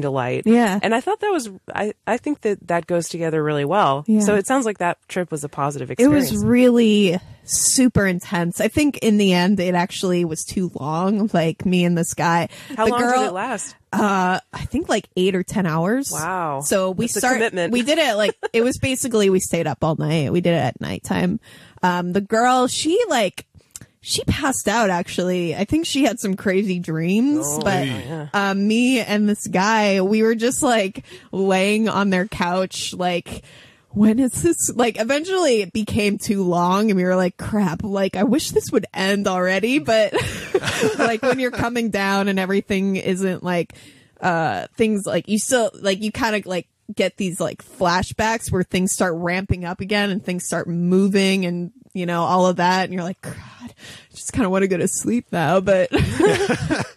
to light. Yeah. And I thought that was, I think that goes together really well. Yeah. So it sounds like that trip was a positive It experience. was really super intense. I think in the end it actually was too long, like me and this guy. How the long girl, did it last? I think like 8 or 10 hours. Wow. So we That's a commitment. we did it like, it was basically, we stayed up all night. We did it at nighttime. The girl, she passed out actually. I think she had some crazy dreams, but me and this guy, we were just like laying on their couch, like, when is this? Like, eventually it became too long and we were like, crap, like, I wish this would end already. But like when you're coming down and everything isn't like, things like you still like, you kind of like get these like flashbacks where things start ramping up again and things start moving and, you know, all of that. And you're like, God, I just kind of want to go to sleep now. But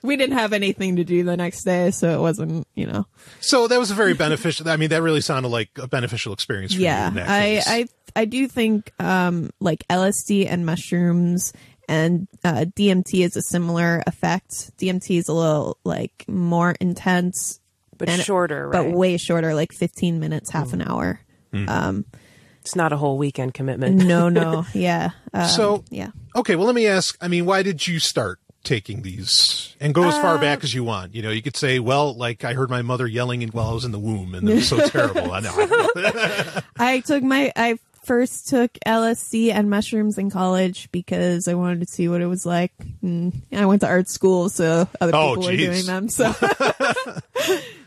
we didn't have anything to do the next day. So it wasn't, you know. So that was a very beneficial. I mean, that really sounded like a beneficial experience for you. Yeah, In that case. I do think like LSD and mushrooms and DMT is a similar effect. DMT is a little like more intense, but and- shorter, right? but way shorter, like 15 minutes, half an hour. It's not a whole weekend commitment. No, yeah. So- yeah, Okay, well, let me ask. I mean, why did you start taking these? And go as far back as you want. You know, you could say, well, like I heard my mother yelling while I was in the womb, and it was so terrible. I know. I first took LSD and mushrooms in college because I wanted to see what it was like. I went to art school, so other Oh, people were geez. doing them. So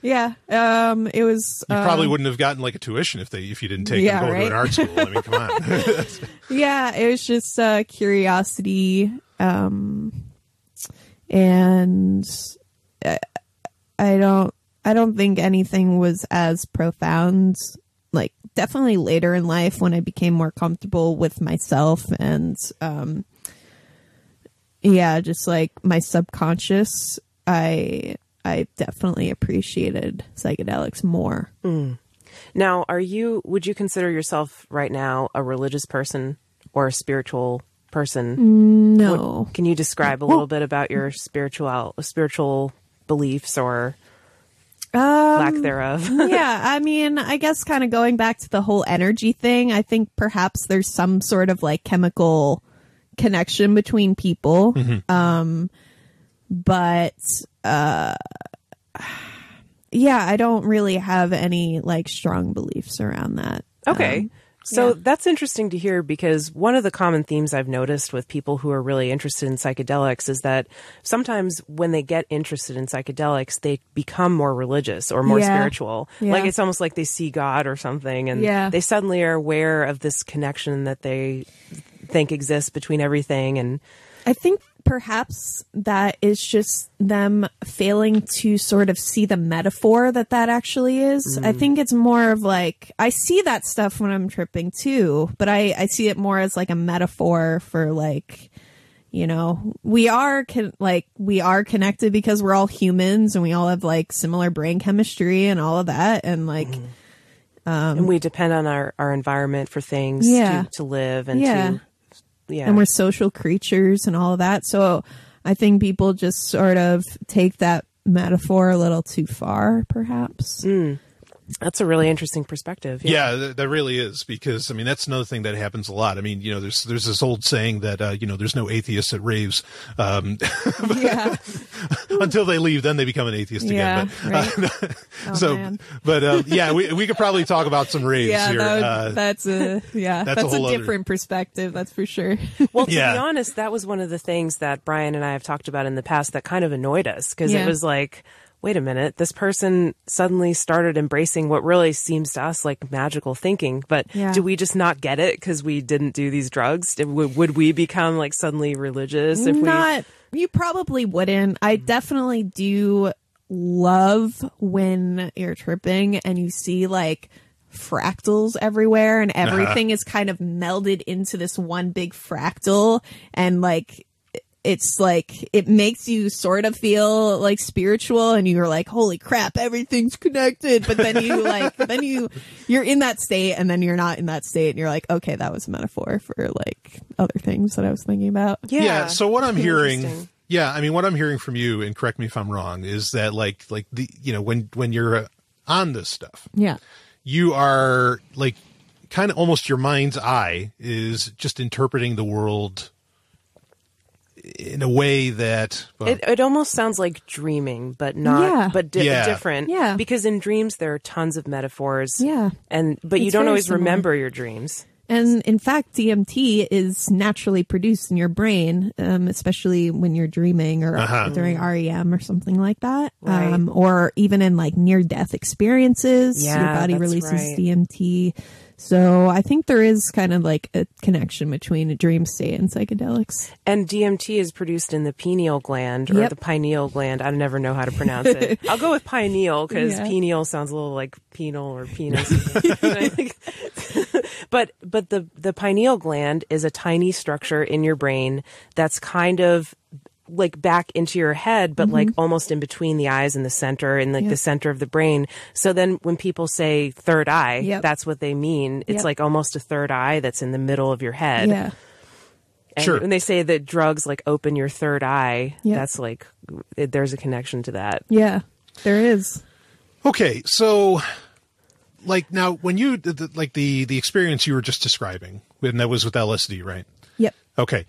yeah, it was. You probably wouldn't have gotten like a tuition if you didn't take Yeah, and go to right? an art school. I mean, come on. Yeah, it was just curiosity, and I don't think anything was as profound. Like, definitely later in life when I became more comfortable with myself and, just like my subconscious, I definitely appreciated psychedelics more. Now, would you consider yourself right now a religious person or a spiritual person? No. Can you describe a little bit about your spiritual beliefs or lack thereof? Yeah, I mean, I guess kind of going back to the whole energy thing, I think perhaps there's some sort of like chemical connection between people. But I don't really have any like strong beliefs around that. Okay. So that's interesting to hear, because one of the common themes I've noticed with people who are really interested in psychedelics is that sometimes when they get interested in psychedelics, they become more religious or more spiritual. Yeah. Like it's almost like they see God or something, and they suddenly are aware of this connection that they think exists between everything. And I think perhaps that is just them failing to sort of see the metaphor that actually is. I think it's more of like, I see that stuff when I'm tripping too, but I see it more as like a metaphor for like, you know, we are connected because we're all humans and we all have like similar brain chemistry and all of that. And like, and we depend on our environment for things to live and to... Yeah. And we're social creatures and all of that. So I think people just sort of take that metaphor a little too far, perhaps. That's a really interesting perspective. Yeah, that really is, because, I mean, that's another thing that happens a lot. I mean, you know, there's this old saying that, you know, there's no atheists at raves. Until they leave, then they become an atheist again. We could probably talk about some raves here. That's a different perspective, that's for sure. Well, to be honest, that was one of the things that Brian and I have talked about in the past that kind of annoyed us, because it was like, wait a minute, this person suddenly started embracing what really seems to us like magical thinking. But do we just not get it because we didn't do these drugs? Would we become like suddenly religious if You probably wouldn't. I definitely do love when you're tripping and you see like fractals everywhere and everything is kind of melded into this one big fractal, and like it's like it makes you sort of feel like spiritual, and you're like, holy crap, everything's connected. But then you're in that state, and then you're not in that state, and you're like, okay, that was a metaphor for like other things that I was thinking about. Yeah. So what I'm hearing, what I'm hearing from you, and correct me if I'm wrong, is that like the, you know, when you're on this stuff, you are like kind of almost your mind's eye is just interpreting the world in a way that it almost sounds like dreaming, but not, different. Yeah. Because in dreams there are tons of metaphors. Yeah. But you don't always remember your dreams. And in fact, DMT is naturally produced in your brain, especially when you're dreaming or during REM or something like that. Right. Or even in like near-death experiences, your body releases DMT. So I think there is kind of like a connection between a dream state and psychedelics. And DMT is produced in the pineal gland or the pineal gland. I never know how to pronounce it. I'll go with pineal because pineal sounds a little like penal or penis. But the pineal gland is a tiny structure in your brain that's kind of like back into your head, but like almost in between the eyes and the center, and like the center of the brain. So then when people say third eye, that's what they mean. It's like almost a third eye that's in the middle of your head. Yeah. And when they say that drugs like open your third eye, that's like, there's a connection to that. Yeah, there is. Okay. So like now when you like the experience you were just describing, and that was with LSD, right? Yep. Okay.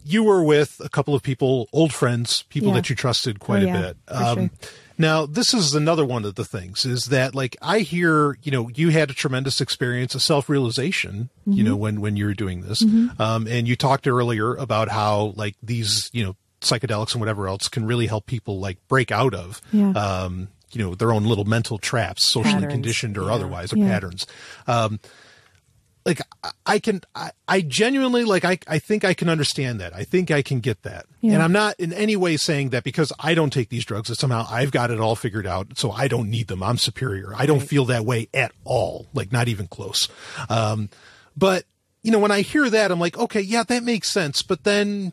You were with a couple of people, old friends, people that you trusted quite a bit. Sure. Now, this is another one of the things is that, like, I hear, you know, you had a tremendous experience of self-realization, you know, when you were doing this. And you talked earlier about how, like, these, you know, psychedelics and whatever else can really help people, like, break out of, you know, their own little mental traps, socially conditioned or otherwise, or patterns. like I genuinely, like, I think I can understand that. I think I can get that. Yeah. And I'm not in any way saying that because I don't take these drugs that somehow I've got it all figured out, so I don't need them. I'm superior. I don't feel that way at all. Like, not even close. But, you know, when I hear that, I'm like, okay, yeah, that makes sense. But then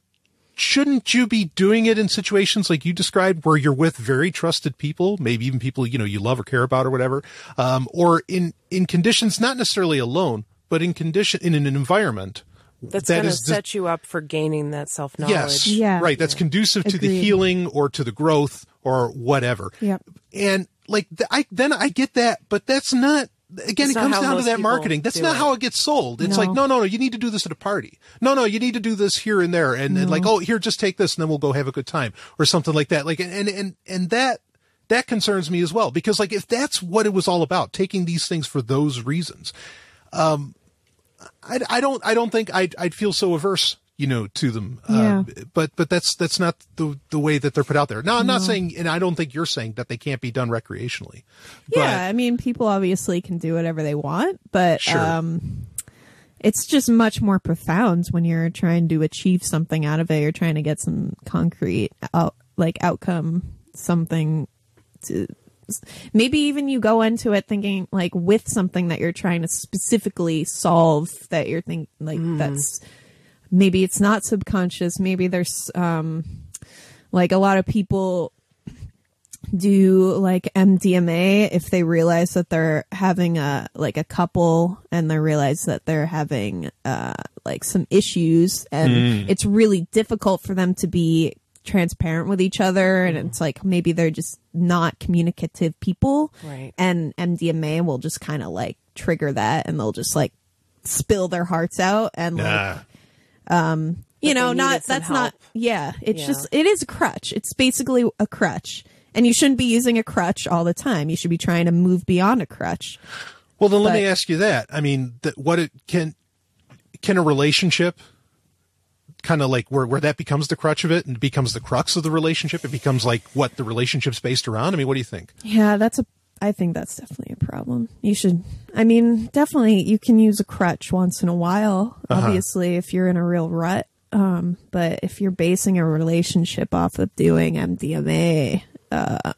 shouldn't you be doing it in situations like you described where you're with very trusted people, maybe even people, you know, you love or care about or whatever, or in conditions, not necessarily alone, but in an environment that's going to set you up for gaining that self-knowledge. Yes, Yeah. right. That's conducive to the Agreed. healing or to the growth or whatever. Yep. And like, then I get that, but that's not, again, It's it not comes how down to most that people marketing. That's do not it. how it gets sold. It's No. like, no, you need to do this at a party. No, you need to do this here and there. And like, oh, here, just take this and then we'll go have a good time or something like that. Like, and that concerns me as well, because like, if that's what it was all about, taking these things for those reasons, I don't think I'd feel so averse, you know, to them. Yeah. But that's not the way that they're put out there. Now, I'm not saying, and I don't think you're saying that they can't be done recreationally. Yeah, I mean, people obviously can do whatever they want, but Sure. it's just much more profound when you're trying to achieve something out of it. You're trying to get some concrete outcome, something to. Maybe even you go into it thinking like with something that you're trying to specifically solve, that you're thinking like that's. Maybe it's not subconscious. Maybe there's, like a lot of people do like MDMA if they realize that they're having a couple and they realize that they're having, like some issues and it's really difficult for them to be transparent with each other. And it's like, maybe they're just not communicative people. Right. And MDMA will just kind of like trigger that and they'll just like spill their hearts out and like, you know, it's just, it is a crutch. It's basically a crutch and you shouldn't be using a crutch all the time. You should be trying to move beyond a crutch. Well, then let me ask you that. I mean, can a relationship kind of like where that becomes the crutch of it and becomes the crux of the relationship? It becomes like what the relationship's based around. I mean, what do you think? Yeah, I think that's definitely a problem. Definitely you can use a crutch once in a while, obviously, if you're in a real rut. But if you're basing a relationship off of doing MDMA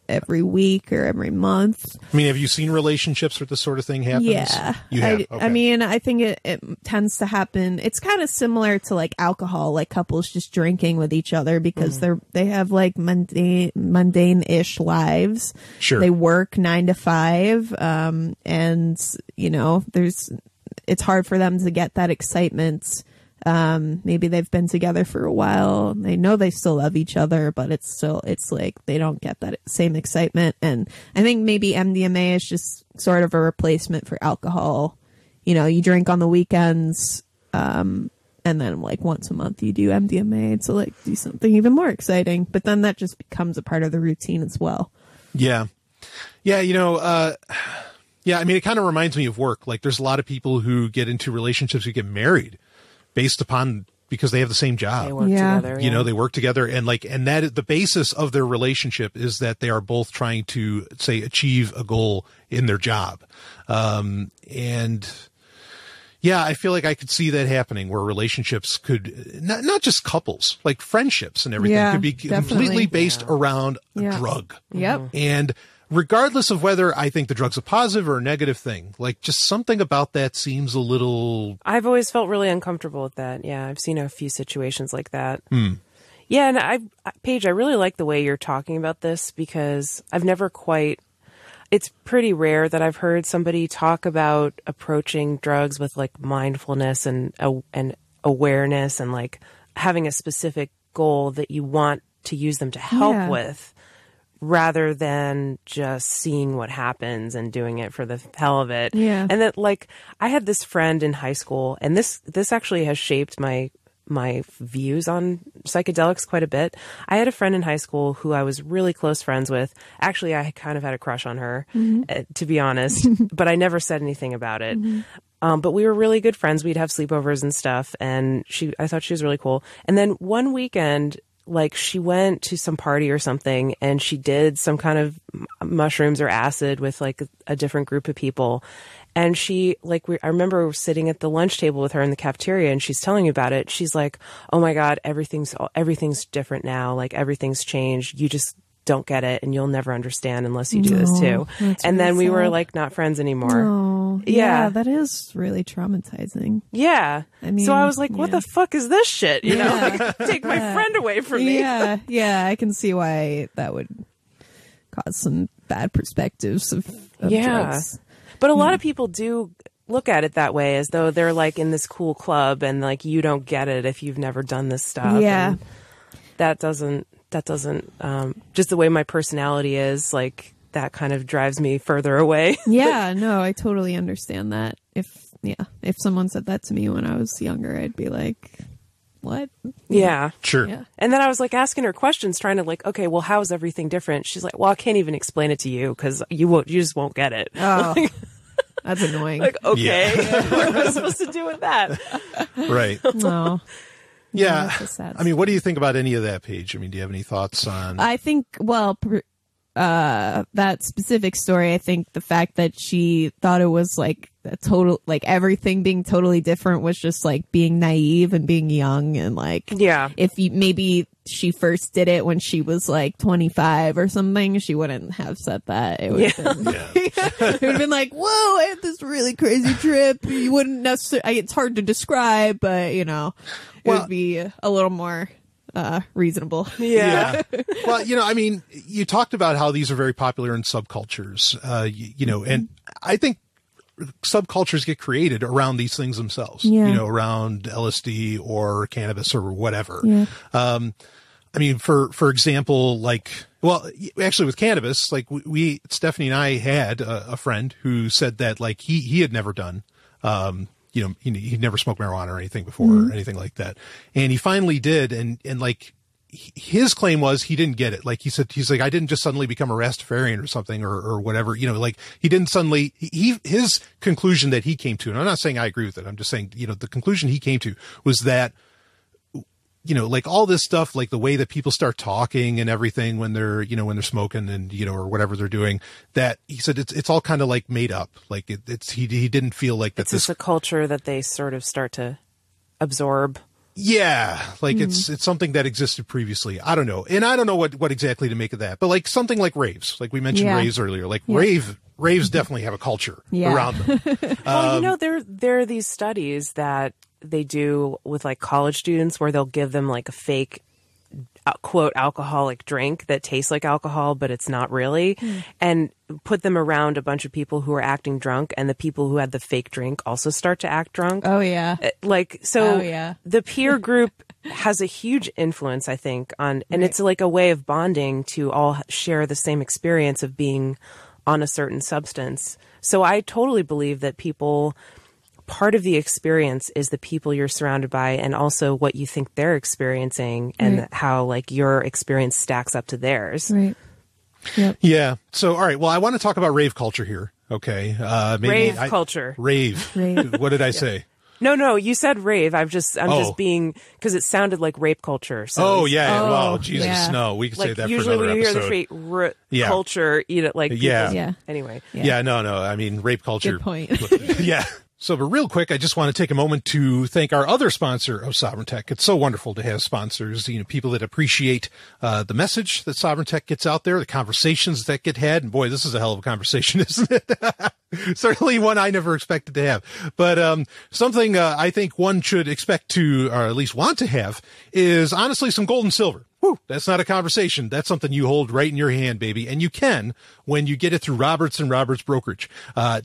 every week or every month. I mean, have you seen relationships where this sort of thing happens? Yeah. You have? I Okay. mean, I think it tends to happen. It's kind of similar to like alcohol, like couples just drinking with each other because they have like mundane-ish lives. Sure. They work 9 to 5. And you know, it's hard for them to get that excitement. Maybe they've been together for a while. They know they still love each other, but it's like they don't get that same excitement. And I think maybe MDMA is just sort of a replacement for alcohol. You know, you drink on the weekends, and then like once a month you do MDMA to like do something even more exciting. But then that just becomes a part of the routine as well. Yeah. Yeah. You know, yeah, I mean, it kind of reminds me of work. Like there's a lot of people who get into relationships who get married based upon because they have the same job. They work Yeah. together. You know, they work together and that the basis of their relationship is that they are both trying to say achieve a goal in their job. And yeah, I feel like I could see that happening where relationships could not just couples, like friendships and everything Yeah, could be definitely. completely based around a Yeah. drug. Yep. And regardless of whether I think the drug's a positive or a negative thing, like just something about that seems a little. I've always felt really uncomfortable with that. Yeah, I've seen a few situations like that. Yeah, and Paige, I really like the way you're talking about this because I've never quite. It's pretty rare that I've heard somebody talk about approaching drugs with like mindfulness and awareness and like having a specific goal that you want to use them to help Yeah. with, rather than just seeing what happens and doing it for the hell of it. Yeah. And that, like, I had this friend in high school, and this actually has shaped my views on psychedelics quite a bit. I had a friend in high school who I was really close friends with. Actually, I kind of had a crush on her, to be honest, but I never said anything about it. But we were really good friends. We'd have sleepovers and stuff, and I thought she was really cool. And then one weekend, like, she went to some party or something and she did some kind of mushrooms or acid with like a different group of people. And she, like, I remember sitting at the lunch table with her in the cafeteria, and she's telling me about it. She's like, "Oh my God, everything's different now. Like, everything's changed. You just don't get it, and you'll never understand unless you do this too." And then we were like not friends anymore. Oh, yeah, that is really traumatizing. Yeah. I mean, so I was like, what the fuck is this shit? You know, like, take my friend away from me. Yeah, I can see why that would cause some bad perspectives of drugs. But a lot of people do look at it that way, as though they're like in this cool club and like you don't get it if you've never done this stuff. Yeah. And that doesn't just the way my personality is, like, that kind of drives me further away. Yeah, no, I totally understand that. If someone said that to me when I was younger, I'd be like, what? Yeah. Sure. Yeah. And then I was like asking her questions, trying to like, okay, well, how is everything different? She's like, well, I can't even explain it to you because you just won't get it. Oh, that's annoying. Like, okay, what am I supposed to do with that? Right. No. Yeah. That's a sad I mean, what do you think about any of that, Paige? I mean, do you have any thoughts on? I think, that specific story, I think the fact that she thought it was like a total, like everything being totally different was just like being naive and being young. And like, Yeah. if maybe she first did it when she was like 25 or something, she wouldn't have said that. It would have been, it would have been like, whoa, I had this really crazy trip. You wouldn't necessarily, it's hard to describe, but you know, it would be a little more reasonable. Yeah. Well, you know, I mean, you talked about how these are very popular in subcultures, you know, and I think subcultures get created around these things themselves, you know, around LSD or cannabis or whatever. Yeah. I mean, for example, like, well, actually with cannabis, like Stephanie and I had a friend who said that like he had never done, you know, he'd never smoked marijuana or anything before or anything like that. And he finally did. And like his claim was he didn't get it. Like he said, he's like, I didn't just suddenly become a Rastafarian or something or whatever, you know, like he didn't suddenly, his conclusion that he came to, and I'm not saying I agree with it. I'm just saying, you know, the conclusion he came to was that, you know, like all this stuff, like the way that people start talking and everything when they're, you know, when they're smoking and, you know, or whatever they're doing, that he said it's all kind of like made up. Like he didn't feel like that. It's just a culture that they sort of start to absorb. Yeah. Like it's something that existed previously. I don't know. And I don't know what exactly to make of that, but like something like raves, like we mentioned raves earlier, like raves definitely have a culture around them. Well, you know, there are these studies that they do with like college students where they'll give them like a fake quote alcoholic drink that tastes like alcohol, but it's not really, and put them around a bunch of people who are acting drunk, and the people who had the fake drink also start to act drunk. Oh yeah. Like, so the peer group has a huge influence, I think, on, and it's like a way of bonding to all share the same experience of being on a certain substance. So I totally believe that part of the experience is the people you're surrounded by, and also what you think they're experiencing and how like your experience stacks up to theirs. Right. Yep. Yeah. So, all right. Well, I want to talk about rave culture here. Okay. Maybe culture. Rave. What did I say? No, you said rave. I'm just being, because it sounded like rape culture. So well, Jesus, no, we can like say that usually for another when you episode. hear the phrase culture, you know, like anyway. Yeah, no, I mean rape culture. Good point. Yeah. So, but real quick, I just want to take a moment to thank our other sponsor of Sovryn Tech. It's so wonderful to have sponsors, you know, people that appreciate the message that Sovryn Tech gets out there, the conversations that get had. And boy, this is a hell of a conversation, isn't it? Certainly one I never expected to have. But something I think one should expect to, or at least want to have, is honestly some gold and silver. Whew, that's not a conversation. That's something you hold right in your hand, baby. And you can when you get it through Roberts and Roberts Brokerage.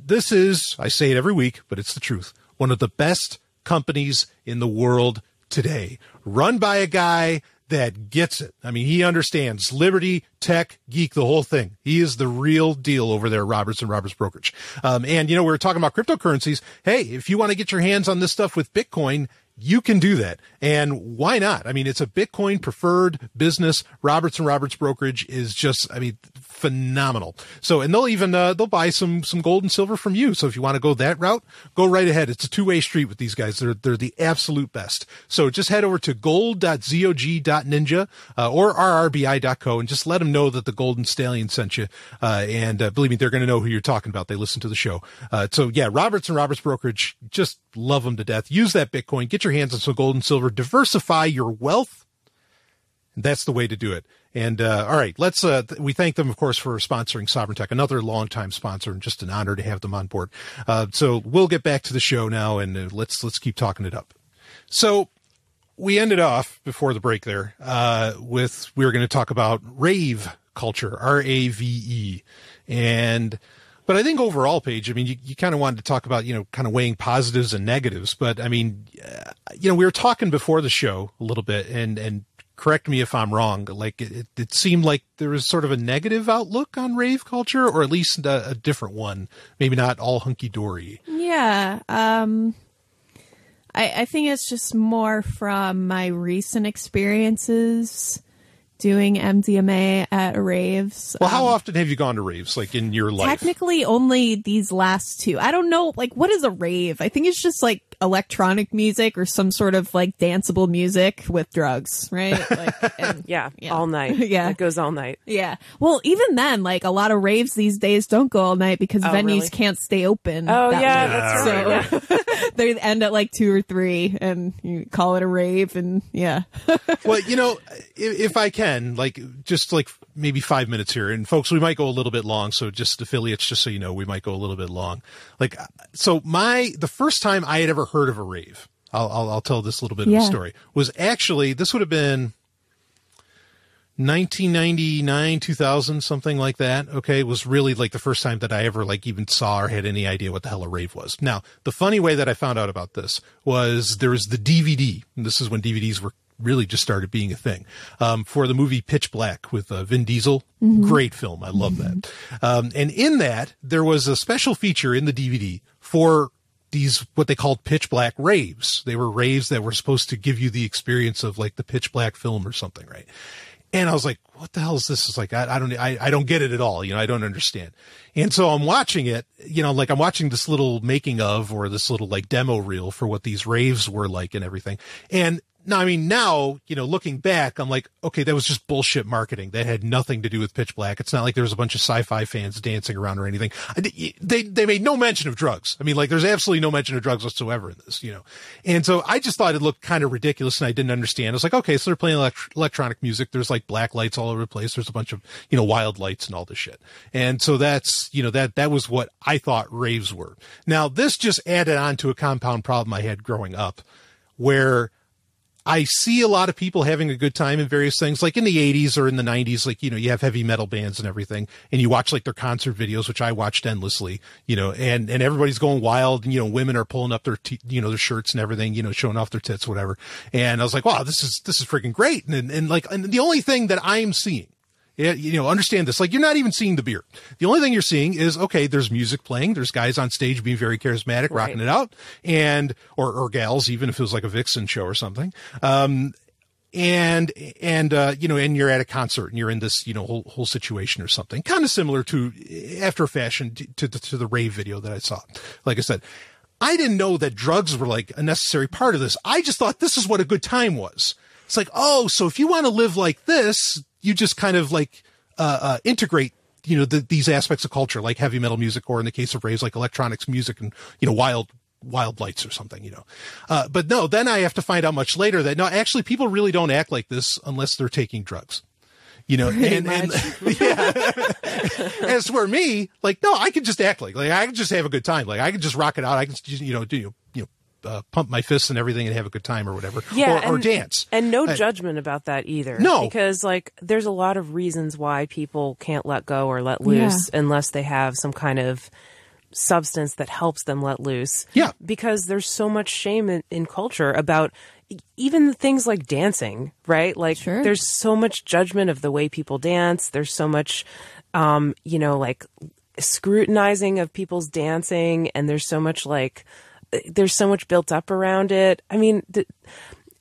This is, I say it every week, but it's the truth, one of the best companies in the world today. Run by a guy that gets it. I mean, he understands liberty, tech, geek, the whole thing. He is the real deal over there at Roberts and Roberts Brokerage. And, you know, we were talking about cryptocurrencies. Hey, if you want to get your hands on this stuff with Bitcoin, you can do that. And why not? I mean, it's a Bitcoin preferred business. Roberts and Roberts Brokerage is just, I mean, phenomenal. So, and they'll even, they'll buy some gold and silver from you. So if you want to go that route, go right ahead. It's a two-way street with these guys. They're the absolute best. So just head over to gold.zog.ninja, or rrbi.co and just let them know that the Golden Stallion sent you. And believe me, they're going to know who you're talking about. They listen to the show. So yeah, Roberts and Roberts Brokerage, just love them to death. Use that Bitcoin, get your hands on some gold and silver, diversify your wealth. That's the way to do it. And, all right, let's, we thank them, of course, for sponsoring Sovryn Tech, another longtime sponsor, and just an honor to have them on board. So we'll get back to the show now, and let's keep talking it up. So we ended off before the break there, we were going to talk about rave culture, RAVE. But I think overall, Paige, I mean, you kind of wanted to talk about, kind of weighing positives and negatives. But I mean, we were talking before the show a little bit, and correct me if I'm wrong. Like it seemed like there was sort of a negative outlook on rave culture, or at least a different one. Maybe not all hunky dory. Yeah. I think it's just more from my recent experiences doing MDMA at raves. Well, how often have you gone to raves, like in your life? Technically only these last two. I don't know, like, what is a rave? I think it's just like electronic music or some sort of like danceable music with drugs, right? Like, yeah, all night. Yeah. It goes all night. Yeah. Well, even then, like a lot of raves these days don't go all night because venues really? Can't stay open. Oh, that yeah, late. that's right. So they end at like 2 or 3 and you call it a rave and yeah. Well, if I can, like, just like maybe 5 minutes here, and folks, we might go a little bit long. So just affiliates, just so you know, we might go a little bit long. Like, so the first time I had ever heard of a rave, I'll tell this little bit of a story, was actually, this would have been 1999, 2000, something like that. Okay. It was really like the first time that I ever like even saw or had any idea what the hell a rave was. Now, the funny way that I found out about this was there was the DVD, and this is when DVDs were really just started being a thing, for the movie Pitch Black with Vin Diesel. Mm-hmm. Great film. I love that. And in that, there was a special feature in the DVD for these, what they called pitch black raves. They were raves that were supposed to give you the experience of like the Pitch Black film or something, right? And I was like, what the hell is this? It's like, I don't get it at all. I don't understand. And so I'm watching it, like I'm watching this little making of, or this little like demo reel for what these raves were like and everything. And now, looking back, I'm like, okay, that was just bullshit marketing. That had nothing to do with Pitch Black. It's not like there was a bunch of sci-fi fans dancing around or anything. They made no mention of drugs. I mean, like, there's absolutely no mention of drugs whatsoever in this, And so I just thought it looked kind of ridiculous, and I didn't understand. I was like, okay, so they're playing electronic music. There's like black lights all over the place. There's a bunch of, wild lights and all this shit. And so that's, that was what I thought raves were. Now, this just added on to a compound problem I had growing up, where I see a lot of people having a good time in various things, like in the 80s or in the 90s, like, you have heavy metal bands and everything, and you watch like their concert videos, which I watched endlessly, and everybody's going wild, and, women are pulling up their, their shirts and everything, showing off their tits, whatever. And I was like, wow, this is freaking great. And the only thing that I'm seeing, understand this, like, you're not even seeing the beer. The only thing you're seeing is, okay, there's music playing. There's guys on stage being very charismatic, rocking it out, and, or gals, even if it was like a Vixen show or something. And you're at a concert and you're in this, whole situation or something, kind of similar to, after a fashion, to the rave video that I saw. Like I said, I didn't know that drugs were like a necessary part of this. I just thought this is what a good time was. It's like, oh, so if you want to live like this, you just kind of like, integrate, these aspects of culture, like heavy metal music, or in the case of raves, like electronics music and, wild lights or something, but no, then I have to find out much later that no, actually people really don't act like this unless they're taking drugs, and yeah. As for me, like, no, I could just act like I could just have a good time. Like, I could just rock it out. I can, pump my fists and everything and have a good time or whatever, or dance. And no judgment about that either. No. Because, like, there's a lot of reasons why people can't let go or let loose unless they have some kind of substance that helps them let loose. Yeah. Because there's so much shame in culture about even things like dancing, right? Like, there's so much judgment of the way people dance. There's so much, like, scrutinizing of people's dancing, and there's so much, like, there's so much built up around it. I mean,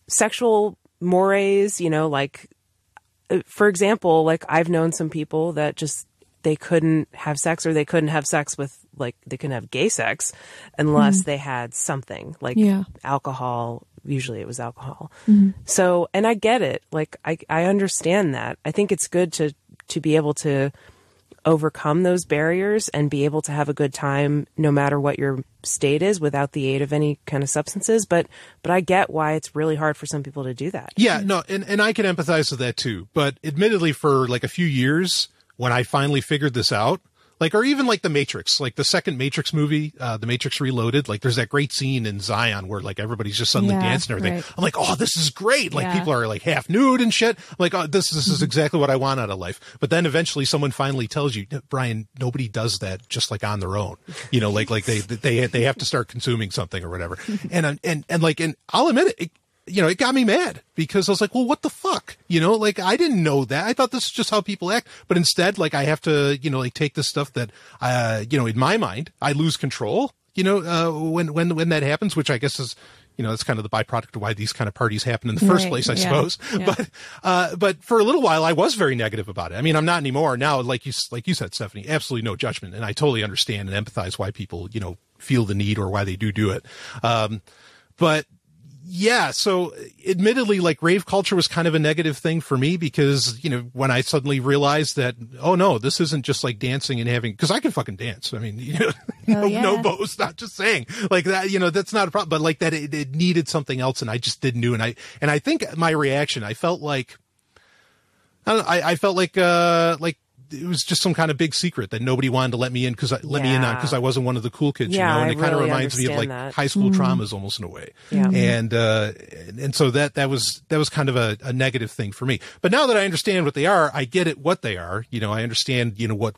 sexual mores, like, for example, like, I've known some people that just they couldn't have sex, or they couldn't have sex with, like, they couldn't have gay sex unless they had something like alcohol. Usually it was alcohol. So, and I get it. Like, I understand that. I think it's good to be able to overcome those barriers and be able to have a good time no matter what your state is without the aid of any kind of substances. But I get why it's really hard for some people to do that. Yeah, no, and I can empathize with that too. But admittedly, for like a few years, when I finally figured this out, like, or even like The Matrix, like the second Matrix movie, The Matrix Reloaded, like there's that great scene in Zion where like everybody's just suddenly dancing and everything. Right. I'm like, oh, this is great. Like people are like half nude and shit. I'm like, oh, this is exactly what I want out of life. But then eventually someone finally tells you, Brian, nobody does that just like on their own. You know, like they have to start consuming something or whatever. And I'll admit it, you know, it got me mad because I was like, well, what the fuck? You know, like, I didn't know that. I thought this is just how people act. But instead, like, I have to, you know, like, take this stuff that, you know, in my mind, I lose control, you know, when that happens, which I guess is, you know, that's kind of the byproduct of why these kind of parties happen in the first place, I suppose. Yeah. But for a little while, I was very negative about it. I mean, I'm not anymore now. Like you said, Stephanie, absolutely no judgment. And I totally understand and empathize why people, you know, feel the need or why they do it. But yeah, so admittedly, like, rave culture was kind of a negative thing for me because, you know, when I suddenly realized that, oh no, this isn't just like dancing and having, because I can fucking dance. I mean, you know, no boast, not just saying like that, you know, that's not a problem, but like that it needed something else and I just didn't do. And I think my reaction, I felt like, I felt like it was just some kind of big secret that nobody wanted to let me in because I wasn't one of the cool kids, you know, and it kind of reminds me of like high school traumas almost in a way. Yeah. And so that was kind of a negative thing for me. But now that I understand what they are, I get it, what they are, you know, I understand, you know, what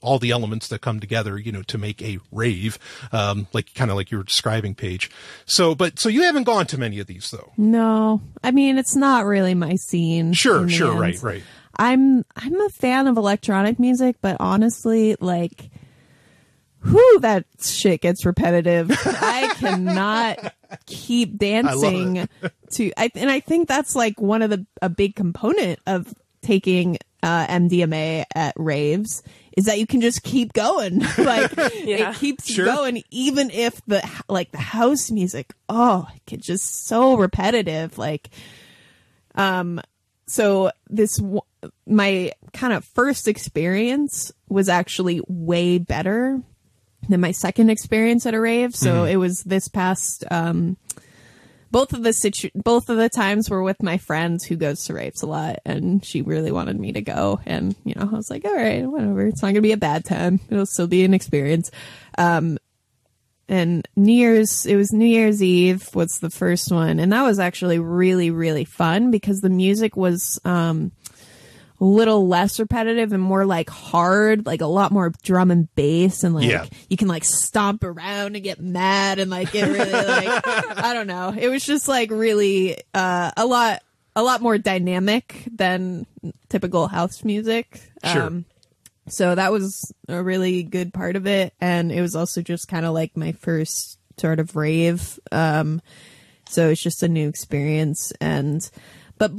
all the elements that come together, you know, to make a rave, like kind of like you were describing, Paige. So you haven't gone to many of these though. No, I mean, it's not really my scene. Sure. Right. I'm a fan of electronic music, but honestly, like, whew, that shit gets repetitive. I cannot keep dancing and I think that's like one of a big component of taking MDMA at raves is that you can just keep going. Like it keeps going, even if the house music, it gets just so repetitive. Like, so my kind of first experience was actually way better than my second experience at a rave. So it was this past, both of the times were with my friend who goes to raves a lot, and she really wanted me to go. And, you know, I was like, all right, whatever. It's not going to be a bad time. It'll still be an experience. And it was New Year's Eve was the first one. And that was actually really, really fun because the music was, a little less repetitive and more like hard, like a lot more drum and bass, and like you can like stomp around and get mad and like get really like I don't know. It was just like really a lot more dynamic than typical house music. Sure. So that was a really good part of it, and it was also just kind of like my first sort of rave. So it's just a new experience, but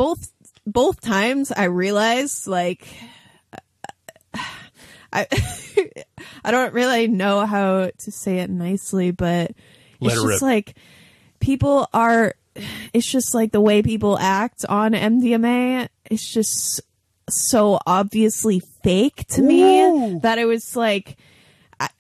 both times I realized, like, I don't really know how to say it nicely, but it's just like it's just like the way people act on MDMA. It's just so obviously fake to me that it was like,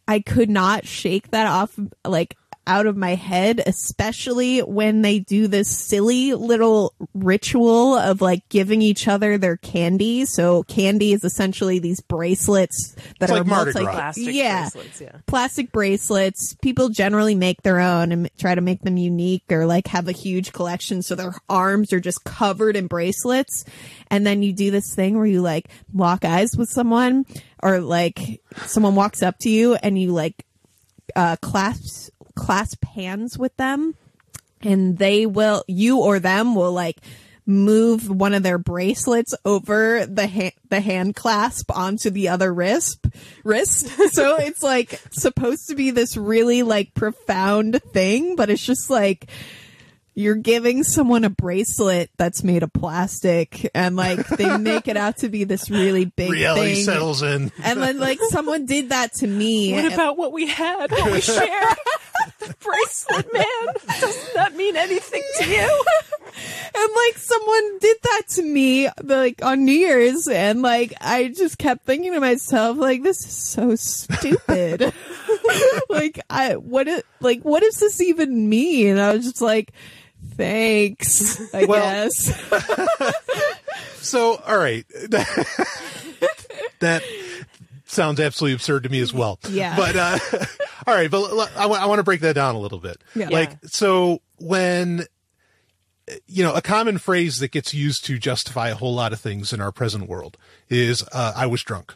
I could not shake that off, like, out of my head, especially when they do this silly little ritual of like giving each other their candy. So candy is essentially these bracelets that it's are like Mardi Gras. Plastic bracelets, plastic bracelets. People generally make their own and try to make them unique or like have a huge collection. So their arms are just covered in bracelets. And then you do this thing where you like lock eyes with someone, or like someone walks up to you and you like clasp hands with them, and you or them will like move one of their bracelets over the hand clasp onto the other wrist. So it's like supposed to be this really like profound thing, but it's just like you're giving someone a bracelet that's made of plastic, and like they make it out to be this really big Reality thing. settles in. And then like someone did that to me. What about what we had? What we share? The bracelet, man. Doesn't that mean anything to you? And like someone did that to me like on New Year's, and like I just kept thinking to myself, like, this is so stupid. What does this even mean? I was just like, thanks, I guess. So, all right. That sounds absolutely absurd to me as well. Yeah. But, all right. But I want to break that down a little bit. Yeah. Like, so when, a common phrase that gets used to justify a whole lot of things in our present world is, I was drunk.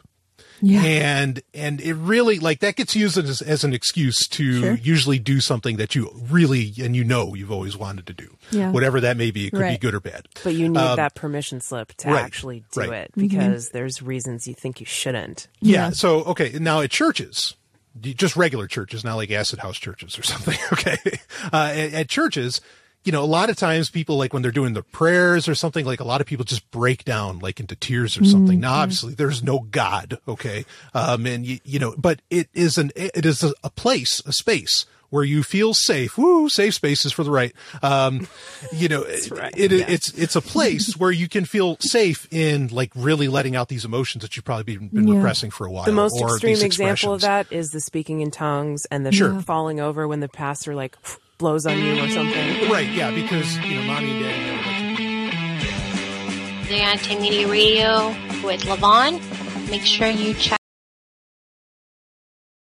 Yeah. And it really, like, that gets used as an excuse to usually do something that you really, and you've always wanted to do. Yeah. Whatever that may be. It could be good or bad. But you need that permission slip to actually do it, Mm-hmm. because there's reasons you think you shouldn't. Yeah. So, okay. Now at churches, just regular churches, not like acid house churches or something. Okay. At churches, a lot of times people, like when they're doing the prayers or something, like a lot of people just break down like into tears or something. Now, obviously there's no God. Okay. And but it is a place, a space where you feel safe. Woo, safe spaces for the right. That's right. It's a place where you can feel safe in like really letting out these emotions that you've probably been repressing for a while. The most or extreme these example of expressions. that is the speaking in tongues and the falling over when the pastor like blows on you or something. Right, yeah, because, mommy and daddy never let you. The Anti-Media Radio with Levon. Make sure you check